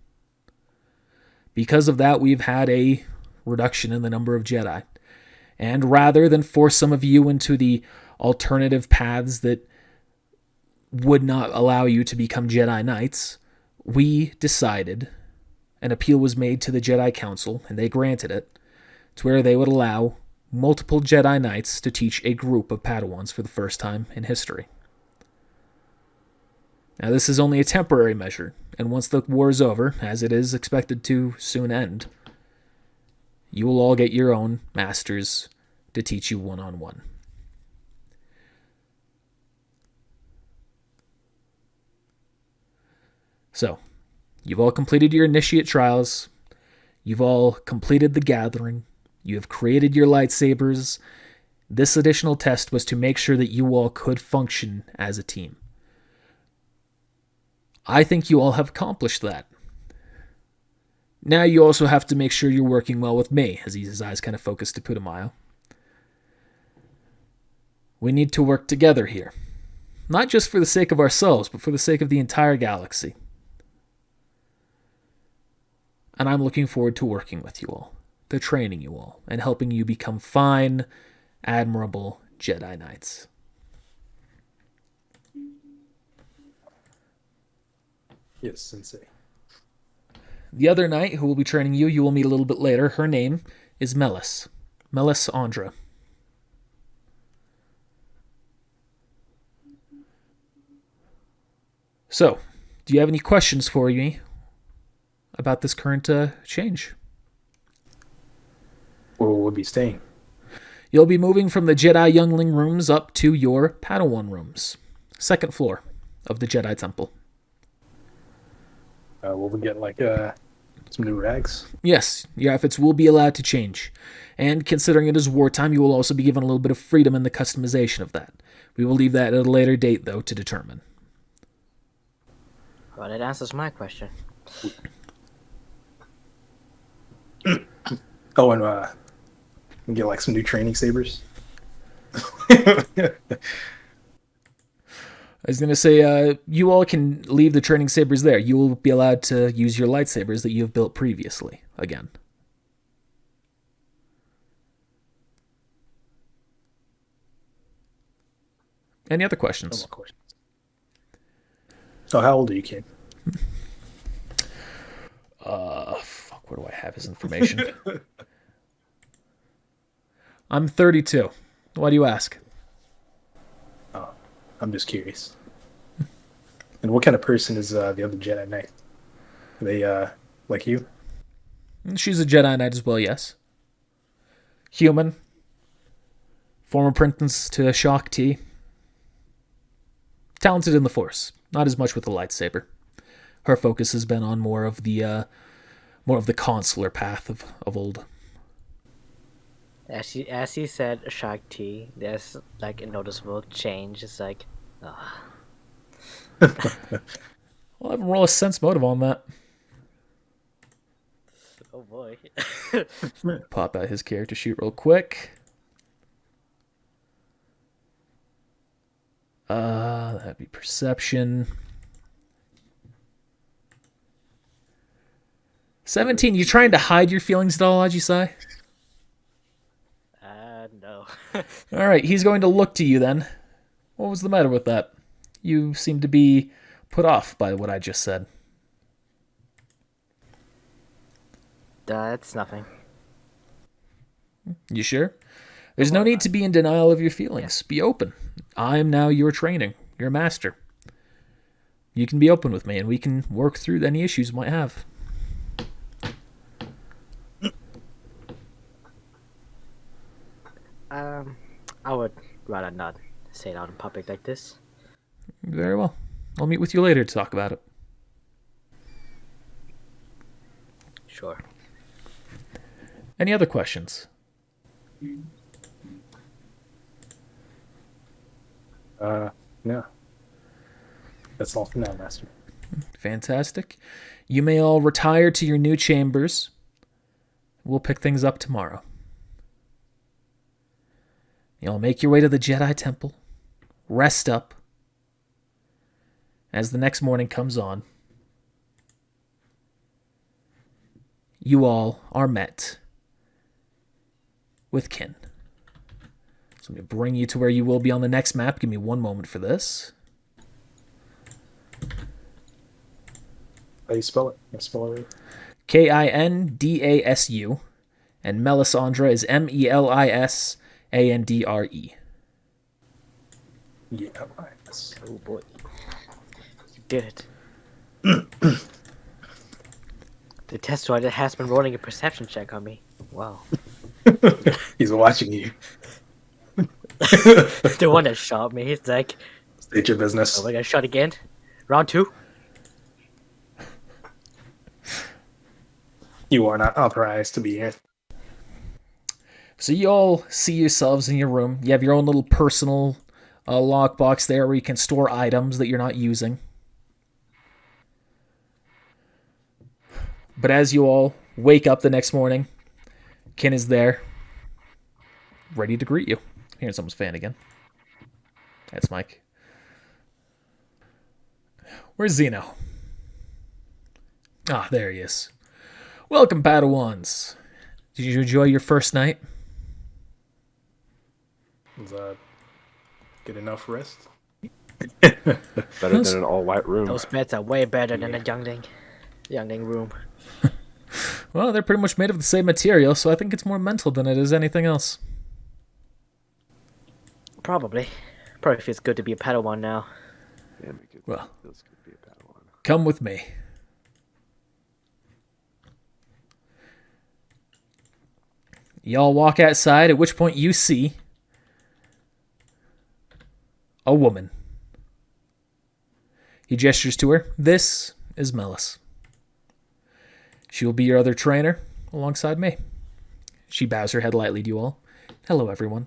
Because of that, we've had a reduction in the number of Jedi. And rather than force some of you into the alternative paths that would not allow you to become Jedi Knights, we decided, an appeal was made to the Jedi Council, and they granted it, to where they would allow multiple Jedi Knights to teach a group of Padawans for the first time in history. Now, this is only a temporary measure, and once the war is over, as it is expected to soon end, you will all get your own masters to teach you one-on-one. So, you've all completed your initiate trials, you've all completed the gathering, you have created your lightsabers. This additional test was to make sure that you all could function as a team. I think you all have accomplished that. Now you also have to make sure you're working well with me, as his eyes kind of focus to Putimayo. We need to work together here. Not just for the sake of ourselves, but for the sake of the entire galaxy. And I'm looking forward to working with you all, to training you all, and helping you become fine, admirable Jedi Knights. Yes, Sensei. The other knight who will be training you, you will meet a little bit later. Her name is Melis. Melis Andra. So, do you have any questions for me about this current change? Where will we be staying? You'll be moving from the Jedi Youngling rooms up to your Padawan rooms. Second floor of the Jedi Temple. Will we get like some new rags? Yes, your outfits will be allowed to change. And considering it is wartime, you will also be given a little bit of freedom in the customization of that. We will leave that at a later date, though, to determine. Well, that answers my question. Oh, and we get like some new training sabers. I was going to say, you all can leave the training sabers there. You will be allowed to use your lightsabers that you have built previously, again. Any other No questions? more questions. So, how old are you, kid? Fuck, where do I have his information? I'm 32. Why do you ask? I'm just curious. And what kind of person is the other Jedi Knight? Are they like you? She's a Jedi Knight as well, yes. Human. Former apprentice to Shock T. Talented in the Force. Not as much with the lightsaber. Her focus has been on more of the consular path of old. As he said, Shakti, there's like a noticeable change. It's like, Well, I have roll a sense motive on that. oh boy. Pop out his character sheet real quick. That'd be perception. 17. You trying to hide your feelings at all, Ajisai? No. All right, he's going to look to you then. What was the matter with that? You seem to be put off by what I just said. That's nothing. You sure? There's no need to be in denial of your feelings. Be open. I am now your training, your master. You can be open with me, and we can work through any issues you might have. I would rather not say it out in public like this. Very well. I'll meet with you later to talk about it. Sure. Any other questions? No. That's all for now, Master. Fantastic. You may all retire to your new chambers. We'll pick things up tomorrow. You'll make your way to the Jedi Temple. Rest up. As the next morning comes on, you all are met with Kin. So I'm going to bring you to where you will be on the next map. Give me one moment for this. How do you spell it? I spell it right. Kindasu. And Melisandre is Melisandre. Yeah, nice. Oh boy. You did it. The test rider has been rolling a perception check on me. Wow. He's watching you. The one that shot me, he's like, State your business. oh, we got shot again. Round 2. You are not authorized to be here. So you all see yourselves in your room. You have your own little personal lockbox there where you can store items that you're not using. But as you all wake up the next morning, Kin is there, ready to greet you. Hearing someone's fan again. That's Mike. Where's Zeno? Ah, there he is. Welcome, Padawans. Did you enjoy your first night? Is good enough rest? Better than an all-white room. Those beds are way better than the Youngling room. Well, they're pretty much made of the same material, so I think it's more mental than it is anything else. Probably feels good to be a Padawan now. Damn, it Well. feels good to be a Padawan. Come with me. Y'all walk outside, at which point you see a woman. He gestures to her. This is Melis. She will be your other trainer alongside me. She bows her head lightly to you all. Hello, everyone.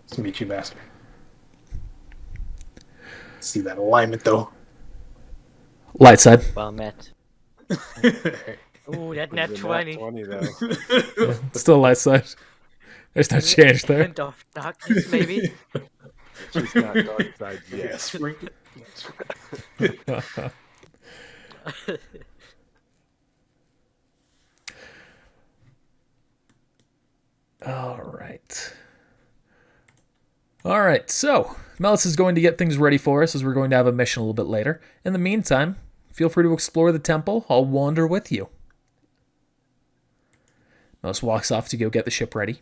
Nice to meet you, Master. See that alignment, though. Light side. Well met. Ooh, that nat 20. 20 though. Still light side. There's no change there. Hint of darkness, maybe? She's not dark side yet. Yes, sprinkle. All right, so Melis is going to get things ready for us as we're going to have a mission a little bit later. In the meantime, feel free to explore the temple. I'll wander with you. Melis walks off to go get the ship ready.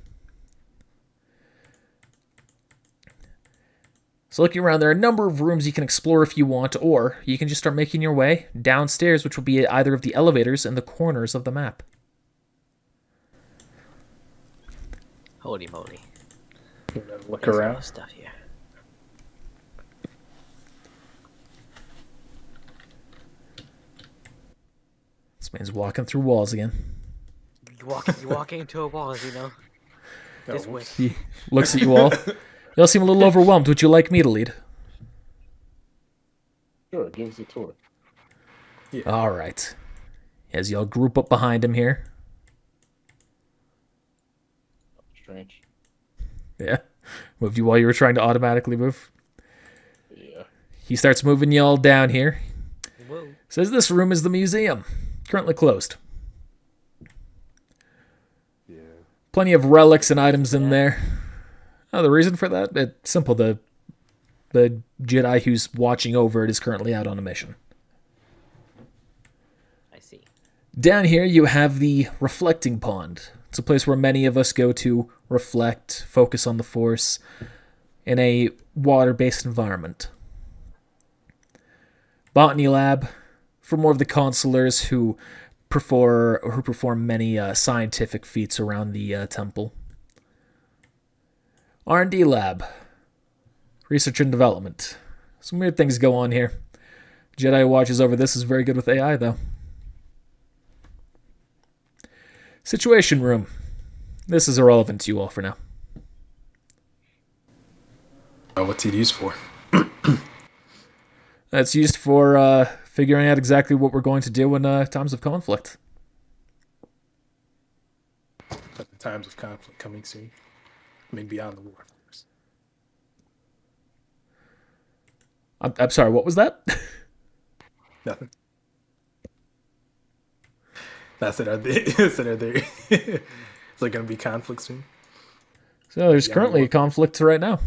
So looking around, there are a number of rooms you can explore if you want, or you can just start making your way downstairs, which will be at either of the elevators in the corners of the map. Holy moly. Look There's a lot around. of stuff here. This man's walking through walls again. You walking into a wall, you know. This way. He looks at you all. You all seem a little overwhelmed. Would you like me to lead? Sure, give us a tour. All right. As y'all group up behind him here. Strange. Yeah. Moved you while you were trying to automatically move. Yeah. He starts moving y'all down here. Whoa. Says this room is the museum. Currently closed. Yeah. Plenty of relics and items in there. Oh, the reason for that? It's simple. The Jedi who's watching over it is currently out on a mission. I see. Down here you have the reflecting pond. It's a place where many of us go to reflect, focus on the Force in a water-based environment. Botany lab for more of the consulars who perform many scientific feats around the temple. R&D lab, research and development. Some weird things go on here. Jedi who watches over this is very good with AI, though. Situation room. This is irrelevant to you all for now. What's it used for? That's used for figuring out exactly what we're going to do in times of conflict. But the times of conflict coming soon. I mean, beyond the war, of course. I'm sorry, what was that? Nothing. That's it. Are there? Is there going to be conflict soon? So there's Yeah, currently well- a conflict right now.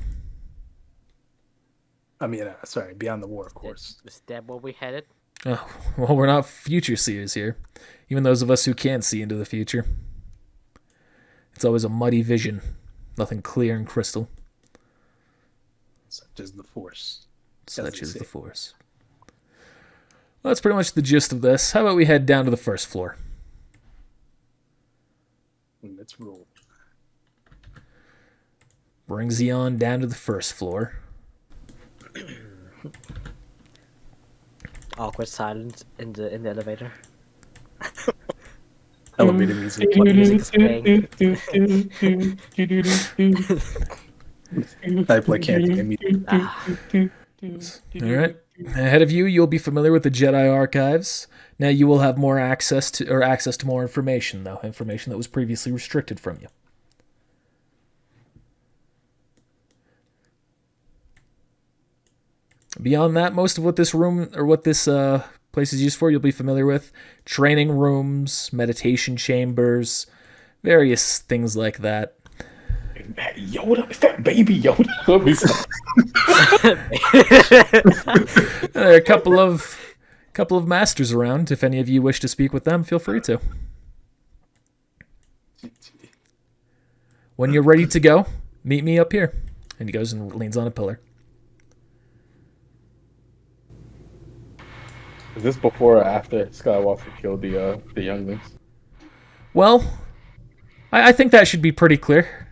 I mean, sorry, beyond the war, of course. Is that where we headed? Oh, well, we're not future seers here. Even those of us who can see into the future. It's always a muddy vision. Nothing clear and crystal. Such as the Force. Such they is say. the Force. Well, that's pretty much the gist of this. How about we head down to the first floor? Let's roll. Brings you on down to the first floor. Awkward silence in the elevator. Elevator music. What music is playing? I play candy immediately. All right. Ahead of you, you'll be familiar with the Jedi archives. Now you will have more access to more information, though. Information that was previously restricted from you. Beyond that, most of what this room or what this place is used for, you'll be familiar with. Training rooms, meditation chambers, various things like that. Yoda? Is that baby Yoda? Let me stop. There are a couple of masters around. If any of you wish to speak with them, feel free to. When you're ready to go, meet me up here. And he goes and leans on a pillar. Is this before or after Skywalker killed the younglings? Well, I think that should be pretty clear.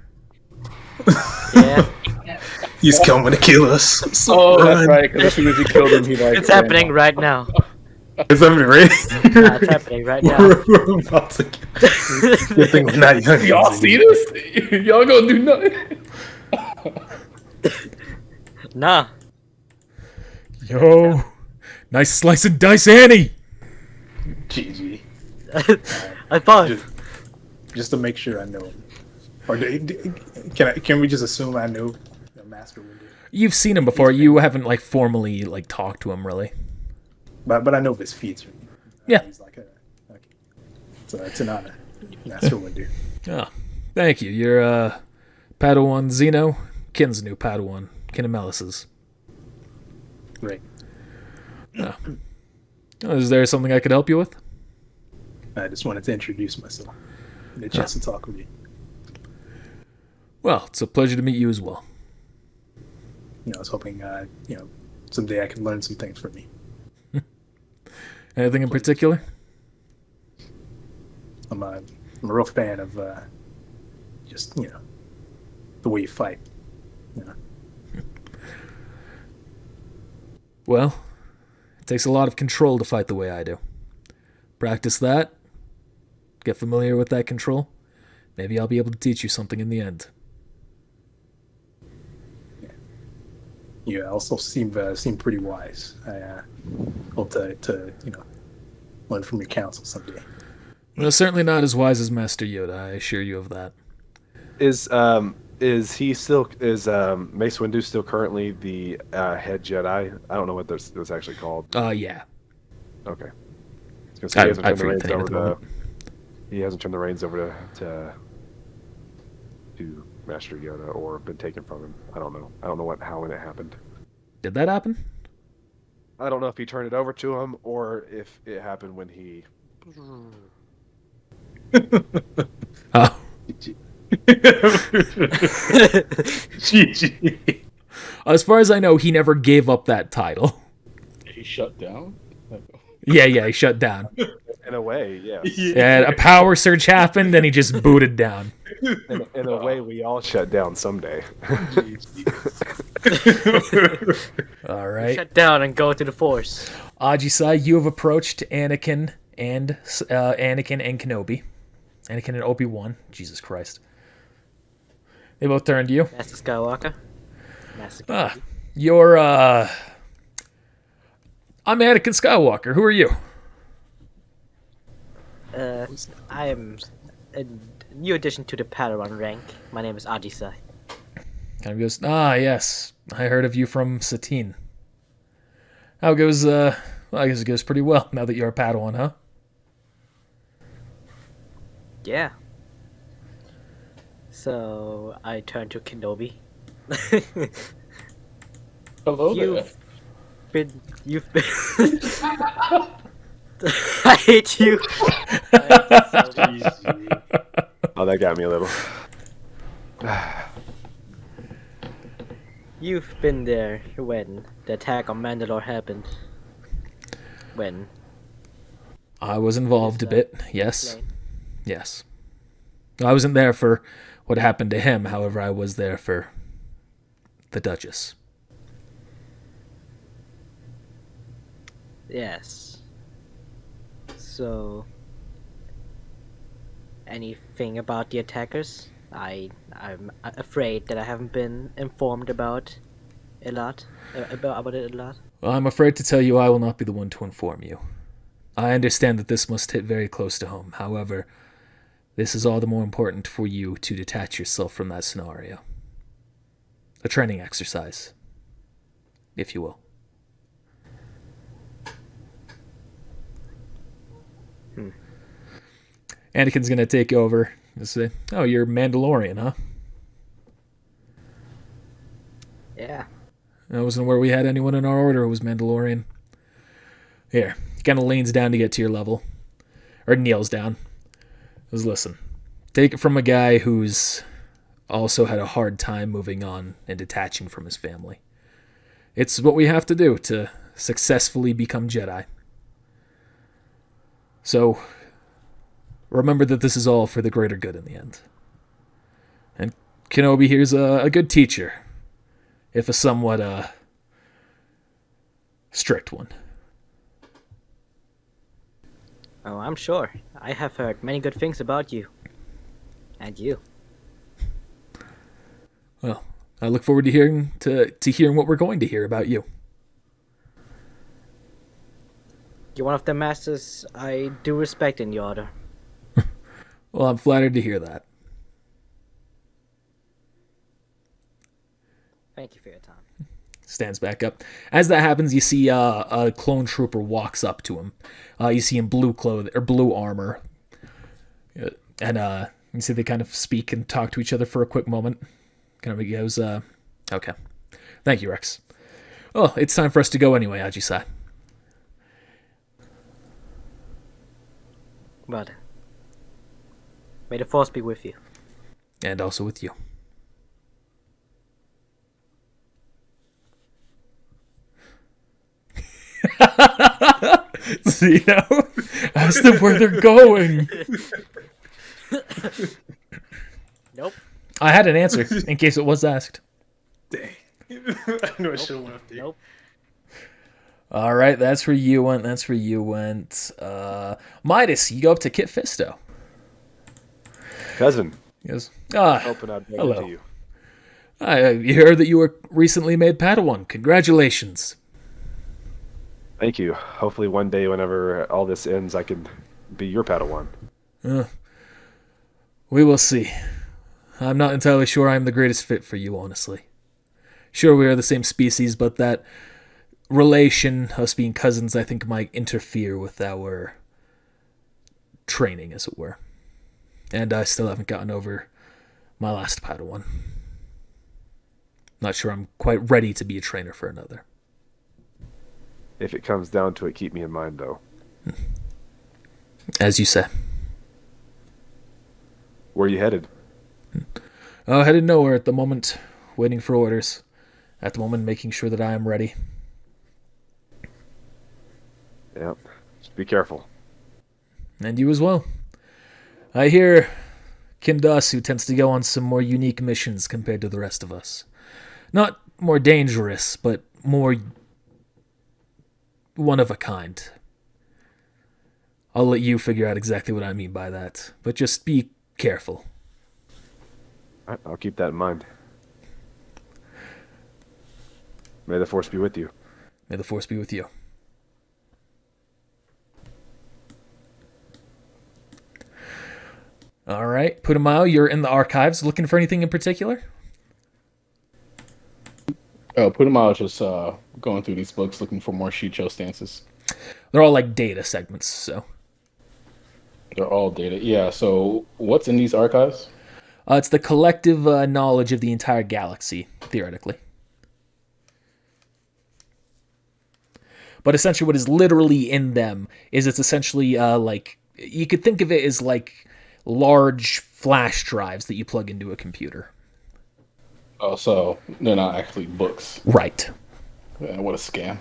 Yeah, He's coming to kill us. Oh, that's right. Because as soon as he killed him, he like. it's happening right now. It's happening, right? It's happening right now. We're about to. Good thing we're not young. Y'all see this? Y'all gonna do nothing? Nah. Yo, nice slice and dice, Annie. GG. I thought. Just to make sure I know him. Or can we just assume I know the Master Windu? You've seen him before. You haven't formally talked to him really. But I know of his feats. Yeah. He's like a. Okay. So it's an honor, Master Windu. Oh, thank you. You're Padawan Zeno, Kin's new Padawan, Kinemelis's. Right. Oh. Is there something I could help you with? I just wanted to introduce myself. Get a chance to talk with you. Well, it's a pleasure to meet you as well. I was hoping, someday I could learn some things from you. Anything in particular? I'm a real fan of just the way you fight. You know. Well, it takes a lot of control to fight the way I do. Practice that. Get familiar with that control. Maybe I'll be able to teach you something in the end. You also seem pretty wise. I hope to learn from your counsel someday. Well, certainly not as wise as Master Yoda, I assure you of that. Is he still Mace Windu still currently the head Jedi? I don't know what this actually called. Yeah. Okay. I forget the name at the moment. He hasn't turned the reins over to Master Yoda or been taken from him. I don't know. I don't know when it happened. Did that happen? I don't know if he turned it over to him or if it happened when he. Oh. GG. As far as I know, he never gave up that title. He shut down. Yeah, he shut down. In a way, yes. Yeah, a power surge happened, and he just booted down. In a way, we all shut down someday. All right. Shut down and go to the Force. Ajisai, you have approached Anakin and Kenobi. Anakin and Obi-Wan. Jesus Christ. They both turned to you. Master Skywalker. Master Kenobi. You're, I'm Anakin Skywalker. Who are you? I am a new addition to the Padawan rank. My name is Ajisai. Kind of goes, yes. I heard of you from Satine. How it goes, well, I guess it goes pretty well now that you're a Padawan, huh? Yeah. So I turn to Kenobi. Hello there. You've been. I hate you. Oh, that got me a little. You've been there when the attack on Mandalore happened. When? I was involved a bit, yes. Explain. Yes. I wasn't there for what happened to him, however, I was there for the Duchess. Yes. So, anything about the attackers? I'm afraid that I haven't been informed about it a lot. Well, I'm afraid to tell you I will not be the one to inform you. I understand that this must hit very close to home. However, this is all the more important for you to detach yourself from that scenario. A training exercise, if you will. Anakin's gonna take over and say, "Oh, you're Mandalorian, huh?" Yeah. I wasn't aware we had anyone in our order who was Mandalorian. Here, he kind of leans down to get to your level, or kneels down. Says, "Listen, take it from a guy who's also had a hard time moving on and detaching from his family. It's what we have to do to successfully become Jedi. So, remember that this is all for the greater good in the end. And Kenobi here's a good teacher, if a somewhat strict one." Oh, I'm sure. I have heard many good things about you. And you. Well, I look forward to hearing what we're going to hear about you. You're one of the masters I do respect in the order. Well, I'm flattered to hear that. Thank you for your time. Stands back up. As that happens, you see a clone trooper walks up to him. You see him blue armor, and you see they kind of speak and talk to each other for a quick moment. Kind of goes, "Okay, thank you, Rex. Oh, it's time for us to go anyway, Ajisai." But may the Force be with you. And also with you. Ask them where they're going. Nope. I had an answer in case it was asked. Dang. I know I should have went up there. Nope. All right, that's where you went. Midas, you go up to Kit Fisto. Cousin, He goes, hoping I'd bump hello. into you. I heard that you were recently made Padawan. Congratulations. Thank you. Hopefully one day, whenever all this ends, I can be your Padawan. We will see. I'm not entirely sure I'm the greatest fit for you, honestly. Sure, we are the same species, but that relation, us being cousins, I think might interfere with our training, as it were. And I still haven't gotten over my last Padawan. Not sure I'm quite ready to be a trainer for another. If it comes down to it, keep me in mind, though. As you say. Where are you headed? Headed nowhere at the moment. Waiting for orders. At the moment, making sure that I am ready. Yep. Just be careful. And you as well. I hear Kindasu tends to go on some more unique missions compared to the rest of us. Not more dangerous, but more one of a kind. I'll let you figure out exactly what I mean by that, but just be careful. All right, I'll keep that in mind. May the Force be with you. May the Force be with you. All right, Putimayo, you're in the archives. Looking for anything in particular? Putimayo just going through these books looking for more Shicho stances. They're all like data segments, so. They're all data. Yeah, so what's in these archives? It's the collective knowledge of the entire galaxy, theoretically. But essentially what is literally in them is it's essentially like, you could think of it as like large flash drives that you plug into a computer. Oh, so they're not actually books. Right. What a scam.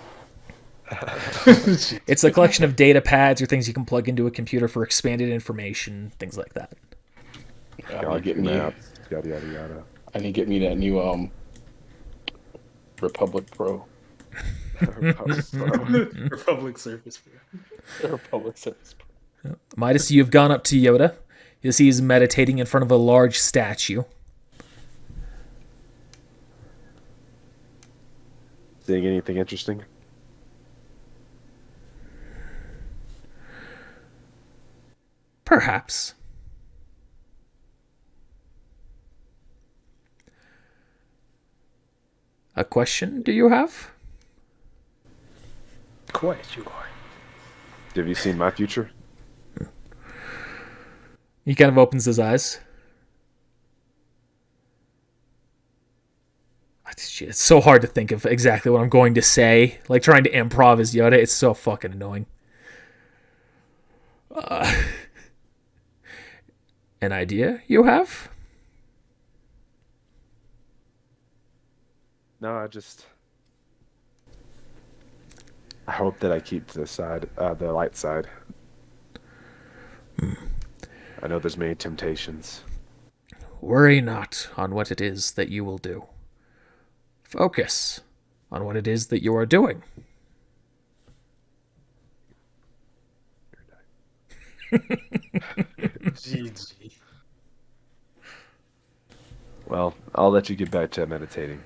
It's a collection of data pads or things you can plug into a computer for expanded information, things like that. I need to get me, Maps, yada, yada, yada. I need to get me that new Republic Pro. Republic Surface Pro. Republic Service Pro. Midas, you've gone up to Yoda. You see he's meditating in front of a large statue. Seeing anything interesting? Perhaps. A question do you have? Quite, you are. Have you seen my future? He kind of opens his eyes. It's so hard to think of exactly what I'm going to say. Like trying to improv as Yoda, it's so fucking annoying. An idea you have? No, I hope that I keep to the light side. I know there's many temptations. Worry not on what it is that you will do. Focus on what it is that you are doing. GG. Well, I'll let you get back to meditating.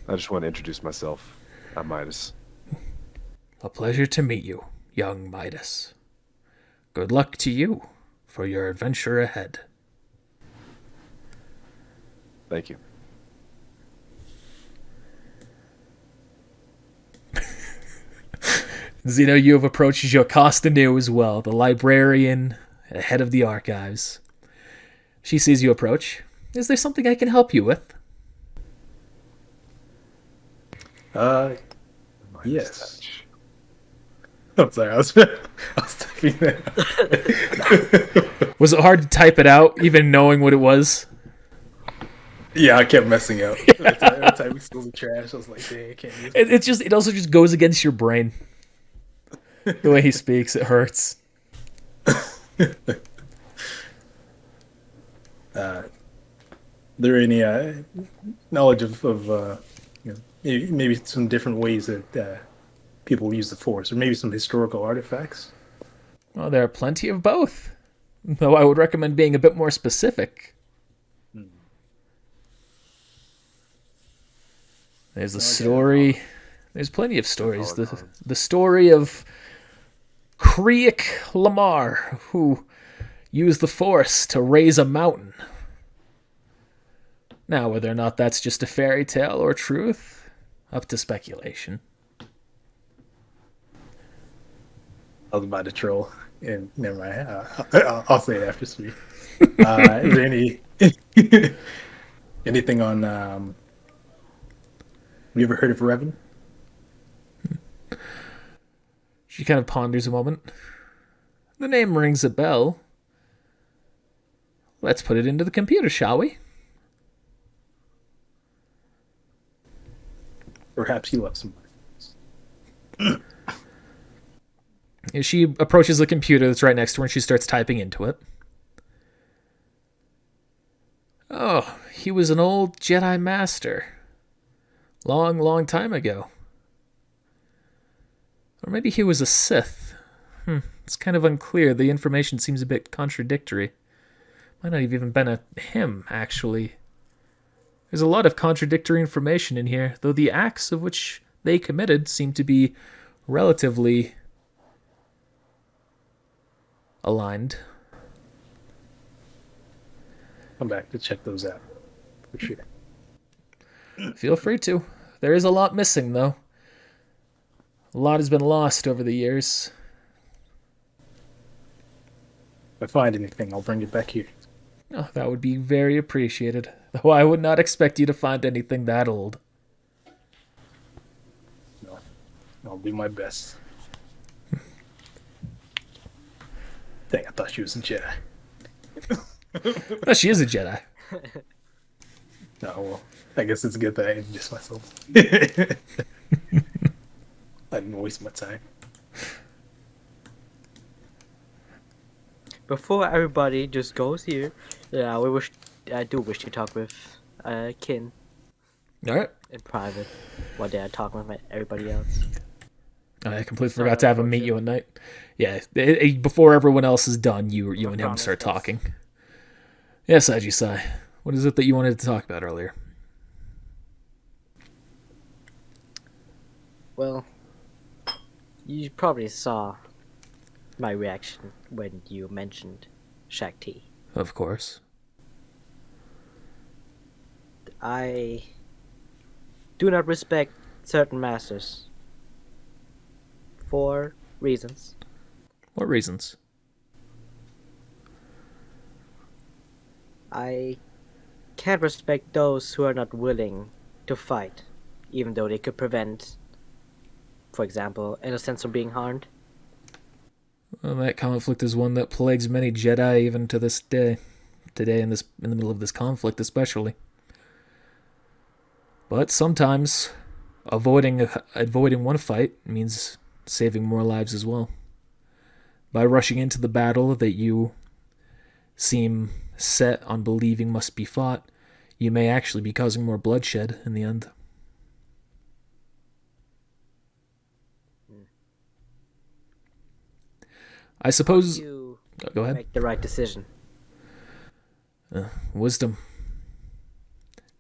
I just want to introduce myself. I'm Midas. A pleasure to meet you, young Midas. Good luck to you for your adventure ahead. Thank you. Zeno, you have approached Jocasta New as well, the librarian, head of the archives. She sees you approach. Is there something I can help you with? Yes. I'm sorry, I was typing that. Was it hard to type it out, even knowing what it was? Yeah, I kept messing up. My typing skills are trash. I was like, dang, I can't use it. It also just goes against your brain. The way he speaks, it hurts. There any knowledge of maybe some different ways that people use the Force, or maybe some historical artifacts? Well, there are plenty of both. Though I would recommend being a bit more specific. There's a story. There's plenty of stories. The story of Kriek Lamar, who used the Force to raise a mountain. Now, whether or not that's just a fairy tale or truth, up to speculation. I was about to troll, and never mind. I'll say it after three. Is there anything on? Have you ever heard of Revan? She kind of ponders a moment. The name rings a bell. Let's put it into the computer, shall we? Perhaps you love some. She approaches the computer that's right next to her and she starts typing into it. Oh, he was an old Jedi master. Long, long time ago. Or maybe he was a Sith. It's kind of unclear. The information seems a bit contradictory. Might not have even been a him, actually. There's a lot of contradictory information in here, though the acts of which they committed seem to be relatively aligned. Come back to check those out. For sure. Feel free to. There is a lot missing, though. A lot has been lost over the years. If I find anything, I'll bring it back here. Oh, that would be very appreciated. Though I would not expect you to find anything that old. No, I'll do my best. Dang, I thought she was a Jedi. Oh, she is a Jedi. No, well, I guess it's good that I introduced myself. I didn't waste my time. Before everybody just goes here, I do wish to talk with Kin Alright. in private while they are talking with everybody else. I completely forgot to have him meet you at night. Yeah, before everyone else is done, you and him start talking. Yes, Ajisai. What is it that you wanted to talk about earlier? Well, you probably saw my reaction when you mentioned Shakti. Of course. I do not respect certain masters for reasons. What reasons? I can't respect those who are not willing to fight, even though they could prevent, for example, innocents from being harmed. Well, that conflict is one that plagues many Jedi even to this day. Today, in the middle of this conflict, especially. But sometimes, avoiding one fight means saving more lives as well. By rushing into the battle that you seem set on believing must be fought, you may actually be causing more bloodshed in the end. I suppose... You Go ahead. make the right decision. Wisdom.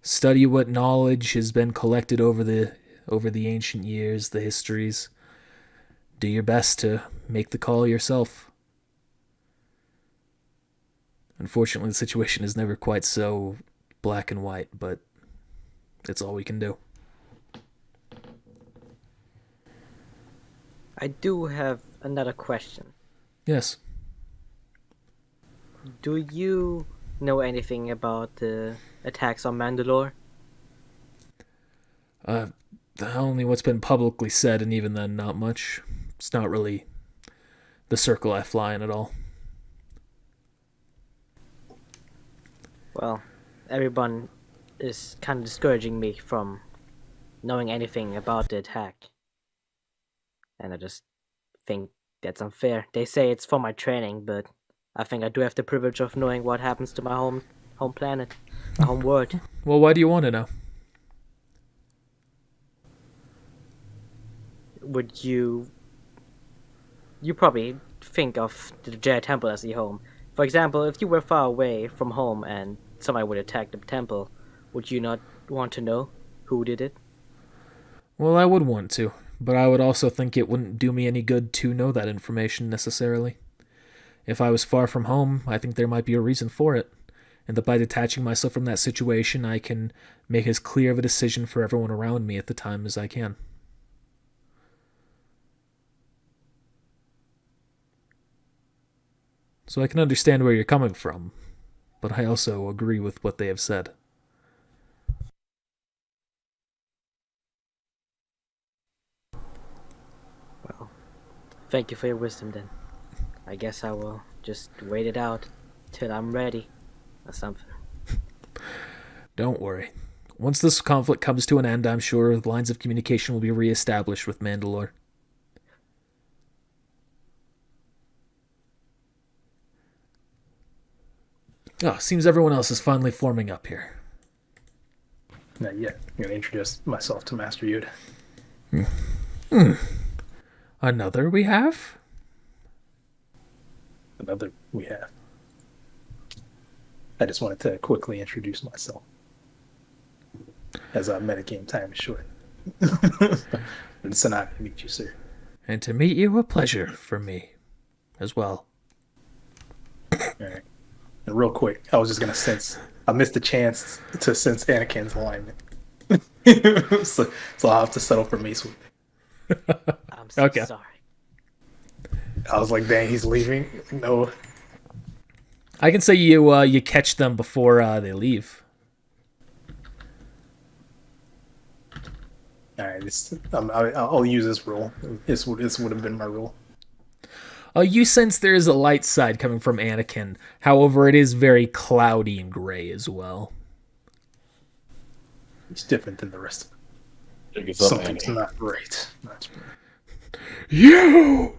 Study what knowledge has been collected over the ancient years, the histories. Do your best to make the call yourself. Unfortunately, the situation is never quite so black and white, but it's all we can do. I do have another question. Yes. Do you know anything about the attacks on Mandalore? Only what's been publicly said, and even then, not much. It's not really the circle I fly in at all. Well, everyone is kind of discouraging me from knowing anything about the attack. And I just think that's unfair. They say it's for my training, but I think I do have the privilege of knowing what happens to my home planet, my home world. Well, why do you want to know? Would you probably think of the Jedi Temple as your home. For example, if you were far away from home and somebody would attack the temple, would you not want to know who did it? Well, I would want to, but I would also think it wouldn't do me any good to know that information necessarily. If I was far from home, I think there might be a reason for it, and that by detaching myself from that situation, I can make as clear of a decision for everyone around me at the time as I can. So I can understand where you're coming from, but I also agree with what they have said. Well, thank you for your wisdom then. I guess I will just wait it out till I'm ready or something. Don't worry. Once this conflict comes to an end, I'm sure the lines of communication will be reestablished with Mandalore. Oh, seems everyone else is finally forming up here. Not yet. I'm going to introduce myself to Master Yoda. Another we have? Another we have. I just wanted to quickly introduce myself. As our metagame time is short. And so nice to meet you, sir. And to meet you, a pleasure for me as well. All right. And real quick, I was just going to I missed the chance to sense Anakin's alignment. so I'll have to settle for Mace Windu. I'm so Okay. sorry. I was like, dang, he's leaving. No. I can say you catch them before they leave. All right, I'll use this rule. This would have been my rule. You sense there is a light side coming from Anakin. However, it is very cloudy and gray as well. It's different than the rest of them. Check us up, Something's Annie. not right. You!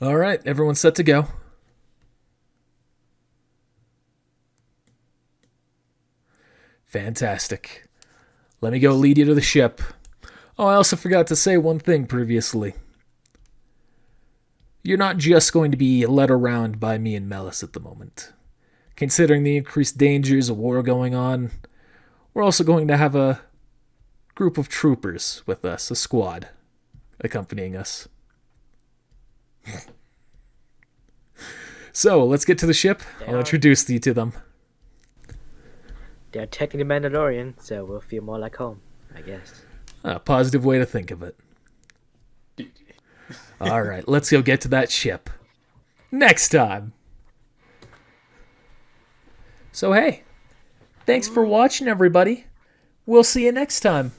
All right, everyone's set to go. Fantastic. Let me go lead you to the ship. Oh, I also forgot to say one thing previously. You're not just going to be led around by me and Melis at the moment. Considering the increased dangers of war going on, we're also going to have a group of troopers with us, a squad, accompanying us. So, let's get to the ship. I'll introduce you to them. They're technically Mandalorian, so we'll feel more like home, I guess. A positive way to think of it. All right, let's go get to that ship. Next time. So, hey, thanks for watching, everybody. We'll see you next time.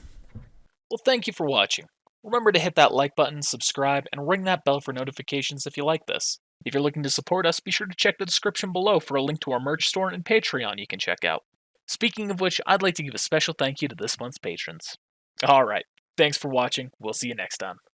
Well, thank you for watching. Remember to hit that like button, subscribe, and ring that bell for notifications if you like this. If you're looking to support us, be sure to check the description below for a link to our merch store and Patreon you can check out. Speaking of which, I'd like to give a special thank you to this month's patrons. Alright, thanks for watching. We'll see you next time.